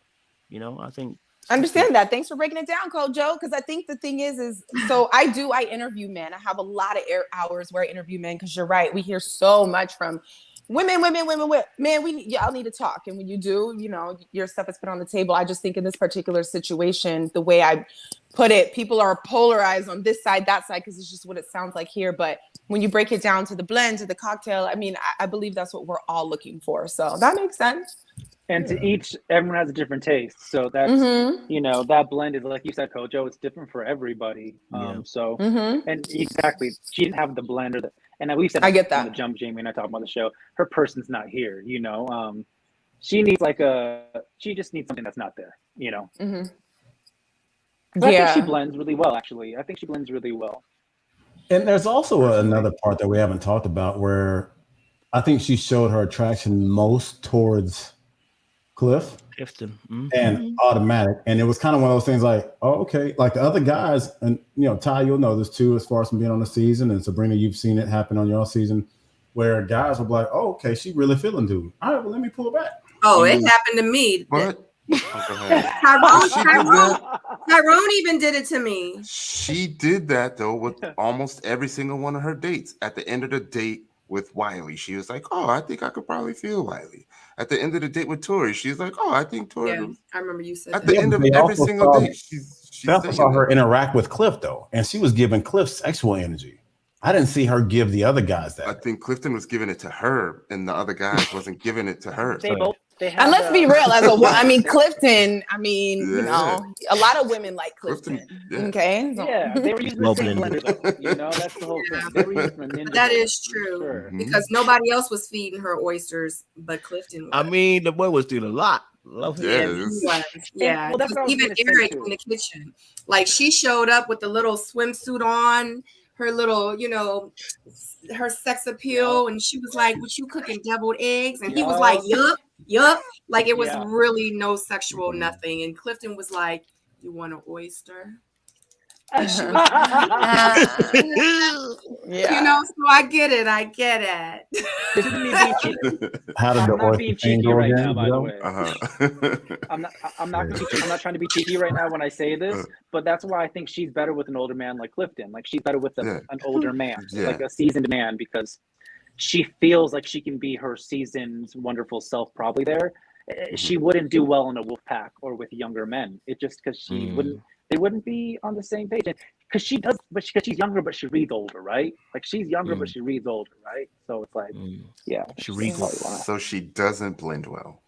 You know, I think. I understand that. Thanks for breaking it down, Kojo. Because I think the thing is so I interview men. I have a lot of hours where I interview men because you're right. We hear so much from women. Man, y'all need to talk. And when you do, you know, your stuff is put on the table. I just think in this particular situation, the way I put it, people are polarized on this side, that side, because it's just what it sounds like here. But when you break it down to the blend, to the cocktail, I mean, I believe that's what we're all looking for. So that makes sense. And to each, everyone has a different taste. So that's, you know, that blend is, like you said, Kojo, it's different for everybody. So, and exactly, she didn't have the blend and we said, I get that. On the jump, Jamie and I talk about the show, her person's not here, you know. She needs she just needs something that's not there, you know. I think she blends really well, actually. I think she blends really well. And there's also another part that we haven't talked about where I think she showed her attraction most towards Clifton and Automatic, and it was kind of one of those things like, oh, okay, like the other guys, and you know, Ty, you'll know this too, as far as from being on the season, and Sabrina, you've seen it happen on your season, where guys will be like, oh, okay, she really feeling dude. All right, well, let me pull it back. Oh, it happened to me. What? Tyrone even did it to me. She did that though with almost every single one of her dates. At the end of the date with Wiley, she was like, "Oh, I think I could probably feel Wiley." At the end of the date with Tori, she's like, "Oh, I think Tori." Yeah, I remember you said at the end of every single date. She also saw her interact with Cliff though, and she was giving Cliff sexual energy. I didn't see her give the other guys that. I think Clifton was giving it to her, and the other guys wasn't giving it to her. And let's be real, Clifton, you know, a lot of women like Clifton. Okay. So. Yeah, they were using the same blender though. You know, that's the whole thing. They were using the that is true. Because nobody else was feeding her oysters, but Clifton was. I mean, the boy was doing a lot. Love him. Yeah. Well, even Eric in the kitchen. Like she showed up with the little swimsuit on, her little, you know, her sex appeal, and she was like, "What you cooking, deviled eggs?" And he was like, yup. Like it was really no sexual nothing. And Clifton was like, "You want an oyster?" And she was you know, so I get it. This is me being cheeky. How did I'm not being cheeky right now, by the way. I'm not trying to be cheeky right now when I say this, but that's why I think she's better with an older man like Clifton. Like she's better with an older man, like a seasoned man, because she feels like she can be her seasoned, wonderful self probably there. She wouldn't do well in a wolf pack or with younger men. It just because they wouldn't be on the same page. Because she does, but because she's younger, but she reads older, right? Like she's younger, but she reads older, right? So it's like, she reads older. So she doesn't blend well.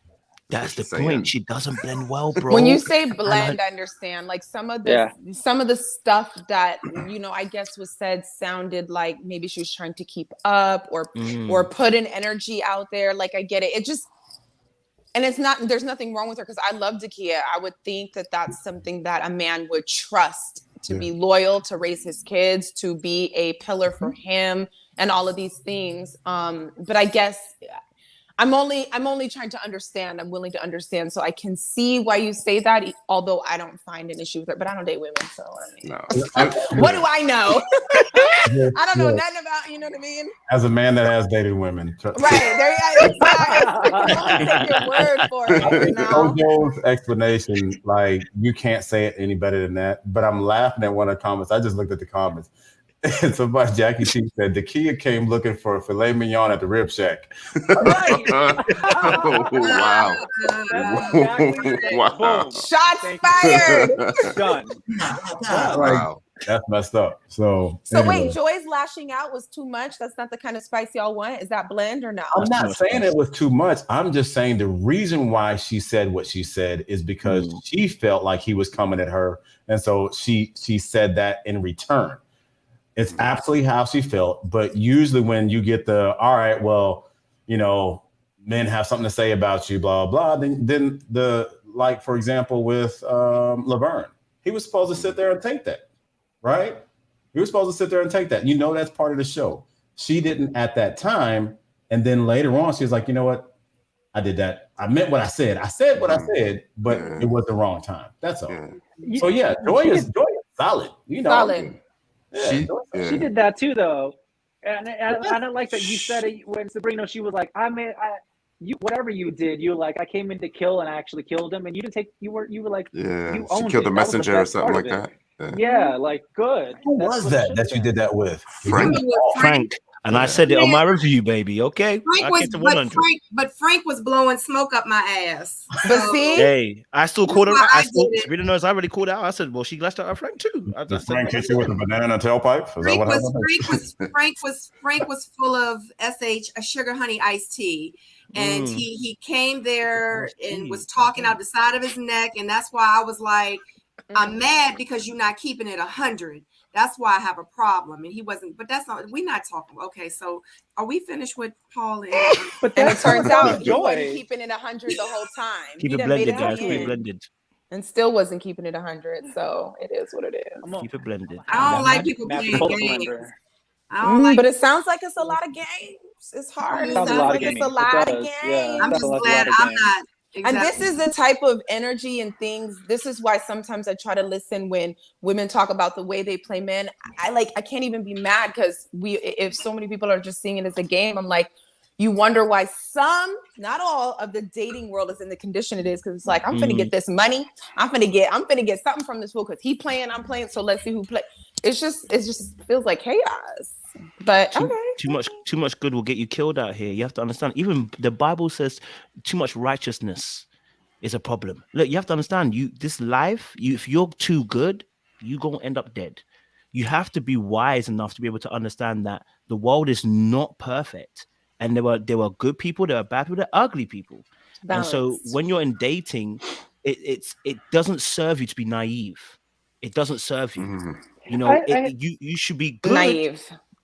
That's the point. She doesn't blend well, bro. When you say blend, I understand. Like some of the stuff that, you know, I guess was said sounded like maybe she was trying to keep up or put an energy out there. Like I get it. It just. And it's not, there's nothing wrong with her because I love Dakia. I would think that that's something that a man would trust to be loyal, to raise his kids, to be a pillar for him and all of these things. But I guess I'm only trying to understand. I'm willing to understand. So I can see why you say that, although I don't find an issue with it, but I don't date women. So I mean, what do I know? I don't know nothing about, you know what I mean? As a man that has dated women. Right. There you go. I'll take your word for it. You know? Kojo's explanation, like, you can't say it any better than that. But I'm laughing at one of the comments. I just looked at the comments. And somebody, Jackie T said, Dakia came looking for a filet mignon at the Rib Shack. Right. Oh, wow. Wow. Shots fired. Done. Wow. That's messed up. So anyway. Wait, Joy's lashing out was too much? That's not the kind of spice y'all want? Is that blend or no? I'm not saying it was too much. I'm just saying the reason why she said what she said is because she felt like he was coming at her. And so she said that in return. It's absolutely how she felt. But usually when you get the, all right, well, you know, men have something to say about you, blah, blah, then the, like, for example, with Laverne, he was supposed to sit there and take that, right? He was supposed to sit there and take that. You know, that's part of the show. She didn't at that time. And then later on, she was like, you know what? I did that. I meant what I said. I said what I said, but it was the wrong time. That's all. So yeah, Joy is solid. You know, solid. Yeah, she did that too, though. And I don't like that you said it when Sabrina, she was like, you whatever you did, you were like, I came in to kill and I actually killed him, and you didn't take. You were like, you she owned killed it. the That was the messenger or best something part like of it. that. Yeah, like good. Who That's was what it that should that have you did been. that with? Frank. Frank. And I said it on my review, baby. Okay, I get to 100. But Frank was blowing smoke up my ass. But see, Hey, I still called her why out. I did it. Sabrina knows I already called her out. I said, well, she lashed out her Frank too. I Did said, Frank hit you with a banana tailpipe? Is that what happened? Frank was full of a sugar honey iced tea. And he came there and was talking out the side of his neck. And that's why I was like, I'm mad because you're not keeping it 100. That's why I have a problem. And he wasn't, but that's not, we're not talking. Okay, so are we finished with Paul? But and it turns out he joy. wasn't keeping it 100 the whole time. Keep He it done made blended, it to guys. the Keep it end blended. and still wasn't keeping it 100. So it is what it is. Keep it blended. I don't like people playing games. I don't like. But it sounds like it's a lot of games. It's hard. It sounds like it's a lot of games. Yeah, I'm just glad I'm not. Exactly. And this is the type of energy and things. This is why sometimes I try to listen when women talk about the way they play men. I can't even be mad because if so many people are just seeing it as a game, I'm like, you wonder why some, not all of the dating world is in the condition it is, because it's like, I'm finna get this money. I'm finna get something from this fool because he playing, I'm playing. So let's see who play. It just feels like chaos. But too much good will get you killed out here. You have to understand. Even the Bible says too much righteousness is a problem. Look, you have to understand. This life, if you're too good, you're gonna end up dead. You have to be wise enough to be able to understand that the world is not perfect, and there were good people, there are bad people, there are ugly people. Balance. And so when you're in dating, it doesn't serve you to be naive. It doesn't serve you. You know, you should be good. Naive.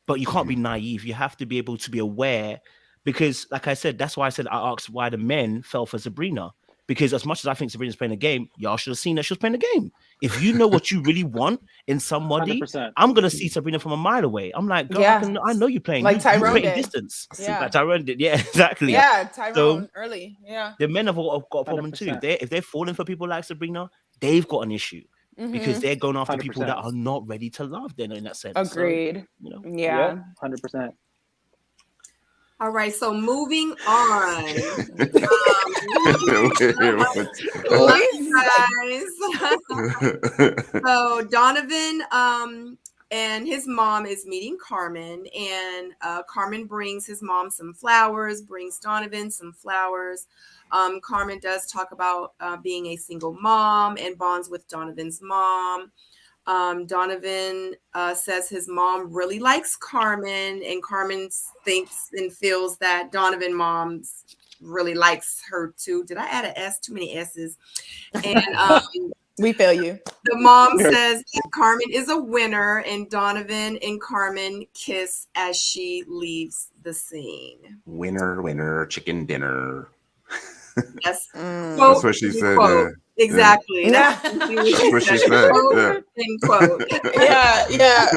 But you can't be naive. You have to be able to be aware, because, like I said, that's why I said I asked why the men fell for Sabrina. Because as much as I think Sabrina's playing a game, y'all should have seen that she was playing a game. If you know what you really want in somebody, 100%. I'm gonna see Sabrina from a mile away. I'm like, girl, I know you're playing. Like Tyrone you're did. Distance. Yeah. Like Tyrone did. Yeah, exactly. Yeah, Tyrone early. Yeah. The men have got a problem 100%. Too. If they're falling for people like Sabrina, they've got an issue. Because they're going after 100%. People that are not ready to love them in that sense. Agreed. So, Yeah. 100%. All right, so moving on. So Donovan and his mom is meeting Carmen, and Carmen brings his mom some flowers, brings Donovan some flowers. Carmen does talk about being a single mom and bonds with Donovan's mom. Donovan says his mom really likes Carmen, and Carmen thinks and feels that Donovan mom's really likes her too. Did I add an S? Too many S's. And we feel you. The mom says that Carmen is a winner, and Donovan and Carmen kiss as she leaves the scene. Winner, winner, chicken dinner. Yes. That's what she said. Yeah. Exactly. Yeah. That's what she said. End quote. Yeah.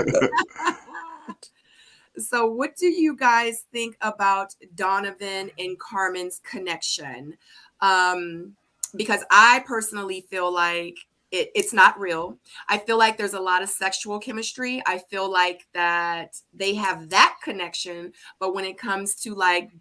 So what do you guys think about Donovan and Carmen's connection? Because I personally feel like it's not real. I feel like there's a lot of sexual chemistry. I feel like that they have that connection, but when it comes to like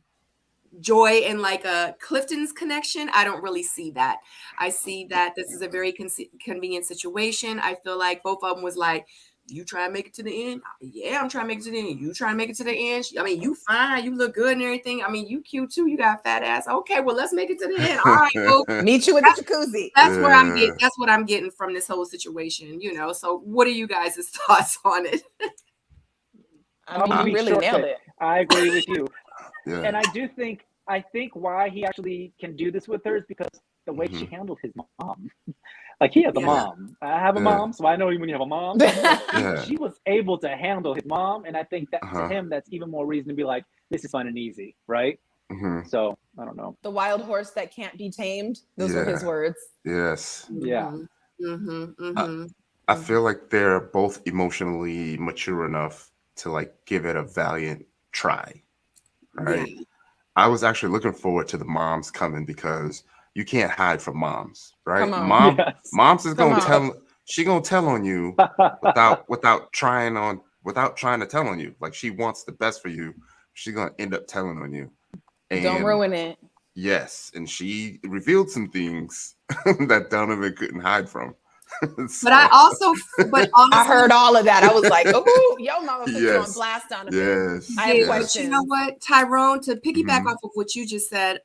Joy and like a Clifton's connection, I don't really see that. I see that this is a very convenient situation. I feel like both of them was like, you try to make it to the end? Yeah, I'm trying to make it to the end. You trying to make it to the end? I mean, you fine. You look good and everything. I mean, you cute too. You got a fat ass. Okay, well, let's make it to the end. All right, well, meet you in the jacuzzi. That's where I'm getting. That's what I'm getting from this whole situation. You know. So, what are you guys' thoughts on it? I mean, you really nailed it. I agree with you. Yeah. And I think why he actually can do this with her is because the way she handled his mom. Like, he has a mom. I have a mom, so I know when you have a mom. She was able to handle his mom, and I think that to him, that's even more reason to be like, this is fun and easy, right? So, I don't know. The wild horse that can't be tamed. Those were his words. Yes. Yeah. I feel like they're both emotionally mature enough to like give it a valiant try, right? Yeah. I was actually looking forward to the moms coming because you can't hide from moms, right? Moms is gonna tell. She gonna tell on you without trying on without trying to tell on you. Like, she wants the best for you. She's gonna end up telling on you. And don't ruin it. Yes, and she revealed some things that Donovan couldn't hide from. So, but honestly, I heard all of that. I was like, "Oh, yo, mama put you on blast, Donovan." Yes, I have questions. But you know what, Tyrone? To piggyback off of what you just said,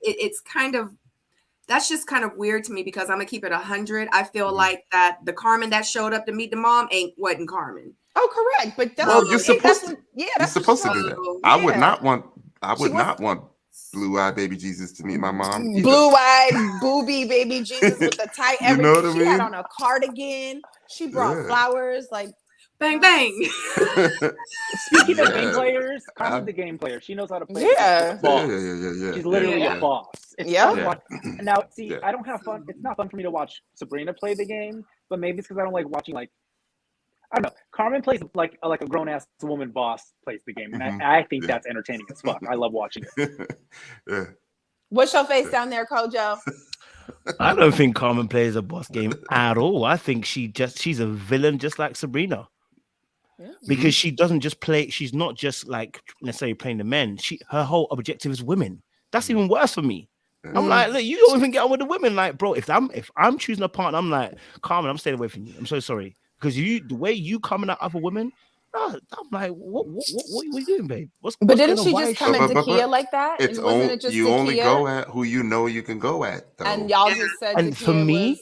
it's kind of, that's just kind of weird to me, because I'm gonna keep it 100. I feel like that the Carmen that showed up to meet the mom wasn't Carmen. Oh, correct. But you're supposed to. Yeah, that's you're supposed to do that. Yeah. I would not want blue-eyed baby Jesus to meet my mom either. Blue-eyed booby baby Jesus with the tight everything. You know what I mean? She had on a cardigan. She brought flowers, like bang bang. Speaking of game players, Carmen's a game player. She knows how to play. Yeah. She's literally a boss. Now, see, I don't have fun. It's not fun for me to watch Sabrina play the game, but maybe it's because I don't like watching, like, I don't know. Carmen plays like a grown ass woman boss plays the game, and I think that's entertaining as fuck. I love watching it. What's your face down there, Kojo? I don't think Carmen plays a boss game at all. I think she's a villain, just like Sabrina. Because she doesn't just play. She's not just like necessarily playing the men. Her whole objective is women. That's even worse for me. I'm like, look, you don't even get on with the women. Like, bro, if I'm choosing a partner, I'm like, Carmen, I'm staying away from you. I'm so sorry. Because the way you coming at other women, I'm like, what are you doing, babe? But didn't she just come into Kia like that? It's you only go at who you know you can go at. Though. And y'all just said, and for me,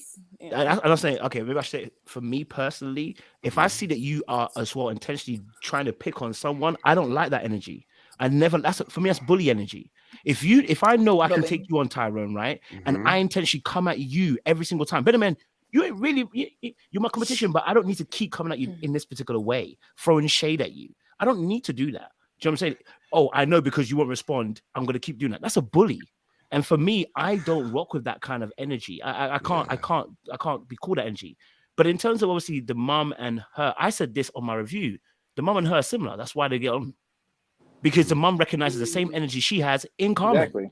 I'm saying, okay, maybe I should say, for me personally, if I see that you are as well intentionally trying to pick on someone, I don't like that energy. For me, that's bully energy. If I know I can take you on, Tyrone, right, and I intentionally come at you every single time, better man. You ain't really, you're my competition, but I don't need to keep coming at you in this particular way, throwing shade at you. I don't need to do that. Do you know what I'm saying? Oh, I know because you won't respond, I'm going to keep doing that. That's a bully. And for me, I don't rock with that kind of energy. I can't be called that energy. But in terms of obviously the mom and her, I said this on my review, the mom and her are similar. That's why they get on. Because the mom recognizes the same energy she has in Carmen. Exactly.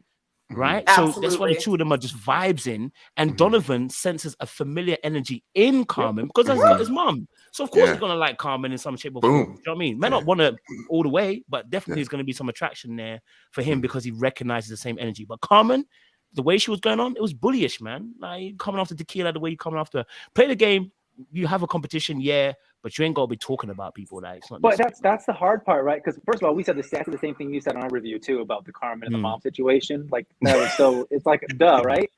Right? Absolutely. So that's why the two of them are just vibes in. And Donovan senses a familiar energy in Carmen because that's got his mom. So of course he's gonna like Carmen in some shape or form. You know what I mean? May not want to all the way, but definitely there's gonna be some attraction there for him because he recognizes the same energy. But Carmen, the way she was going on, it was bullyish, man. Like coming after Tequila, the way you coming after. Play the game, you have a competition, but you ain't gonna be talking about people. Like, it's not. But that's the hard part, right? Because first of all, we said exactly the same thing you said on our review too about the Carmen and the mom situation. Like that was so. It's like duh, right?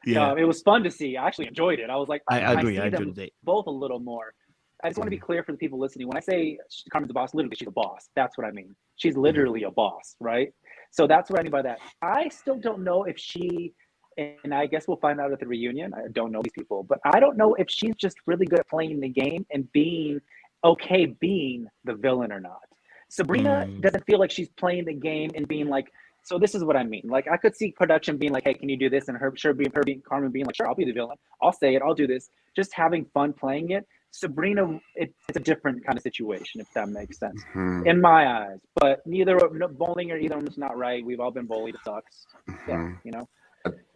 Yeah. It was fun to see. I actually enjoyed it. I was like, I agree. I I them agree. both a little more. I just want to be clear for the people listening. When I say Carmen's a boss, literally she's a boss. That's what I mean. She's literally a boss, right? So that's what I mean by that. I still don't know if she. And I guess we'll find out at the reunion. I don't know these people, but I don't know if she's just really good at playing the game and being okay being the villain or not. Sabrina doesn't feel like she's playing the game and being like, so this is what I mean. Like I could see production being like, hey, can you do this? And Carmen being like, sure, I'll be the villain. I'll say it. I'll do this. Just having fun playing it. Sabrina, it's a different kind of situation, if that makes sense, in my eyes. But bullying or either of them is not right. We've all been bullied. It sucks. Yeah, you know.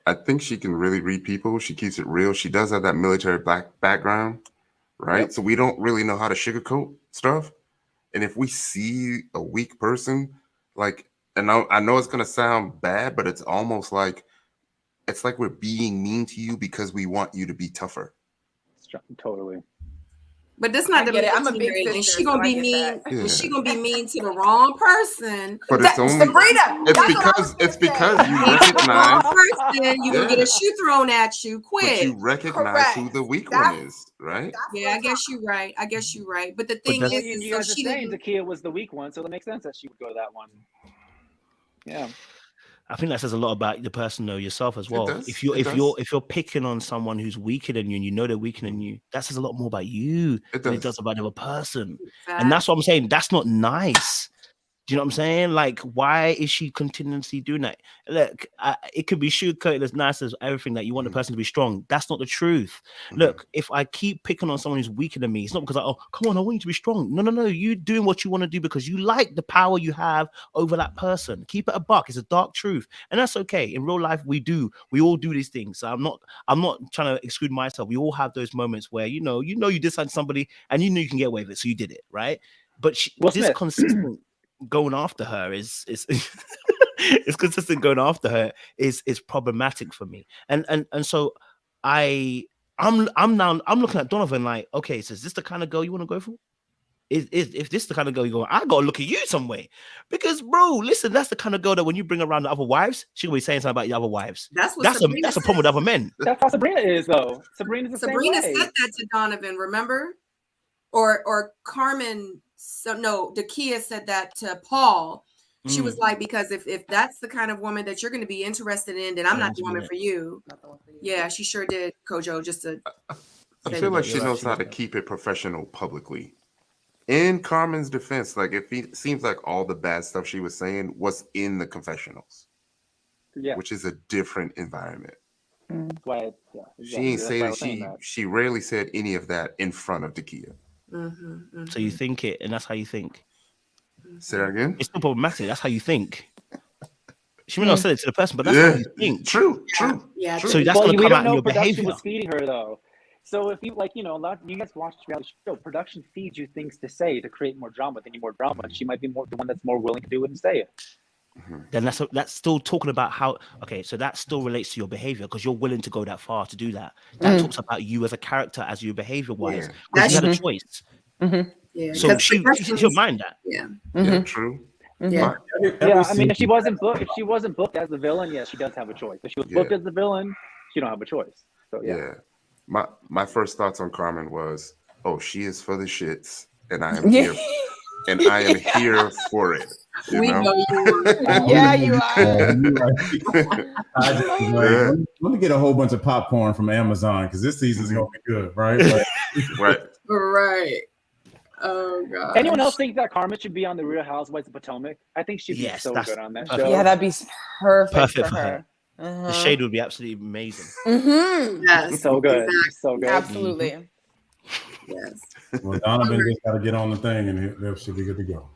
I think she can really read people. She keeps it real. She does have that military background, right? Yep. So we don't really know how to sugarcoat stuff. And if we see a weak person, like, and I know it's gonna sound bad, but it's almost like we're being mean to you because we want you to be tougher. Totally. But that's not the I'm a big sister. And she gonna be mean. Yeah. She gonna be mean to the wrong person. But it's only Sabrina. It's because you recognize person. You gonna get a shoe thrown at you quick. But you recognize who the weak one is, right? Yeah, I guess you're right. But the thing is, you guys are saying Zakiya was the weak one, so it makes sense that she would go to that one. Yeah. I think that says a lot about the person, though, yourself as well. If you're picking on someone who's weaker than you and you know they're weaker than you, that says a lot more about you than it does about the other person. Exactly. And that's what I'm saying. That's not nice. Do you know what I'm saying? Like, why is she continuously doing that? Look, it could be sugarcoated as nice as everything that you want the person to be strong. That's not the truth. Look, if I keep picking on someone who's weaker than me, it's not because come on, I want you to be strong. No. You doing what you want to do because you like the power you have over that person. Keep it a buck. It's a dark truth. And that's okay. In real life, we all do these things. So I'm not trying to exclude myself. We all have those moments where you know you decide somebody and you know you can get away with it. So you did it, right? but Will this Smith. consistent going after her is it's consistent going after her is problematic for me. And so I'm looking at Donovan like, okay, so is this the kind of girl you want to go for? If this is the kind of girl you go, I gotta look at you some way. Because bro, listen, that's the kind of girl that when you bring around the other wives, she'll be saying something about the other wives. That's a problem with other men. That's how Sabrina is, though. Sabrina said that to Donovan, remember? Or Carmen, Dakia said that to Paul. She was like, because if that's the kind of woman that you're going to be interested in, then I'm not the woman for you. Yeah, she sure did, Kojo, just to I feel like she knows how to keep it professional publicly. In Carmen's defense, like it seems like all the bad stuff she was saying was in the confessionals, which is a different environment. She ain't saying she rarely said any of that in front of Dakia. So you think it, and that's how you think. Say that again. It's still problematic. That's how you think. She may not say it to the person, but that's how you think. True. Yeah. So that's going to come out in your behavior. Was feeding her though. So if you a lot, you guys watch reality show, production feeds you things to say to create more drama. They need more drama, and she might be the one that's more willing to do it and say it. Then that's still talking about how. Okay, so that still relates to your behavior because you're willing to go that far to do that. That talks about you as a character, as your behavior wise. Because you had a choice. Yeah. So she'll mind that. Yeah. True. Yeah. I mean, if she wasn't booked as the villain, yes, she does have a choice. If she was booked as the villain, she don't have a choice. So yeah. My first thoughts on Carmen was, she is for the shits, and I am here, and I am here for it. We know you. Yeah, you are. Let me get a whole bunch of popcorn from Amazon because this season's gonna be good, right? Right. Oh god. Anyone else think that Carmen should be on the Real Housewives of Potomac? I think she'd be so good on that show. Yeah, that'd be perfect for her. The shade would be absolutely amazing. Yes, so good. Exactly. So good. Absolutely. Yes. Well, Donovan just got to get on the thing, and it should be good to go.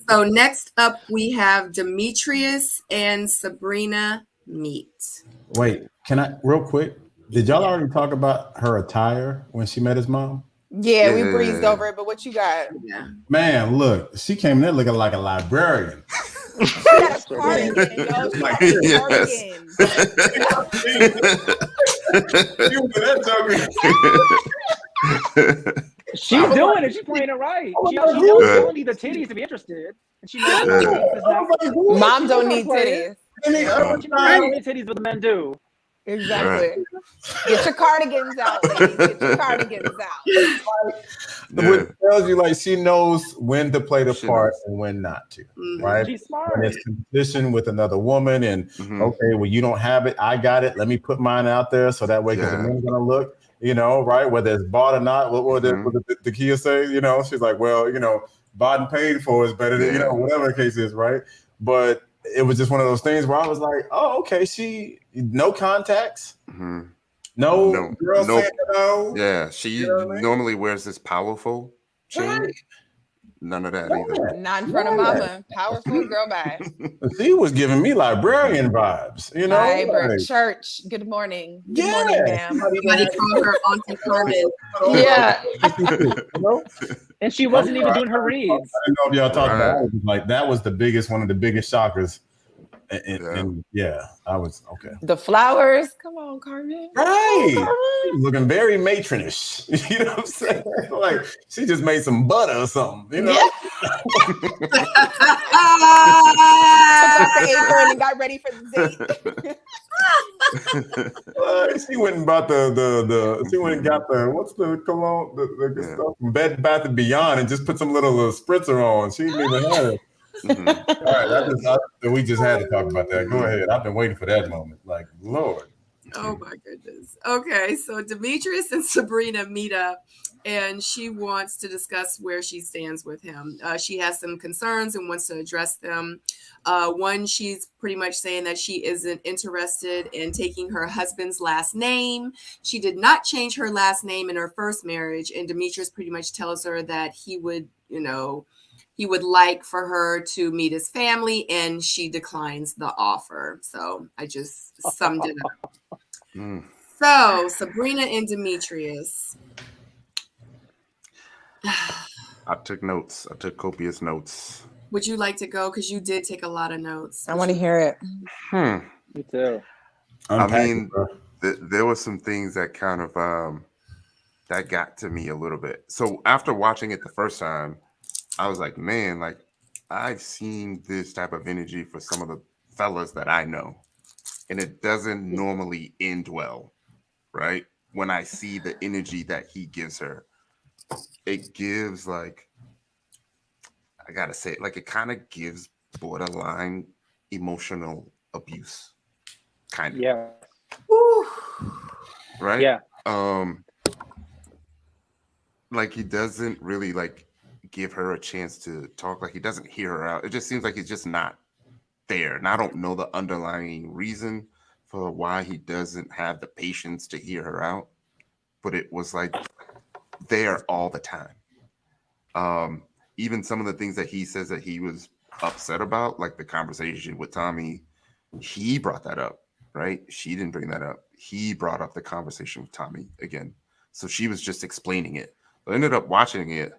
So next up, we have Demetrius and Sabrina meet. Wait, can I real quick? Did y'all already talk about her attire when she met his mom? Yeah, we breezed over it, but what you got? Yeah. Man, look, she came in there looking like a librarian. She got a cardigan, yo. She got a cardigan. She's doing it. She's playing it right. She don't need the titties to be interested. And she knows Mom don't need titties. She don't need titties, but the men do. Exactly. Right. Get your cardigans out, ladies. Get your cardigans out. Which tells you, like, she knows when to play the part and when not to, right? She's smart. When it's competition with another woman, and okay, well, you don't have it, I got it. Let me put mine out there so that way, because the men's gonna look, right? Whether it's bought or not. What did the Kia say? She's like, well, bought and paid for is better than whatever the case is, right? But it was just one of those things where I was like, oh, okay, she no contacts. No girl saying no. Yeah, she normally wears this powerful chain. Right. None of that either. Not in front of mama. Powerful girl, bye. She was giving me librarian vibes, Like, church. Good morning. Good morning, ma'am. Somebody called her Auntie Carmen. Yeah. And she wasn't even doing her reads. I didn't know if y'all talked about it. Like, that was one of the biggest shockers. And I was okay. The flowers, come on, Carmen. Right, Carmen. Looking very matronish. You know what I'm saying? Like she just made some butter or something. Yeah. Took off the apron and got ready for the date. She went and bought She went and got what's the cologne? The stuff from Bed Bath and Beyond, and just put some little spritzer on. She didn't even have it. All right, we just had to talk about that. Go ahead. I've been waiting for that moment. Like, Lord. Oh my goodness. Okay, so Demetrius and Sabrina meet up, and she wants to discuss where she stands with him. She has some concerns and wants to address them. One, she's pretty much saying that she isn't interested in taking her husband's last name. She did not change her last name in her first marriage, and Demetrius pretty much tells her that he would, he would like for her to meet his family, and she declines the offer. So I just summed it up. So Sabrina and Demetrius. I took notes. I took copious notes. Would you like to go? Because you did take a lot of notes. I want to hear it. Me too. I mean, there were some things that kind of that got to me a little bit. So after watching it the first time, I was like, man, like I've seen this type of energy for some of the fellas that I know, and it doesn't normally end well, right? When I see the energy that he gives her, it gives like, I gotta say it, like it kind of gives borderline emotional abuse, kind of. Yeah. Right? Yeah. Like he doesn't really like give her a chance to talk. Like he doesn't hear her out. It just seems like he's just not there. And I don't know the underlying reason for why he doesn't have the patience to hear her out, but it was like there all the time. Even some of the things that he says that he was upset about, like the conversation with Tommy, he brought that up, right? She didn't bring that up. He brought up the conversation with Tommy again. So she was just explaining it. I ended up watching it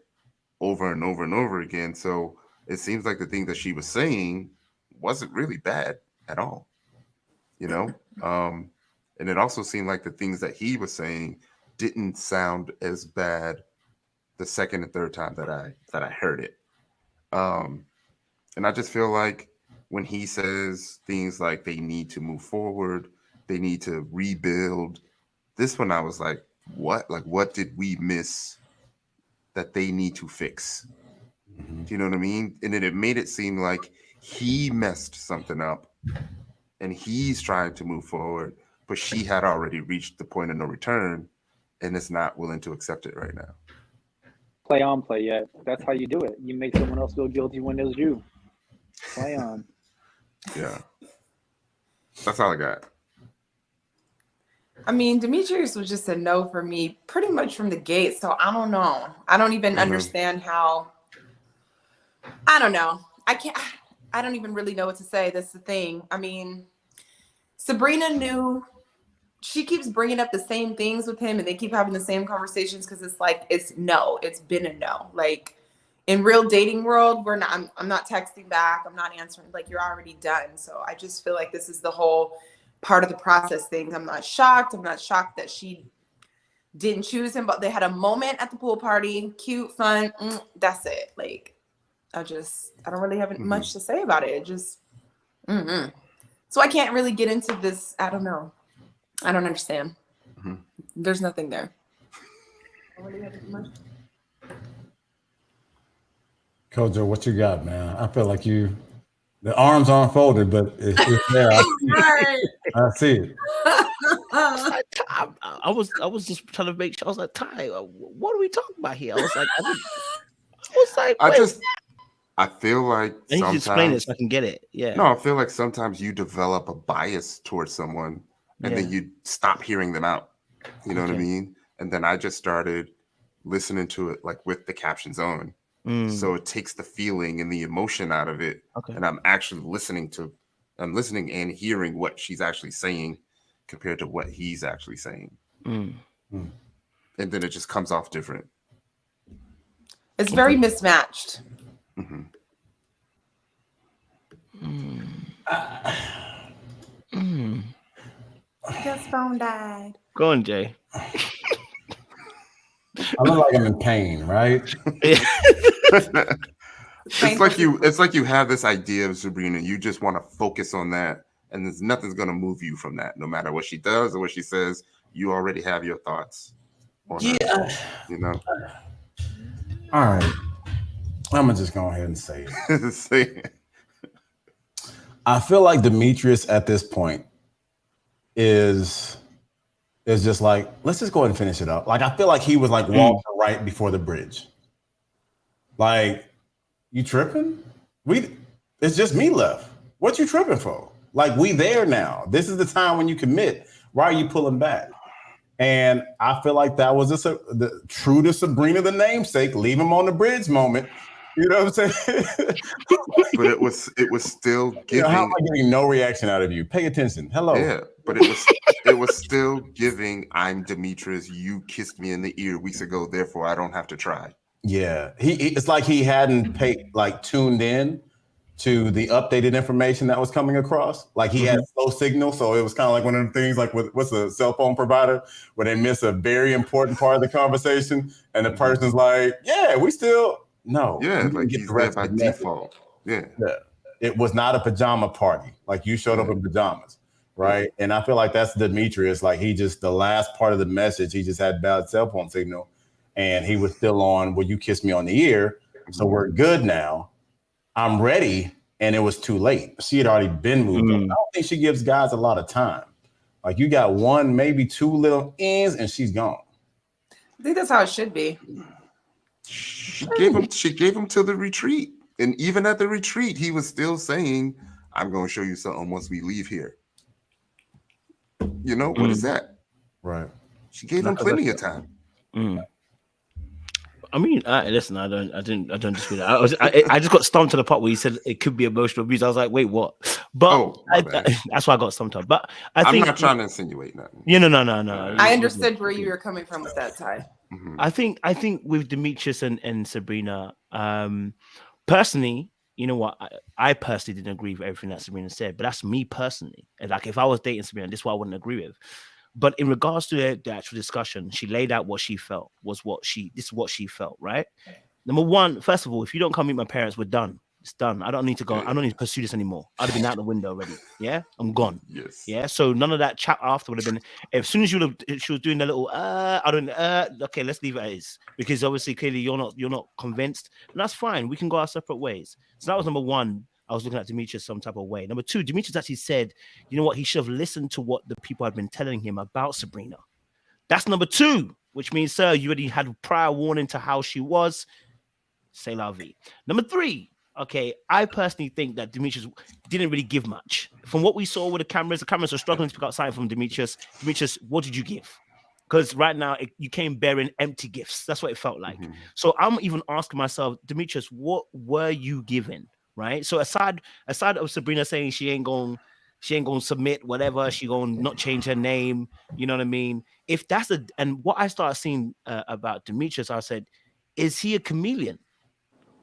over and over and over again. So it seems like the thing that she was saying wasn't really bad at all, you know? And it also seemed like the things that he was saying didn't sound as bad the second and third time that I heard it. And I just feel like when he says things like they need to move forward, they need to rebuild, this one I was like, what? Like, what did we miss that they need to fix? Do you know what I mean? And then it made it seem like he messed something up and he's trying to move forward, but she had already reached the point of no return and is not willing to accept it right now. Play on, play yet. That's how you do it. You make someone else feel guilty when it was you. Play on. Yeah. That's all I got. I mean, Demetrius was just a no for me pretty much from the gate. So I don't know. I don't even understand how. I don't know. I don't even really know what to say. That's the thing. I mean, Sabrina knew. She keeps bringing up the same things with him and they keep having the same conversations because it's like, it's been a no. Like in real dating world, I'm not texting back. I'm not answering. Like you're already done. So I just feel like this is the whole part of the process things. I'm not shocked. I'm not shocked that she didn't choose him, but they had a moment at the pool party. Cute, fun. That's it. Like, I don't really have much to say about it. It just, So I can't really get into this. I don't know. I don't understand. There's nothing there. Kojo, what you got, man? I feel like the arms aren't folded, but it's there. I see it. I was just trying to make sure. I was like, Ty, what are we talking about here? I was like, I feel like I need to explain it so I can get it. Yeah. No, I feel like sometimes you develop a bias towards someone and then you stop hearing them out. You know what I mean? And then I just started listening to it like with the captions on. So it takes the feeling and the emotion out of it. And I'm actually listening and hearing what she's actually saying compared to what he's actually saying. And then it just comes off different. It's very mismatched. His phone died. Go on, Jay. I look like I'm in pain, right? It's like you have this idea of Sabrina. You just want to focus on that, and there's nothing's gonna move you from that. No matter what she does or what she says, you already have your thoughts on her, you know. All right. I'm gonna just go ahead and say it. I feel like Demetrius at this point is just like, let's just go ahead and finish it up. Like, I feel like he was like Walter right before the bridge. Like, you tripping? It's just me left. What you tripping for? Like, we there now. This is the time when you commit. Why are you pulling back? And I feel like that was the true to Sabrina, the namesake, leave him on the bridge moment. You know what I'm saying? But it was still giving. You know, how am I getting no reaction out of you? Pay attention. Hello. Yeah, but it was still giving. I'm Demetrius. You kissed me in the ear weeks ago. Therefore, I don't have to try. Yeah, it's like he hadn't tuned in to the updated information that was coming across. Like he had slow signal, so it was kind of like one of them things like what's a cell phone provider where they miss a very important part of the conversation, and the person's like, "Yeah, we still no, Yeah, like get he's the there rest by of the message." default. Yeah. It was not a pajama party. Like you showed up in pajamas, right? And I feel like that's Demetrius. Like he just the last part of the message, he just had bad cell phone signal, and he was still on. Well, you kissed me on the ear, so we're good now. I'm ready, and it was too late. She had already been moved on. I don't think she gives guys a lot of time. Like you got one, maybe two little ends, and she's gone. I think that's how it should be. She gave him to the retreat. And even at the retreat, he was still saying, I'm going to show you something once we leave here. You know, what is that? Right. She gave him plenty of time. I mean, listen, I don't dispute that. I just got stumped to the part where he said it could be emotional abuse. I was like, wait, what? But that's why I got stumped up. But I'm not trying to insinuate nothing. No. I understood where you were coming from with that, Ty. I think with Demetrius and Sabrina, personally, you know what? I personally didn't agree with everything that Sabrina said, but that's me personally. And like, if I was dating Sabrina, this is what I wouldn't agree with. But in regards to the actual discussion, she laid out what she felt this is what she felt, right? Number one, first of all, if you don't come meet my parents, we're done. It's done. I don't need to go. I don't need to pursue this anymore. I'd have been out the window already. Yeah, I'm gone. Yes. Yeah. So none of that chat after would have been. As soon as she was doing the little okay, let's leave it as is, because obviously clearly you're not convinced, and that's fine. We can go our separate ways. So that was number one. I was looking at Demetrius some type of way. Number two, Demetrius actually said, you know what? He should have listened to what the people had been telling him about Sabrina. That's number two, which means, sir, you already had prior warning to how she was. C'est la vie. Number three, okay, I personally think that Demetrius didn't really give much. From what we saw with the cameras were struggling to pick up something from Demetrius. Demetrius, what did you give? Because right now you came bearing empty gifts. That's what it felt like. So I'm even asking myself, Demetrius, what were you given? Right. So aside of Sabrina saying she ain't gonna submit whatever, she gonna not change her name, you know what I mean? If that's and what I started seeing about Demetrius, I said, is he a chameleon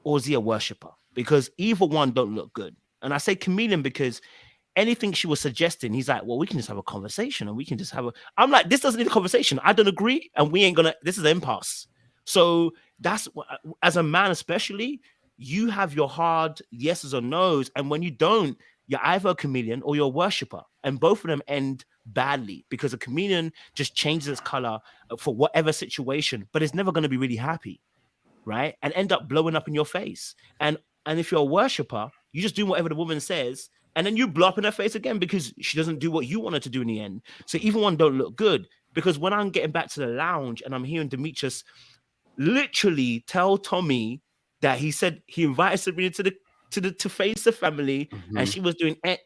or is he a worshiper? Because either one don't look good. And I say chameleon because anything she was suggesting, he's like, well, we can just have a conversation and we can just have I'm like, this doesn't need a conversation. I don't agree, and we ain't gonna. This is an impasse. So that's as a man, especially. You have your hard yeses or nos, and when you don't, you're either a chameleon or you're a worshiper, and both of them end badly because a chameleon just changes its color for whatever situation, but it's never going to be really happy, right? And end up blowing up in your face. And if you're a worshiper, you just do whatever the woman says, and then you blow up in her face again because she doesn't do what you want her to do in the end. So even one don't look good, because when I'm getting back to the lounge and I'm hearing Demetrius literally tell Tommy that he said he invited Sabrina to face the family, and she was doing and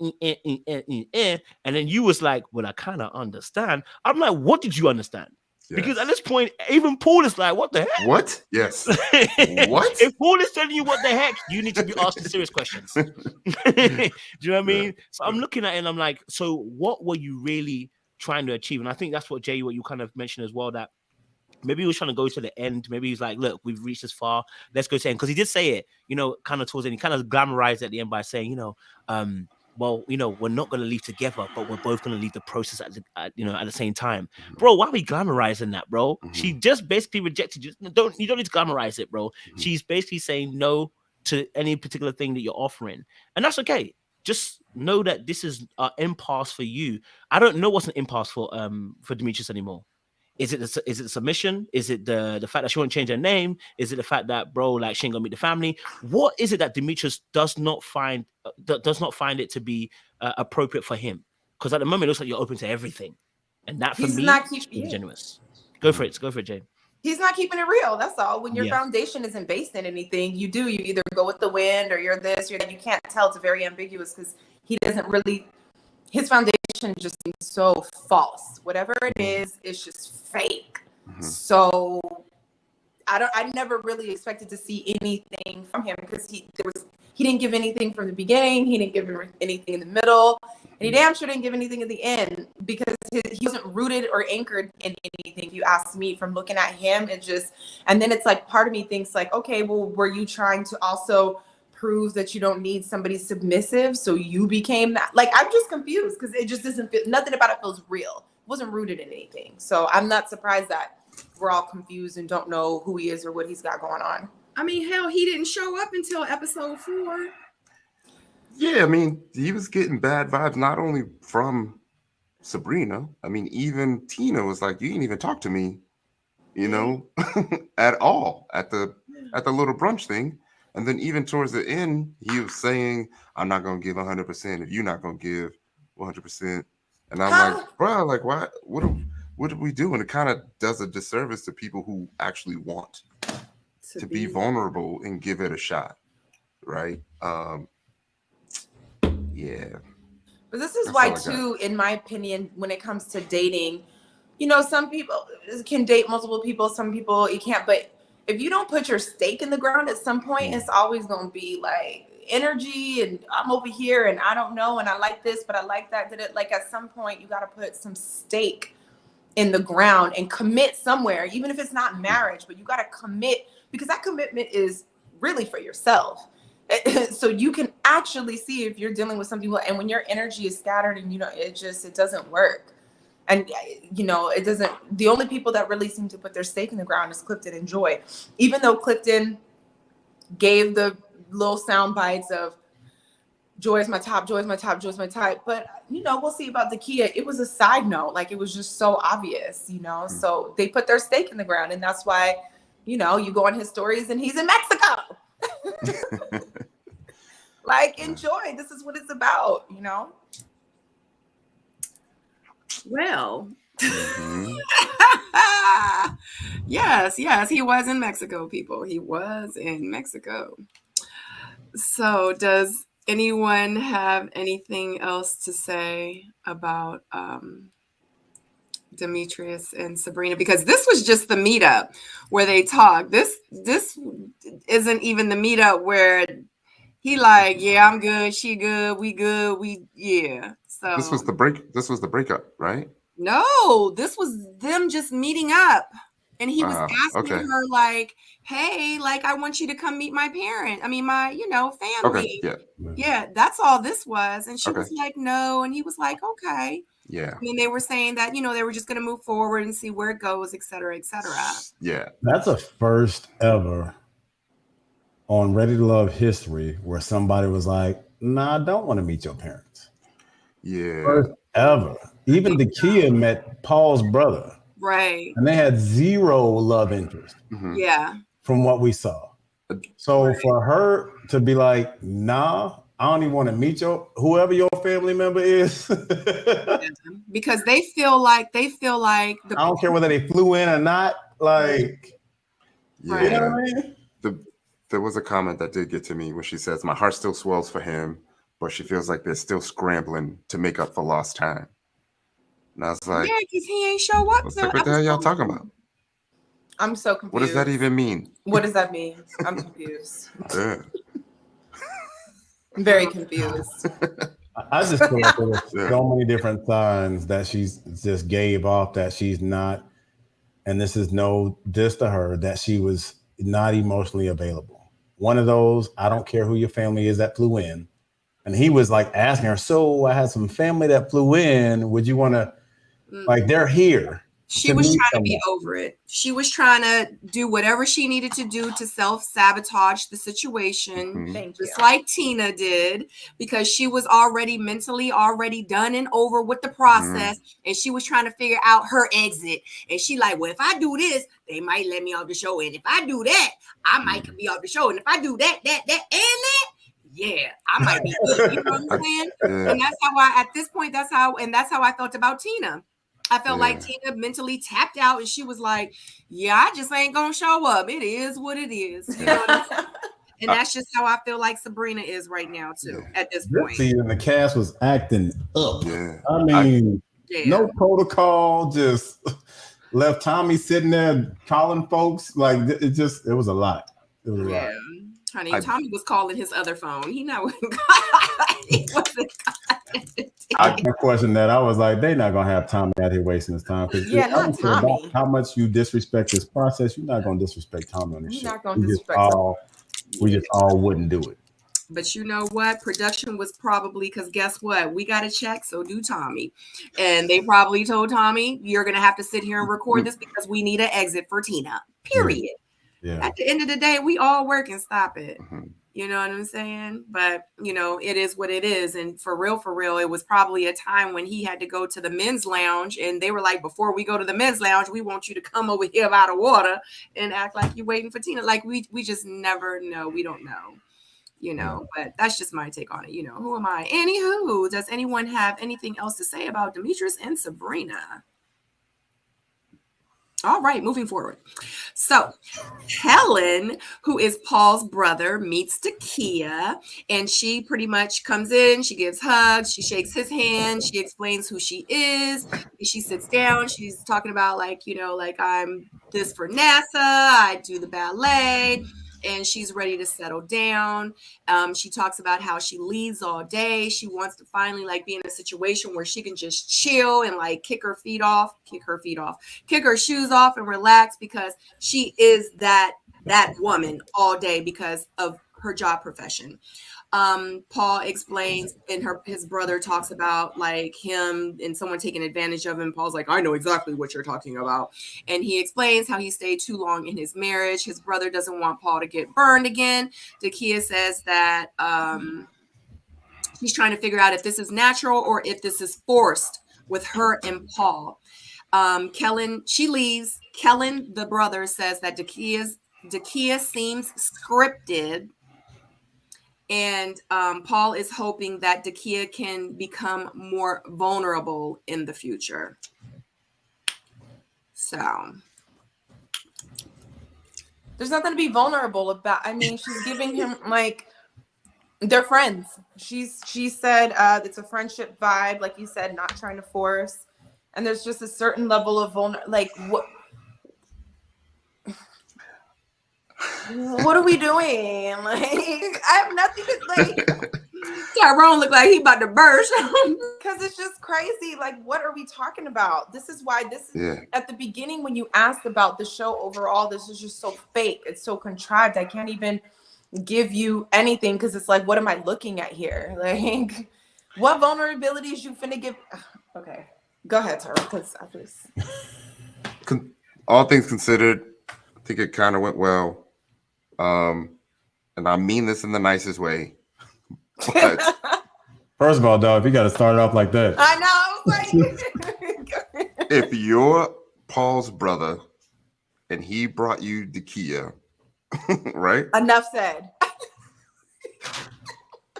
then you was like, well, I kind of understand. I'm like, what did you understand? Yes. Because at this point, even Paul is like, what the heck? What? Yes. What? If Paul is telling you what the heck, you need to be asking serious questions. Do you know what I mean? So I'm looking at it and I'm like, so what were you really trying to achieve? And I think that's what Jay, what you kind of mentioned as well, that maybe he was trying to go to the end. Maybe he's like, look, we've reached this far. Let's go to the end. Because he did say it, kind of towards the end. He kind of glamorized at the end by saying, well, we're not going to leave together, but we're both going to leave the process at the same time. Bro, why are we glamorizing that, bro? She just basically rejected you. You don't need to glamorize it, bro. She's basically saying no to any particular thing that you're offering. And that's okay. Just know that this is an impasse for you. I don't know what's an impasse for Demetrius anymore. Is it the submission? Is it the fact that she won't change her name? Is it the fact that, bro, like, she ain't gonna meet the family? What is it that Demetrius does not find it to be appropriate for him? Because at the moment it looks like you're open to everything, and that for me is generous. Go for it, Jane. He's not keeping it real. That's all. When your foundation isn't based in anything, you either go with the wind or you're this. You can't tell. It's very ambiguous because he doesn't really. His foundation just seems so false. Whatever it is, it's just fake. So I never really expected to see anything from him because he didn't give anything from the beginning. He didn't give anything in the middle. And he damn sure didn't give anything at the end because he wasn't rooted or anchored in anything. If you ask me, from looking at him, and then it's like part of me thinks like, okay, well, were you trying to also prove that you don't need somebody submissive, so you became that? Like, I'm just confused because it just doesn't feel, nothing about it feels real. It wasn't rooted in anything. So I'm not surprised that we're all confused and don't know who he is or what he's got going on. I mean, hell, he didn't show up until episode 4. Yeah, I mean, he was getting bad vibes not only from Sabrina. I mean, even Tina was like, "You didn't even talk to me, you know, at all at the little brunch thing." And then even towards the end, he was saying, "I'm not gonna give 100% if you're not gonna give 100%." And I'm like, "Bro, like, why? What did we do?" And it kind of does a disservice to people who actually want to be vulnerable and give it a shot, right? Yeah. But this is why, too, in my opinion, when it comes to dating, you know, some people can date multiple people, some people you can't. But if you don't put your stake in the ground at some point, it's always going to be like energy and I'm over here and I don't know and I like this, but I like that. Like at some point, you got to put some stake in the ground and commit somewhere, even if it's not marriage, but you got to commit, because that commitment is really for yourself. So you can actually see if you're dealing with some people, and when your energy is scattered and, you know, it doesn't work. And, you know, it doesn't, the only people that really seem to put their stake in the ground is Clifton and Joy, even though Clifton gave the little sound bites of Joy is my top, Joy is my top, Joy is my type. But, you know, we'll see about Dakia. It was a side note. Like, it was just so obvious, you know, so they put their stake in the ground. And that's why, you know, you go on his stories and he's in Mexico. Like, enjoy. This is what it's about, you know? Well, yes, he was in Mexico, people. He was in Mexico. So does anyone have anything else to say about Demetrius and Sabrina? Because this was just the meetup where they talked. This isn't even the meetup where he like, yeah, I'm good, she good, we good, yeah. So this was the breakup, right? No, this was them just meeting up. And he was asking her like, hey, like, I want you to come meet my my, you know, family. Okay, yeah, that's all this was. And she was like, no. And he was like, okay. Yeah. And then they were saying that, you know, they were just going to move forward and see where it goes, et cetera, et cetera. Yeah. That's a first ever on Ready to Love history where somebody was like, nah, I don't want to meet your parents. Yeah. First ever. Even Dakia met Paul's brother. Right. And they had zero love interest. Mm-hmm. Yeah. From what we saw. So for her to be like, nah, I don't even want to meet whoever your family member is. Because they feel like I don't care whether they flew in or not. Like, yeah. You know what I mean? There was a comment that did get to me when she says, my heart still swells for him, but she feels like they're still scrambling to make up for lost time. And I was like, yeah, because he ain't show up. What the hell y'all talking about? I'm so confused. What does that even mean? What does that mean? I'm confused. Yeah. I'm very confused. I just feel like there were so many different signs that she's just gave off that she's not, and this is no diss to her, that she was not emotionally available. One of those, I don't care who your family is that flew in. And he was like asking her, so I had some family that flew in. Would you want to, like, they're here. She was trying to be over it. She was trying to do whatever she needed to do to self-sabotage the situation, just like Tina did, because she was already mentally done and over with the process, and she was trying to figure out her exit. And she like, well, if I do this, they might let me off the show, and if I do that, I might be off the show, and if I do that, and that, yeah, I might be good. You know what I'm saying? Yeah. And that's how at this point, that's how I felt about Tina. I felt like Tina mentally tapped out, and she was like, yeah, I just ain't gonna show up. It is what it is. You know what I'm saying? And that's just how I feel like Sabrina is right now, too, at this point. Season, the cast was acting up. Yeah. I mean, no protocol, just left Tommy sitting there calling folks. Like, it was a lot. It was a lot. Honey, Tommy was calling his other phone. He wasn't I questioned that. I was like, they're not gonna have Tommy out here wasting his time because Yeah, not Tommy. How much you disrespect this process, you're not gonna disrespect Tommy on this shit. You're not gonna disrespect Tommy. We just all wouldn't do it. But you know what? Production was probably, because guess what? We got a check, so do Tommy. And they probably told Tommy, you're going to have to sit here and record this because we need an exit for Tina. Period. Yeah. At the end of the day, we all work and stop it. You know what I'm saying? But, you know, it is what it is. And for real, it was probably a time when he had to go to the men's lounge. And they were like, before we go to the men's lounge, we want you to come over here out of water and act like you're waiting for Tina. Like, we just never know. We don't know. You know, but that's just my take on it. You know, who am I? Anywho, does anyone have anything else to say about Demetrius and Sabrina? All right, moving forward. So Helen, who is Paul's brother, meets Dakia, and she pretty much comes in, she gives hugs, she shakes his hand, she explains who she is, she sits down, she's talking about like, you know, like I'm this for NASA, I do the ballet, and she's ready to settle down. She talks about how she leads all day. She wants to finally like be in a situation where she can just chill and like kick her shoes off and relax because she is that woman all day because of her job profession. Paul explains, and his brother talks about like him and someone taking advantage of him. Paul's like, I know exactly what you're talking about. And he explains how he stayed too long in his marriage. His brother doesn't want Paul to get burned again. Dakia says that he's trying to figure out if this is natural or if this is forced with her and Paul. Kellen, she leaves. Kellen, the brother, says that Dakia seems scripted. And Paul is hoping that Dakia can become more vulnerable in the future. So there's nothing to be vulnerable about. I mean, she's giving him like they're friends. She said it's a friendship vibe, like you said, not trying to force. And there's just a certain level of like what are we doing? Like, I have nothing to like. Tyrone look like he about to burst. Because it's just crazy. Like, what are we talking about? This is why at the beginning when you asked about the show overall, this is just so fake. It's so contrived. I can't even give you anything because it's like, what am I looking at here? Like, what vulnerabilities you finna give? Okay, go ahead, Tyrone. Because I just. All things considered, I think it kind of went well. And I mean this in the nicest way. But first of all, dog, you got to start it off like that. I know. Like, if you're Paul's brother and he brought you Dakia, right? Enough said.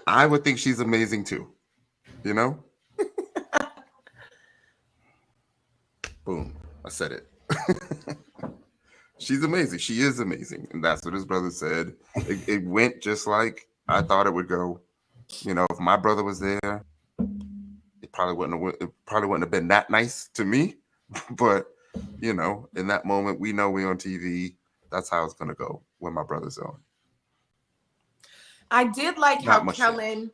I would think she's amazing too. You know? Boom. I said it. She's amazing. She is amazing. And that's what his brother said. It went just like I thought it would go. You know, if my brother was there, it probably wouldn't have been that nice to me. But, you know, in that moment, we know we're on TV. That's how it's going to go when my brother's on. I did like how Kellen,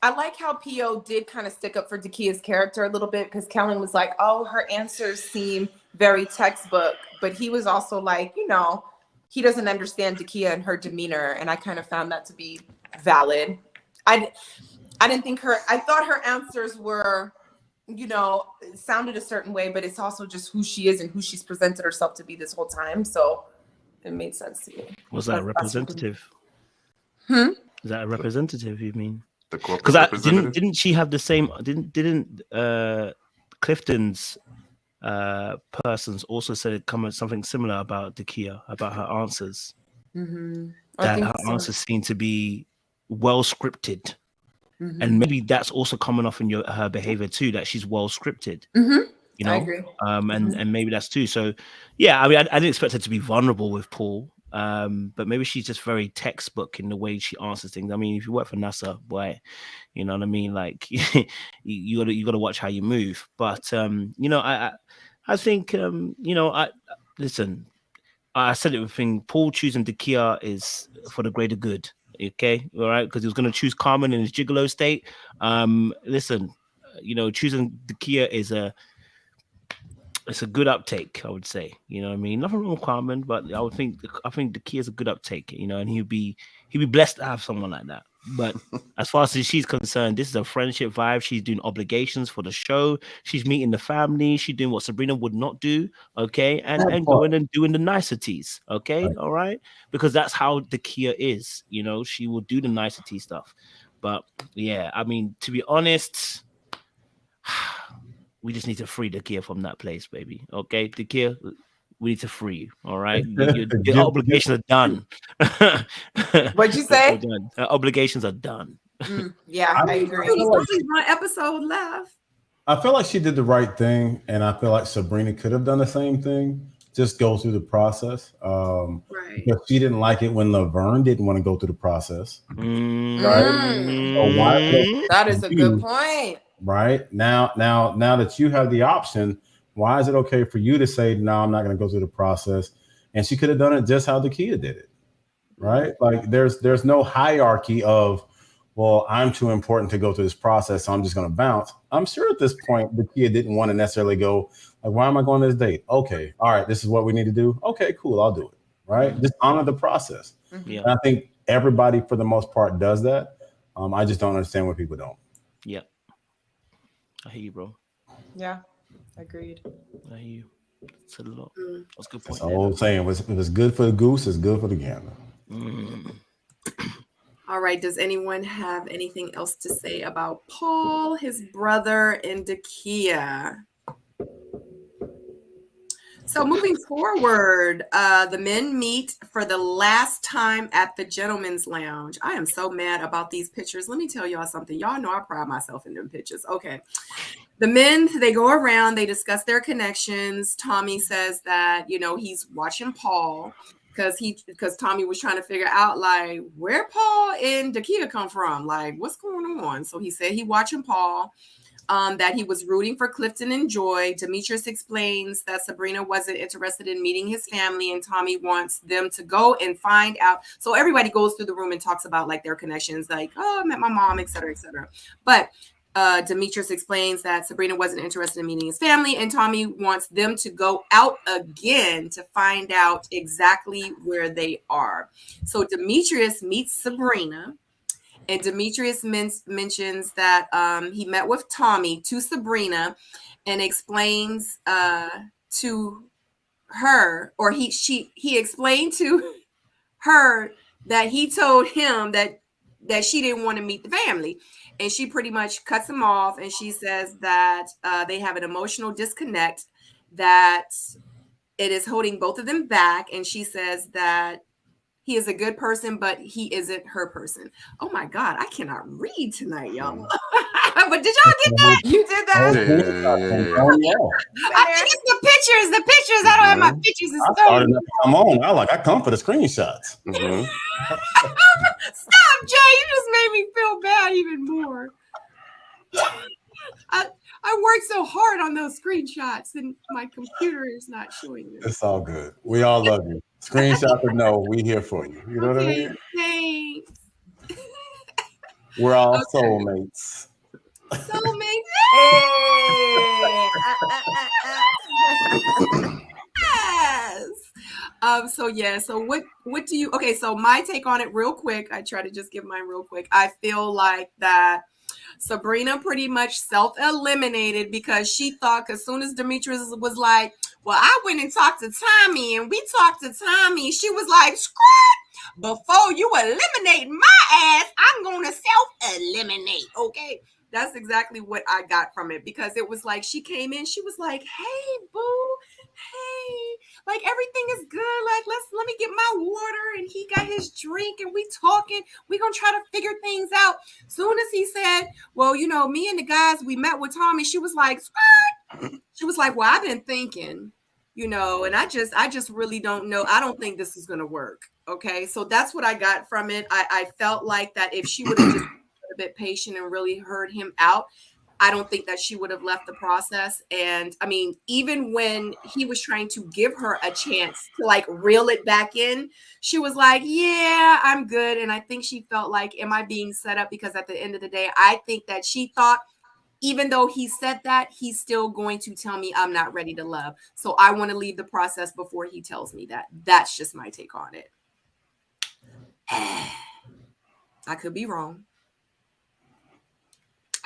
I like how P.O. did kind of stick up for Dakia's character a little bit because Kellen was like, oh, her answers seem very textbook. But he was also like, you know, he doesn't understand Dakia and her demeanor. And I kind of found that to be valid. I didn't think I thought her answers were, you know, sounded a certain way, but it's also just who she is and who she's presented herself to be this whole time. So it made sense to me. Was that representative? Is that a representative, you mean? Because didn't she have the same? Didn't Clifton's persons also said something similar about Dakia, about her answers? Mm-hmm. That her answers seem to be well scripted, and maybe that's also coming off in her behavior too. That she's well scripted. Mm-hmm. You know, I agree. And maybe that's too. So, yeah, I mean, I didn't expect her to be vulnerable with Paul. But maybe she's just very textbook in the way she answers things. I mean, if you work for NASA, boy, you know what I mean? Like you gotta watch how you move. But you know, I think you know, listen, I said it with thing, Paul choosing Dakia is for the greater good. Okay, all right, because he was going to choose Carmen in his gigolo state. Listen, choosing Dakia it's a good uptake, I would say. You know what I mean? Nothing wrong with Carmen, but I think Dakia is a good uptake. And he'd be blessed to have someone like that. But as far as she's concerned, this is a friendship vibe. She's doing obligations for the show. She's meeting the family. She's doing what Sabrina would not do. Okay, and going and doing the niceties. Okay, all right, because that's how Dakia is. She will do the nicety stuff. But yeah, I mean, to be honest. We just need to free Dakia from that place, baby. Okay, Dakia, we need to free you. All right, the obligations are done. What'd you say? Obligations are done. Yeah, I agree. There's only one episode left. I feel like she did the right thing, and I feel like Sabrina could have done the same thing. Just go through the process. Right. Because she didn't like it when Laverne didn't want to go through the process. Right. So why that is a good point. Right now that you have the option, why is it okay for you to say, no, I'm not going to go through the process? And she could have done it just how Dakia did it. Right. Like there's no hierarchy of, well, I'm too important to go through this process, so I'm just going to bounce. I'm sure at this point, Dakia didn't want to necessarily go, like, why am I going to this date? Okay. All right. This is what we need to do. Okay, cool. I'll do it. Right. Just honor the process. Yeah. And I think everybody, for the most part, does that. I just don't understand why people don't. Yeah. I hear you, bro. Yeah, agreed. I hear you. It's a lot. That's a good point. That's all I'm saying. It was good for the goose. It's good for the gander. All right. Does anyone have anything else to say about Paul, his brother, and Dakia? So moving forward, the men meet for the last time at the Gentleman's Lounge. I am so mad about these pictures. Let me tell y'all something. Y'all know I pride myself in them pictures. Okay. The men, they go around, they discuss their connections. Tommy says that, he's watching Paul because Tommy was trying to figure out, like, where Paul and Dakia come from. Like, what's going on? So he said he watching Paul. That he was rooting for Clifton and Joy. Demetrius explains that Sabrina wasn't interested in meeting his family, and Tommy wants them to go and find out. So everybody goes through the room and talks about like their connections, like, oh, I met my mom, et cetera, et cetera. But Demetrius explains that Sabrina wasn't interested in meeting his family, and Tommy wants them to go out again to find out exactly where they are. So Demetrius meets Sabrina. And Demetrius mentions that he met with Tommy to Sabrina and explains to her, or he explained to her that he told him that she didn't want to meet the family. And she pretty much cuts him off. And she says that they have an emotional disconnect, that it is holding both of them back. And she says that he is a good person, but he isn't her person. Oh my God, I cannot read tonight, y'all. But did y'all get that? You did that? I think it's the pictures. The pictures. I don't have my pictures. I started to come on. I come for the screenshots. Stop, Jay. You just made me feel bad even more. I worked so hard on those screenshots, and my computer is not showing them. It's all good. We all love you. Screenshot or no, we here for you. You know what I mean? Thanks. We're all soulmates. Soulmates. Yes. So what do you? Okay, so my take on it, real quick. I try to just give mine real quick. I feel like that Sabrina pretty much self-eliminated because she thought, as soon as Demetrius was like, well, I went and talked to Tommy and we talked to Tommy, she was like, squirt, before you eliminate my ass, I'm going to self-eliminate. Okay. That's exactly what I got from it, because it was like she came in, she was like, hey, boo, hey, like everything is good. Like, let me get my water. And he got his drink and we talking. We gonna try to figure things out. Soon as he said, well, me and the guys, we met with Tommy, she was like, skirt. She was like, well, I've been thinking, and I just really don't know. I don't think this is gonna work. Okay. So that's what I got from it. I felt like that if she would have just a bit patient and really heard him out, I don't think that she would have left the process. And I mean, even when he was trying to give her a chance to like reel it back in, she was like, yeah, I'm good. And I think she felt like, am I being set up? Because at the end of the day, I think that she thought, even though he said that, he's still going to tell me I'm not ready to love. So I want to leave the process before he tells me that. That's just my take on it. I could be wrong.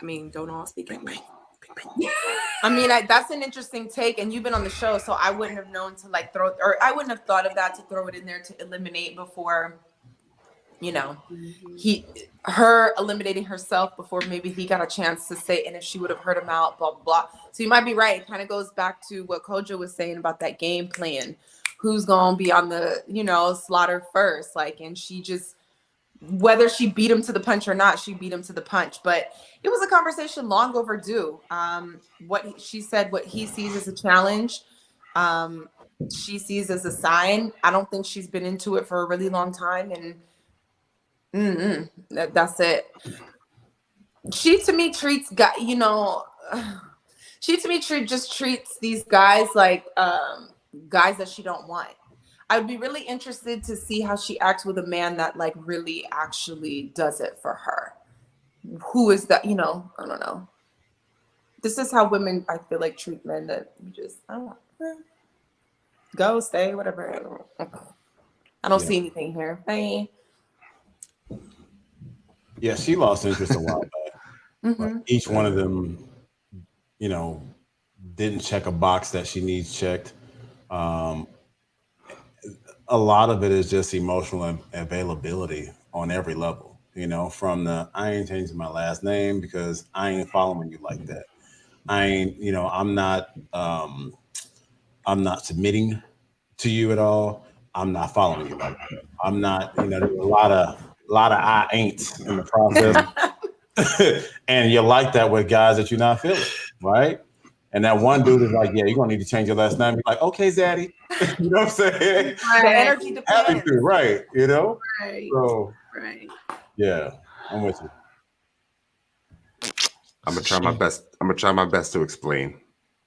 I mean, don't all speak at me. I mean, that's an interesting take, and you've been on the show, so I wouldn't have known to like throw, or I wouldn't have thought of that to throw it in there to eliminate before, you know, her eliminating herself before maybe he got a chance to say, and if she would have heard him out, blah, blah, blah. So you might be right. It kind of goes back to what Kojo was saying about that game plan. Who's going to be on the, you know, slaughter first? Like, and she just, whether she beat him to the punch or not, she beat him to the punch. But it was a conversation long overdue. What she said, what he sees as a challenge, she sees as a sign. I don't think she's been into it for a really long time, and that's it. She to me treats you know, she to me just treats these guys like guys that she don't want. I would be really interested to see how she acts with a man that like really actually does it for her. Who is that? You know, I don't know. This is how women, I feel like, treat men that you just, I don't know, go, stay, whatever. I don't see anything here. Bye. Yeah, she lost interest a while back. Like each one of them, you know, didn't check a box that she needs checked. A lot of it is just emotional availability on every level, you know, from the, I ain't changing my last name because I ain't following you like that. I ain't, you know, I'm not submitting to you at all. I'm not following you like that. I'm not, you know, there's a lot of I ain'ts in the process. And you're like that with guys that you're not feeling, right? And that one dude is like, yeah, you're gonna need to change your last name. You're like, okay, Zaddy. You know what I'm saying? Right. The energy depends. Happy to, right? You know? Right. So Right. yeah, I'm with you. I'm gonna try my best. I'm gonna try my best to explain.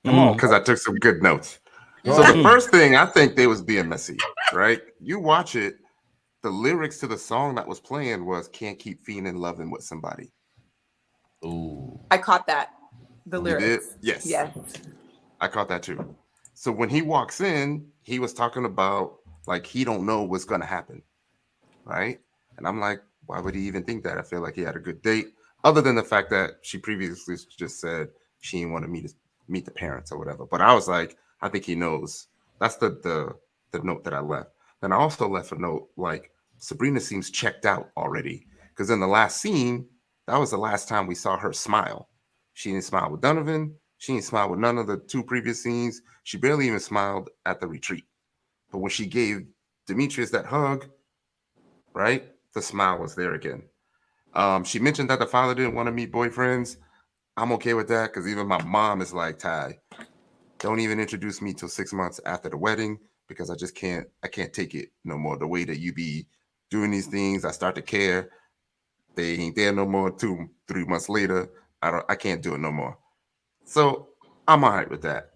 Come on, because I took some good notes. Go So ahead. the first thing, I think they was being messy, right? You watch it, the lyrics to the song that was playing was "Can't keep feeling loving with somebody." Ooh. I caught that. The You lyrics. did? Yes. Yes. I caught that too. So when he walks in, he was talking about like he don't know what's gonna happen, right? And I'm like, why would he even think that? I feel like he had a good date, other than the fact that she previously just said she didn't want to meet the parents or whatever. But I was like, I think he knows. That's the note that I left. Then I also left a note like Sabrina seems checked out already, because in the last scene, that was the last time we saw her smile. She didn't smile with Donovan. She didn't smile with none of the two previous scenes. She barely even smiled at the retreat. But when she gave Demetrius that hug, right, the smile was there again. She mentioned that the father didn't want to meet boyfriends. I'm okay with that because even my mom is like, Ty, don't even introduce me till 6 months after the wedding because I can't take it no more. The way that you be doing these things, I start to care. They ain't there no more. 2-3 months later, I can't do it no more. So I'm all right with that.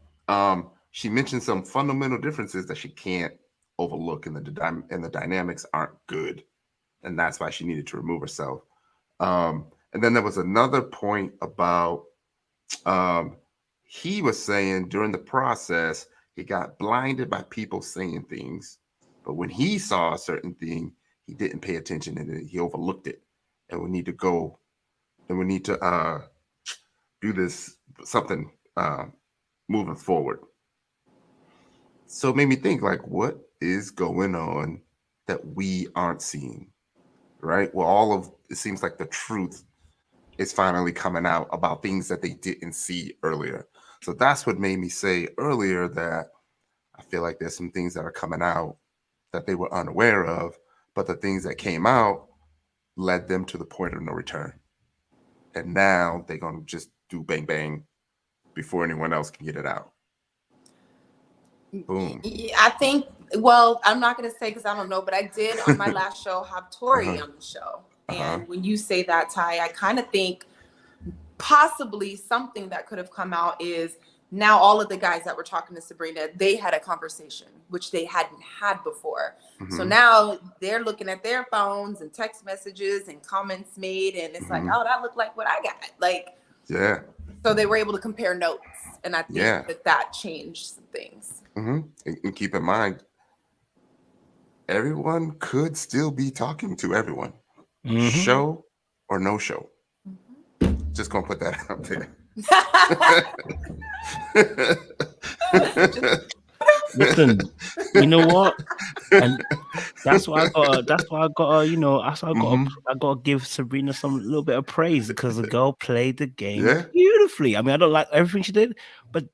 She mentioned some fundamental differences that she can't overlook, and the dynamics aren't good, and that's why she needed to remove herself. And then there was another point about he was saying during the process he got blinded by people saying things, but when he saw a certain thing, he didn't pay attention and he overlooked it. And we need to do this something moving forward. So it made me think, like, what is going on that we aren't seeing, right? Well, it seems like the truth is finally coming out about things that they didn't see earlier. So that's what made me say earlier that I feel like there's some things that are coming out that they were unaware of, but the things that came out led them to the point of no return. And now they're going to just do bang, bang before anyone else can get it out. Boom. I think, well, I'm not going to say because I don't know, but I did on my last show have Tori on the show. And when you say that, Ty, I kind of think possibly something that could have come out is now all of the guys that were talking to Sabrina, they had a conversation, which they hadn't had before. So now they're looking at their phones and text messages and comments made. And it's like, oh, that looked like what I got. Like, yeah. So they were able to compare notes. And I think that changed some things. And keep in mind, everyone could still be talking to everyone. Show or no show. Just gonna put that out there. Listen, you know what? And that's why I gotta give Sabrina some little bit of praise, because the girl played the game beautifully. I mean, I don't like everything she did, but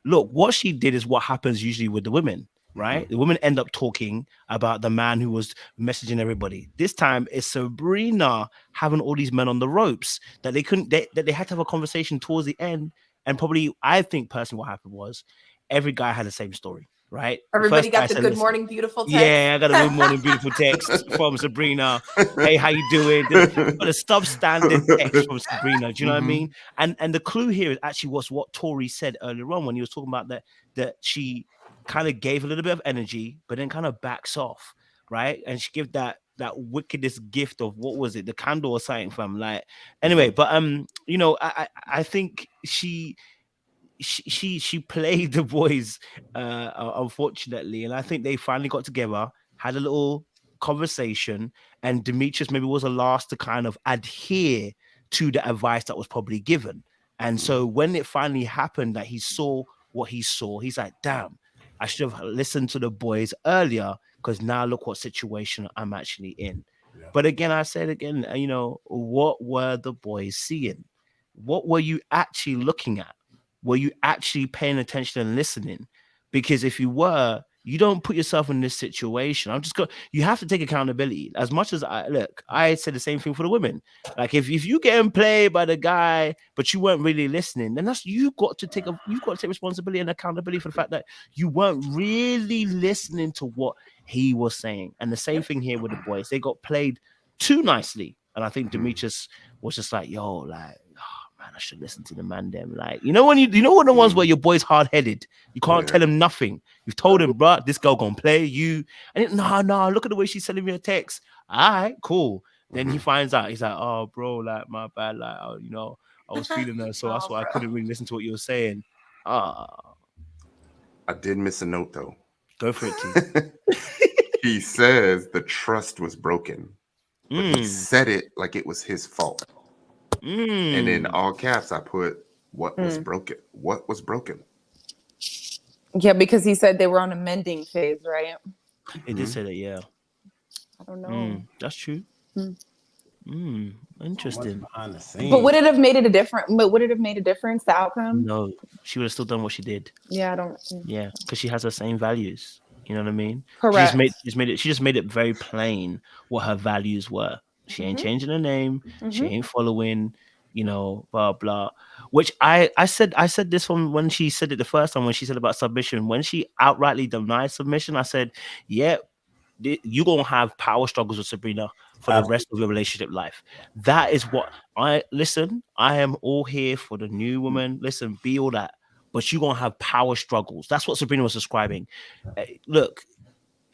look, what she did is what happens usually with the women, right? The women end up talking about the man who was messaging everybody. This time it's Sabrina having all these men on the ropes that they couldn't, that they had to have a conversation towards the end. And probably, I think personally what happened was every guy had the same story. Right? Everybody got the good morning, beautiful text. Yeah, I got a good morning, beautiful text from Sabrina. Hey, how you doing? But a substandard text from Sabrina. Do you know what I mean? And the clue here is actually what Tori said earlier on when he was talking about that she kind of gave a little bit of energy, but then kind of backs off, right? And she gave that wickedest gift of, what was it, the candle or something from, like, anyway. But you know, I think she played the boys, unfortunately, and I think they finally got together, had a little conversation, and Demetrius maybe was the last to kind of adhere to the advice that was probably given. And so when it finally happened that he saw what he saw, he's like, damn, I should have listened to the boys earlier, because now look what situation I'm actually in. But again, I said again, you know, what were the boys seeing? What were you actually looking at? Were you actually paying attention and listening? Because if you were, you don't put yourself in this situation. You have to take accountability. As much as I said the same thing for the women. Like, if you getting played by the guy, but you weren't really listening, then you've got to take responsibility and accountability for the fact that you weren't really listening to what he was saying. And the same thing here with the boys. They got played too nicely. And I think Demetrius was just like, yo, like, man, I should listen to the man them. Like, you know, when you know the ones where your boy's hard-headed, you can't tell him nothing. You've told him, bro, this girl gonna play you. And no, look at the way she's sending me a text. All right, cool. Then he finds out, he's like, oh, bro, like, my bad, like, you know, I was feeling her, so that's why I couldn't really listen to what you were saying. I did miss a note, though. Go for it, T. He says the trust was broken, but he said it like it was his fault. And in all caps, I put, what was broken? What was broken? Yeah, because he said they were on a mending phase, right? He did say that, yeah. I don't know. That's true. Interesting. But would it have made it a different? But would it have made a difference, the outcome? No, she would have still done what she did. Yeah, I don't. Yeah, because she has the same values. You know what I mean? Correct. She just made it very plain what her values were. She ain't changing her name. She ain't following, you know, blah blah. Which I said this from when she said it the first time, when she said about submission. When she outrightly denied submission, I said, yeah, you're gonna have power struggles with Sabrina for the rest of your relationship life. That is what I am all here for the new woman. Listen, be all that, but you're gonna have power struggles. That's what Sabrina was describing. Look,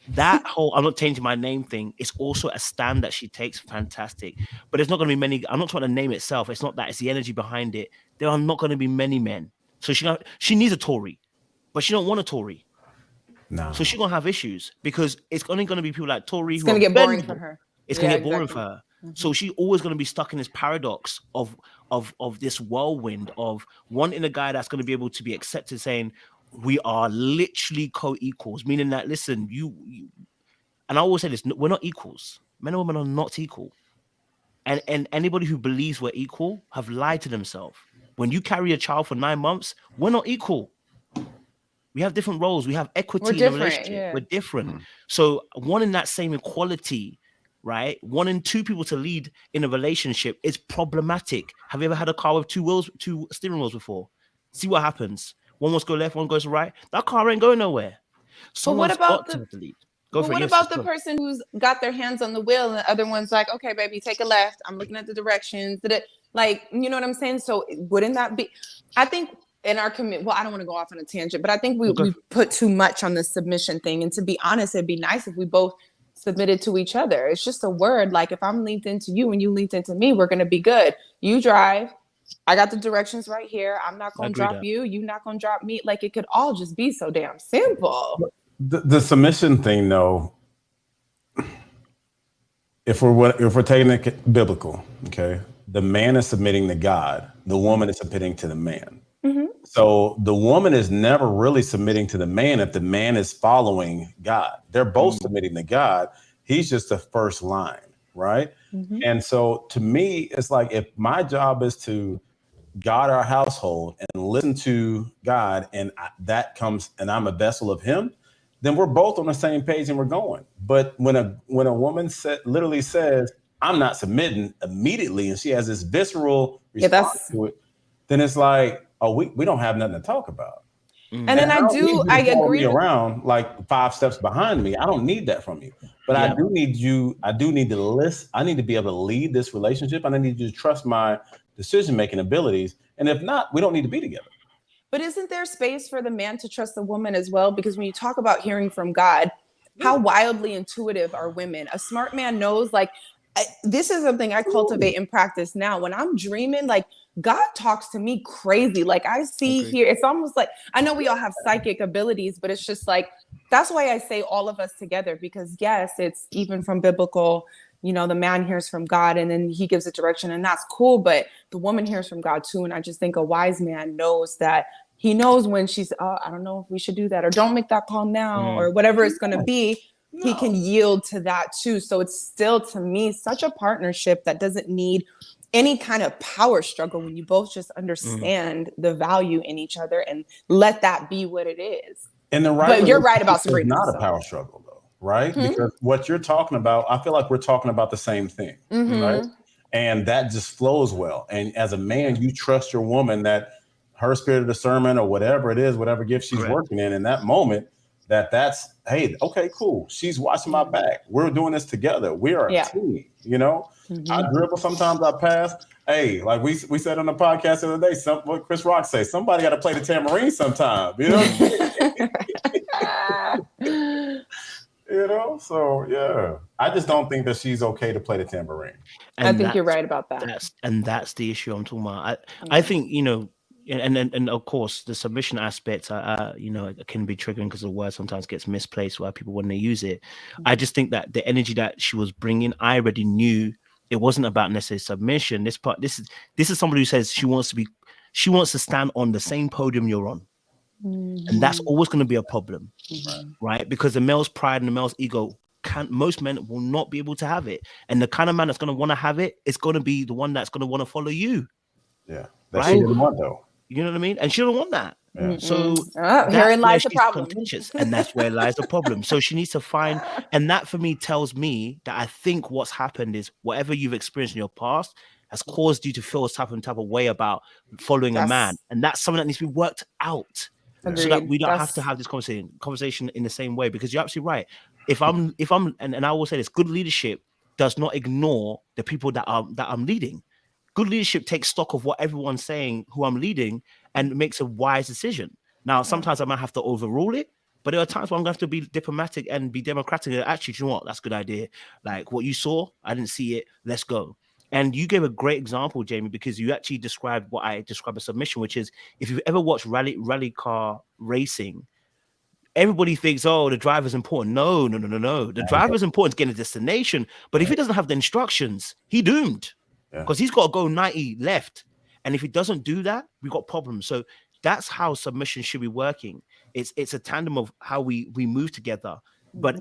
that whole I'm not changing my name thing is also a stand that she takes. Fantastic. But there's not going to be many. I'm not talking about the name itself. It's not that. It's the energy behind it. There are not going to be many men. So she needs a Tory, but she don't want a Tory. No. So she's going to have issues, because it's only going to be people like Tory. It's going to get boring for her. It's going to get boring for her. So she's always going to be stuck in this paradox of this whirlwind of wanting a guy that's going to be able to be accepted, saying, we are literally co-equals, meaning that, listen, you and I always say this, we're not equals. Men and women are not equal. And anybody who believes we're equal have lied to themselves. When you carry a child for 9 months, we're not equal. We have different roles. We have equity in a relationship. Yeah. We're different. So wanting that same equality, right? Wanting two people to lead in a relationship is problematic. Have you ever had a car with two steering wheels before? See what happens. One wants to go left, one goes right. That car ain't going nowhere. So what about the lead? What about the person who's got their hands on the wheel and the other one's like, okay, baby, take a left. I'm looking at the directions. Like, you know what I'm saying? So wouldn't that be, I think in our community, well, I don't want to go off on a tangent, but I think we put too much on the submission thing. And to be honest, it'd be nice if we both submitted to each other. It's just a word. Like if I'm linked into you and you linked into me, we're going to be good. You drive. I got the directions right here. I'm not going to drop you. You're not going to drop me. Like it could all just be so damn simple. The submission thing, though, if we're taking it biblical, okay, the man is submitting to God. The woman is submitting to the man. Mm-hmm. So the woman is never really submitting to the man if the man is following God. They're both submitting to God. He's just the first line, right? Mm-hmm. And so to me, it's like if my job is to guard our household and listen to God, and that comes, and I'm a vessel of Him, then we're both on the same page and we're going. But when a woman literally says, "I'm not submitting," immediately, and she has this visceral response to it, then it's like, oh, we don't have nothing to talk about. And then I agree. Around like 5 steps behind me. I don't need that from you. But I do need you. I do need to listen. I need to be able to lead this relationship. And I need you to trust my decision-making abilities. And if not, we don't need to be together. But isn't there space for the man to trust the woman as well? Because when you talk about hearing from God, how wildly intuitive are women? A smart man knows, like, this is something I cultivate and practice now. When I'm dreaming, like, God talks to me crazy. Like I see here, it's almost like, I know we all have psychic abilities, but it's just like, that's why I say all of us together, because yes, it's even from biblical, you know, the man hears from God and then he gives a direction and that's cool. But the woman hears from God too. And I just think a wise man knows that he knows when she's, oh, I don't know if we should do that, or don't make that call now, or whatever it's going to be. No. He can yield to that too. So it's still, to me, such a partnership that doesn't need any kind of power struggle when you both just understand the value in each other and let that be what it is. And but you're right about Sabrina. It's not a power struggle though, right? Mm-hmm. Because what you're talking about, I feel like we're talking about the same thing, right? And that just flows well. And as a man, you trust your woman that her spirit of discernment or whatever it is, whatever gift she's working in that moment, that's, hey, okay, cool. She's watching my back. We're doing this together. We are a team, you know? I dribble, sometimes I pass. Hey, like we said on the podcast the other day, what Chris Rock say, somebody got to play the tambourine sometime, you know? You know, so yeah. I just don't think that she's okay to play the tambourine. And I think you're right about that. That's the issue I'm talking about. I think, you know, and of course the submission aspect, you know, it can be triggering because the word sometimes gets misplaced by people when they use it. I just think that the energy that she was bringing, I already knew it wasn't about necessarily submission. This is somebody who says she wants to stand on the same podium you're on, and that's always going to be a problem, right? Because the male's pride and the male's ego, most men will not be able to have it, and the kind of man that's going to want to have it is going to be the one that's going to want to follow you. Yeah, that she didn't want though. You know what I mean? And she don't want that. Yeah. So herein lies the problem. And that's where lies the problem. So she needs to find, and that for me tells me that I think what's happened is whatever you've experienced in your past has caused you to feel a type of way about following a man. And that's something that needs to be worked out. Agreed. So that we don't have to have this conversation in the same way, because you're absolutely right. If I'm and I will say this, good leadership does not ignore the people that I'm leading. Good leadership takes stock of what everyone's saying, who I'm leading, and makes a wise decision. Now, sometimes I might have to overrule it, but there are times where I'm going to have to be diplomatic and be democratic. And actually, you know what? That's a good idea. Like what you saw, I didn't see it. Let's go. And you gave a great example, Jamie, because you actually described what I describe as submission, which is if you've ever watched rally car racing, everybody thinks, oh, the driver's important. No. The driver's important to get a destination. But if he doesn't have the instructions, he's doomed. Because he's got to go 90 left. And if he doesn't do that, we've got problems. So that's how submission should be working. It's a tandem of how we move together. But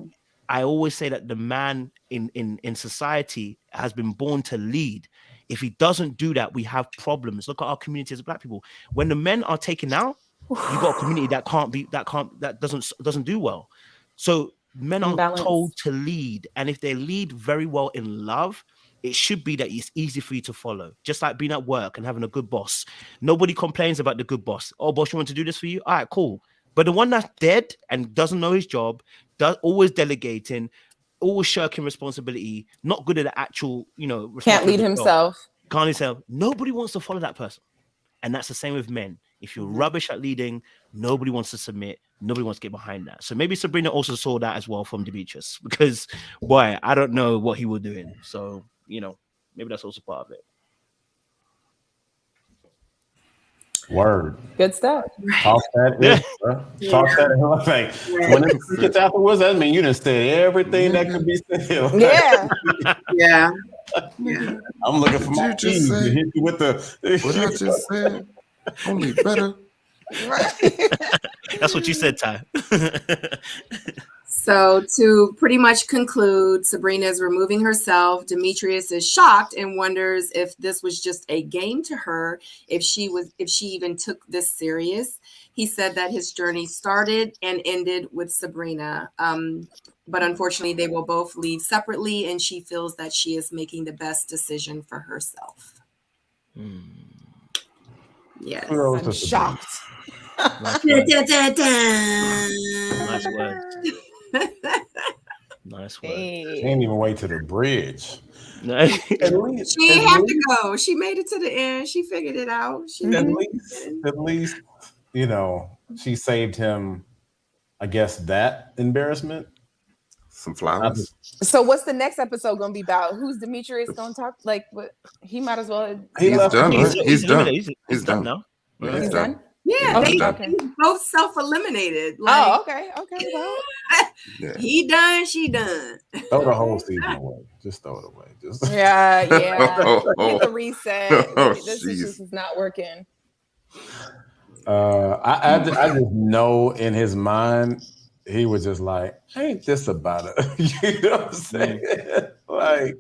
I always say that the man in society has been born to lead. If he doesn't do that, we have problems. Look at our community as Black people. When the men are taken out, you've got a community that doesn't do well. So men are told to lead. And if they lead very well in love, it should be that it's easy for you to follow. Just like being at work and having a good boss. Nobody complains about the good boss. Oh, boss, you want to do this for you? All right, cool. But the one that's dead and doesn't know his job, always delegating, always shirking responsibility, not good at the actual, you know, can't lead hhimself. Carney said, nobody wants to follow that person. And that's the same with men. If you're rubbish at leading, nobody wants to submit. Nobody wants to get behind that. So maybe Sabrina also saw that as well from Demetrius, because boy, I don't know what he was doing. So, maybe that's also part of it. Word. Good stuff. Talk that, bro. Talk that. Like, when it gets afterwards, that means you done said everything that could be said. Yeah. Yeah. I'm looking for my keys to hit you with the. What I just said, only better. That's what you said, Ty. So to pretty much conclude, Sabrina is removing herself. Demetrius is shocked and wonders if this was just a game to her, if she even took this serious. He said that his journey started and ended with Sabrina. But unfortunately, they will both leave separately, and she feels that she is making the best decision for herself. Yes. I'm shocked. Nice word. Nice word. She ain't even wait to the bridge. She didn't have to go. She made it to the end. She figured it out. At least, she saved him, I guess, that embarrassment. Some flowers. So what's the next episode going to be about? Who's Demetrius going to talk? Like, what? He might as well. He's done. He's done. He's done now. Yeah, he's done. Yeah, they both self-eliminated. Like, okay. Well, he done, she done. Throw the whole season away. Just throw it away. Yeah. Hit the reset. This is not working. I just know in his mind he was just like, ain't this about it? You know what I'm saying? Like,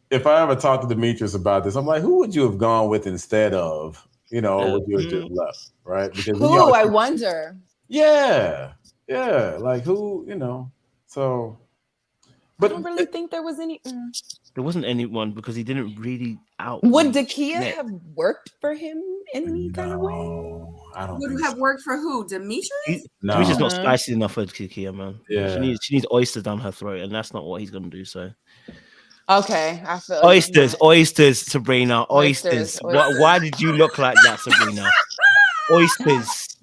if I ever talked to Demetrius about this, I'm like, who would you have gone with instead of? Would you have just left, right? Because who, I wonder. Yeah. Like who, so. But I don't really think there was any. There wasn't anyone because he didn't really out. Would Dakia have worked for him in any kind of way? I don't. Would have worked for who? Demetrius? No. Demetrius not spicy enough for Dakia, man. Yeah. She needs oysters down her throat, and that's not what he's gonna do. So. Okay, I feel oysters, Sabrina, oysters. Why did you look like that, Sabrina? Oysters.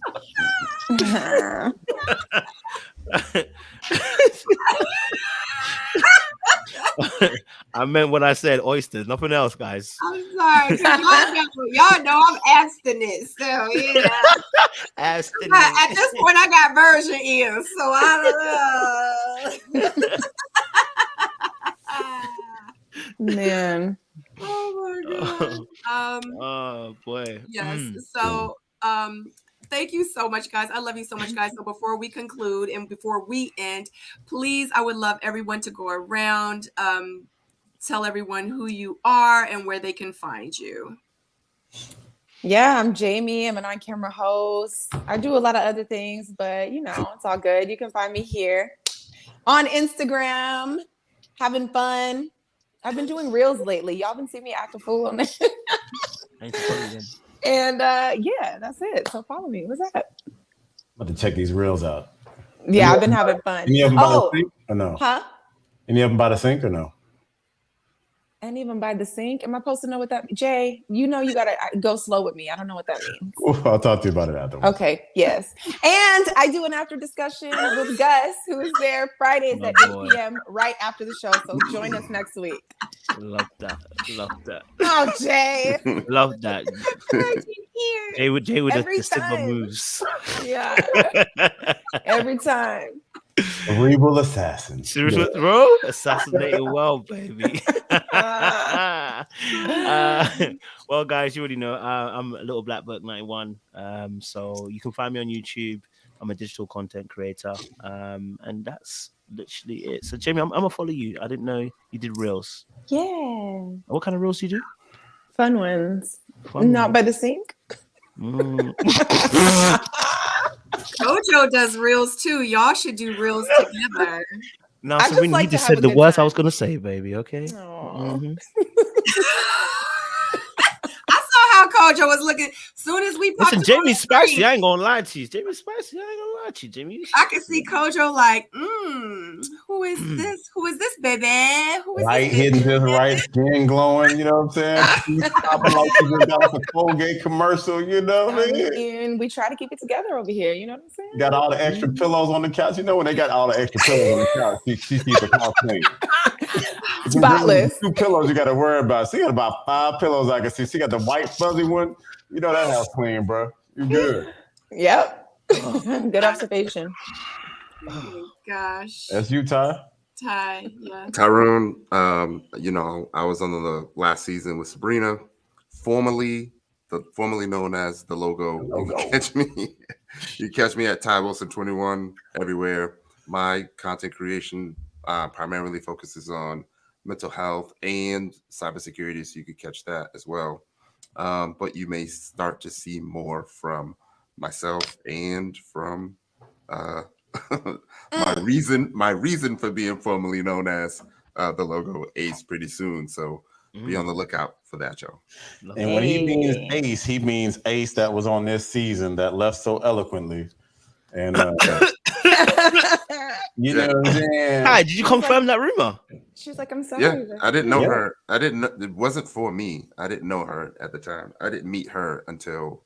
I meant what I said, oysters, nothing else, guys. I'm sorry, y'all know I'm abstinent, so abstinent. At this point, I got virgin ears, so I don't know. Man. Oh my god. Oh boy. Yes. So thank you so much, guys. I love you so much, guys. So before we conclude and before we end, please, I would love everyone to go around, tell everyone who you are and where they can find you. Yeah, I'm Jamie. I'm an on-camera host. I do a lot of other things, but it's all good. You can find me here on Instagram, having fun. I've been doing reels lately. Y'all been seeing me act a fool on it. And that's it. So follow me. What's that? I'm about to check these reels out. Yeah, I've been having fun. Any of them by the sink or no? Huh? Any of them by the sink or no? And even by the sink. Am I supposed to know what that means? Jay, you gotta go slow with me. I don't know what that means. I'll talk to you about it afterwards. Okay, yes. And I do an after discussion with Gus, who is there Fridays at 8 p.m. right after the show. So join us next week. Love that. Oh, Jay. Love that. Jay with the sigma moves. Yeah. Every time. Cerebral assassin. Bro, assassinated well, baby. Well, guys, you already know I'm a Little Black Book 91. So you can find me on YouTube. I'm a digital content creator, and that's literally it. So, Jamie, I'm gonna follow you. I didn't know you did reels. Yeah. What kind of reels do you do? Fun ones. Not by the sink. Jojo does reels too. Y'all should do reels together. No, Sabrina, you just said the words I was gonna say, baby. Okay. I saw how Kojo was looking. Soon as we popped Listen, Jamie Spicy, I ain't gonna lie to you. Jamie Spicy, I ain't gonna lie to you, Jamie. I can see Kojo like, who is this? Who is this, baby? Who is light this, hitting baby? just right, skin glowing, you know what I'm saying? She's popping like she just got off a Colgate commercial, you know what I mean? We try to keep it together over here, you know what I'm saying? Got all the extra pillows on the couch. You know when they got all the extra pillows on the couch, she keeps the house clean. Spotless. 2 pillows you got to worry about. She got about 5 pillows I can see. She got the white fuzzy one. You know that house clean, bro. You good. Yep. Good observation. Oh my gosh. That's you, Ty. Ty, yeah. Tyrone, you know, I was on the last season with Sabrina, formerly known as the Logo. You catch me at Ty Wilson 21 everywhere. My content creation primarily focuses on mental health and cybersecurity, so you could catch that as well. But you may start to see more from myself and from my reason for being formally known as the Logo Ace pretty soon. So be on the lookout for that, y'all. And when he means Ace, he means Ace that was on this season that left so eloquently. And you know what I'm saying? Hi, did you confirm that rumor? She's like, I'm sorry. Yeah, I didn't know her. I didn't know, it wasn't for me. I didn't know her at the time. I didn't meet her until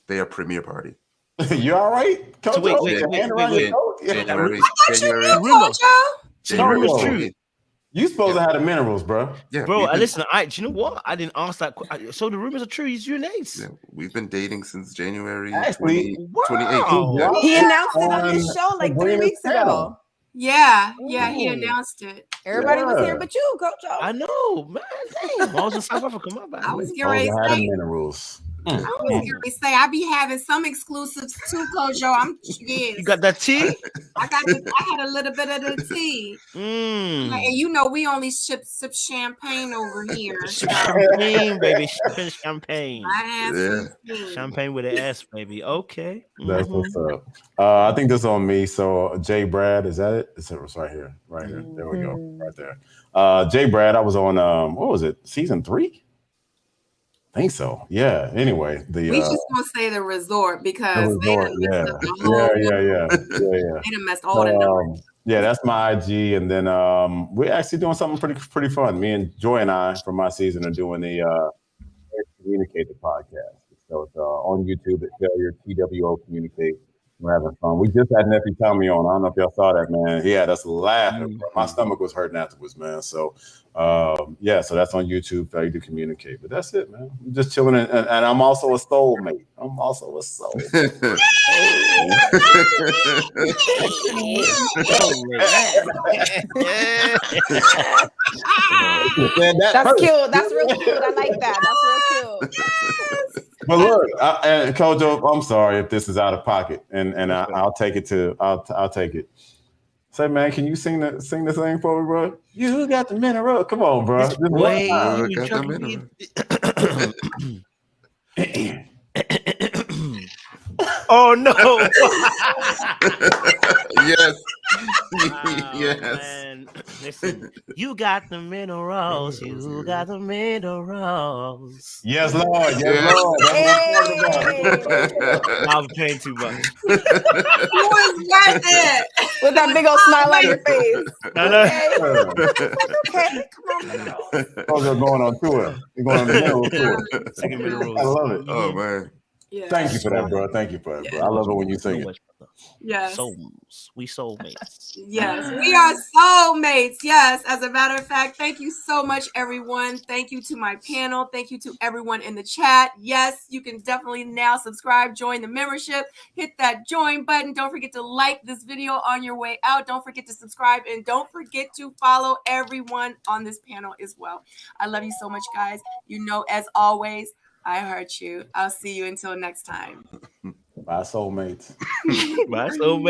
their premiere party. You all right? Coach? So wait. January. True. You supposed to have the minerals, bro. Yeah, bro. Listen, do you know what? I didn't ask that. So the rumors are true. He's you and Ace. Yeah, we've been dating since January Actually, 2018. Yeah. He announced it on his show like 3 weeks ago. Yeah, he announced it. Everybody was here but you, Coach. I know, man. Damn. I was in South Africa. My bad. I was getting ready to had say, minerals. I was getting ready to say, I be having some exclusives too, Kojo. You got that tea? I had a little bit of the tea. And you know, we only sip champagne over here. Champagne, baby. Champagne. I have champagne with an S, baby. Okay. That's what's up. I think this is on me. So Jay Brad, is that it? It's right here. Right here. There we go. Right there. Jay Brad, I was on what was it? Season 3? I think so. Yeah. Anyway, we just gonna say the resort because they done messed all the numbers. Yeah, that's my IG, and then we're actually doing something pretty fun. Me and Joy and I from my season are doing the Communicate the podcast. So it's on YouTube at Failure TWO Communicate. We're having fun. We just had Nephew Tommy on. I don't know if y'all saw that, man. Yeah, that's laughing. My stomach was hurting afterwards, man. So so that's on YouTube, Failure to Communicate. But that's it, man. I'm just chilling, and I'm also a soulmate. I'm also a soul. That's cute. That's real cute. I like that. That's real cute. But look, and Kojo, I'm sorry if this is out of pocket, and I'll take it to I'll take it. Say, man, can you sing the thing for me, bro? You got the mineral. Come on, bro. Wait, got the mineral. Oh no! Yes. Yes. Man. Listen, you got the minerals. You got the minerals. Yes, Lord. Yes, Lord. I was playing too much. Who is that? With that big old smile on your face. Okay, come on. They're going on tour. They're going on the mineral tour. I love it. Oh man. Yeah. Thank you for that, bro. Thank you for that, bro. I love it when you sing it. Yes. We soulmates. Yes, we are soulmates. Yes. As a matter of fact, thank you so much, everyone. Thank you to my panel. Thank you to everyone in the chat. Yes, you can definitely now subscribe, join the membership, hit that join button. Don't forget to like this video on your way out. Don't forget to subscribe, and don't forget to follow everyone on this panel as well. I love you so much, guys. You know, as always, I heart you. I'll see you until next time. Bye, soulmates. Bye, soulmates.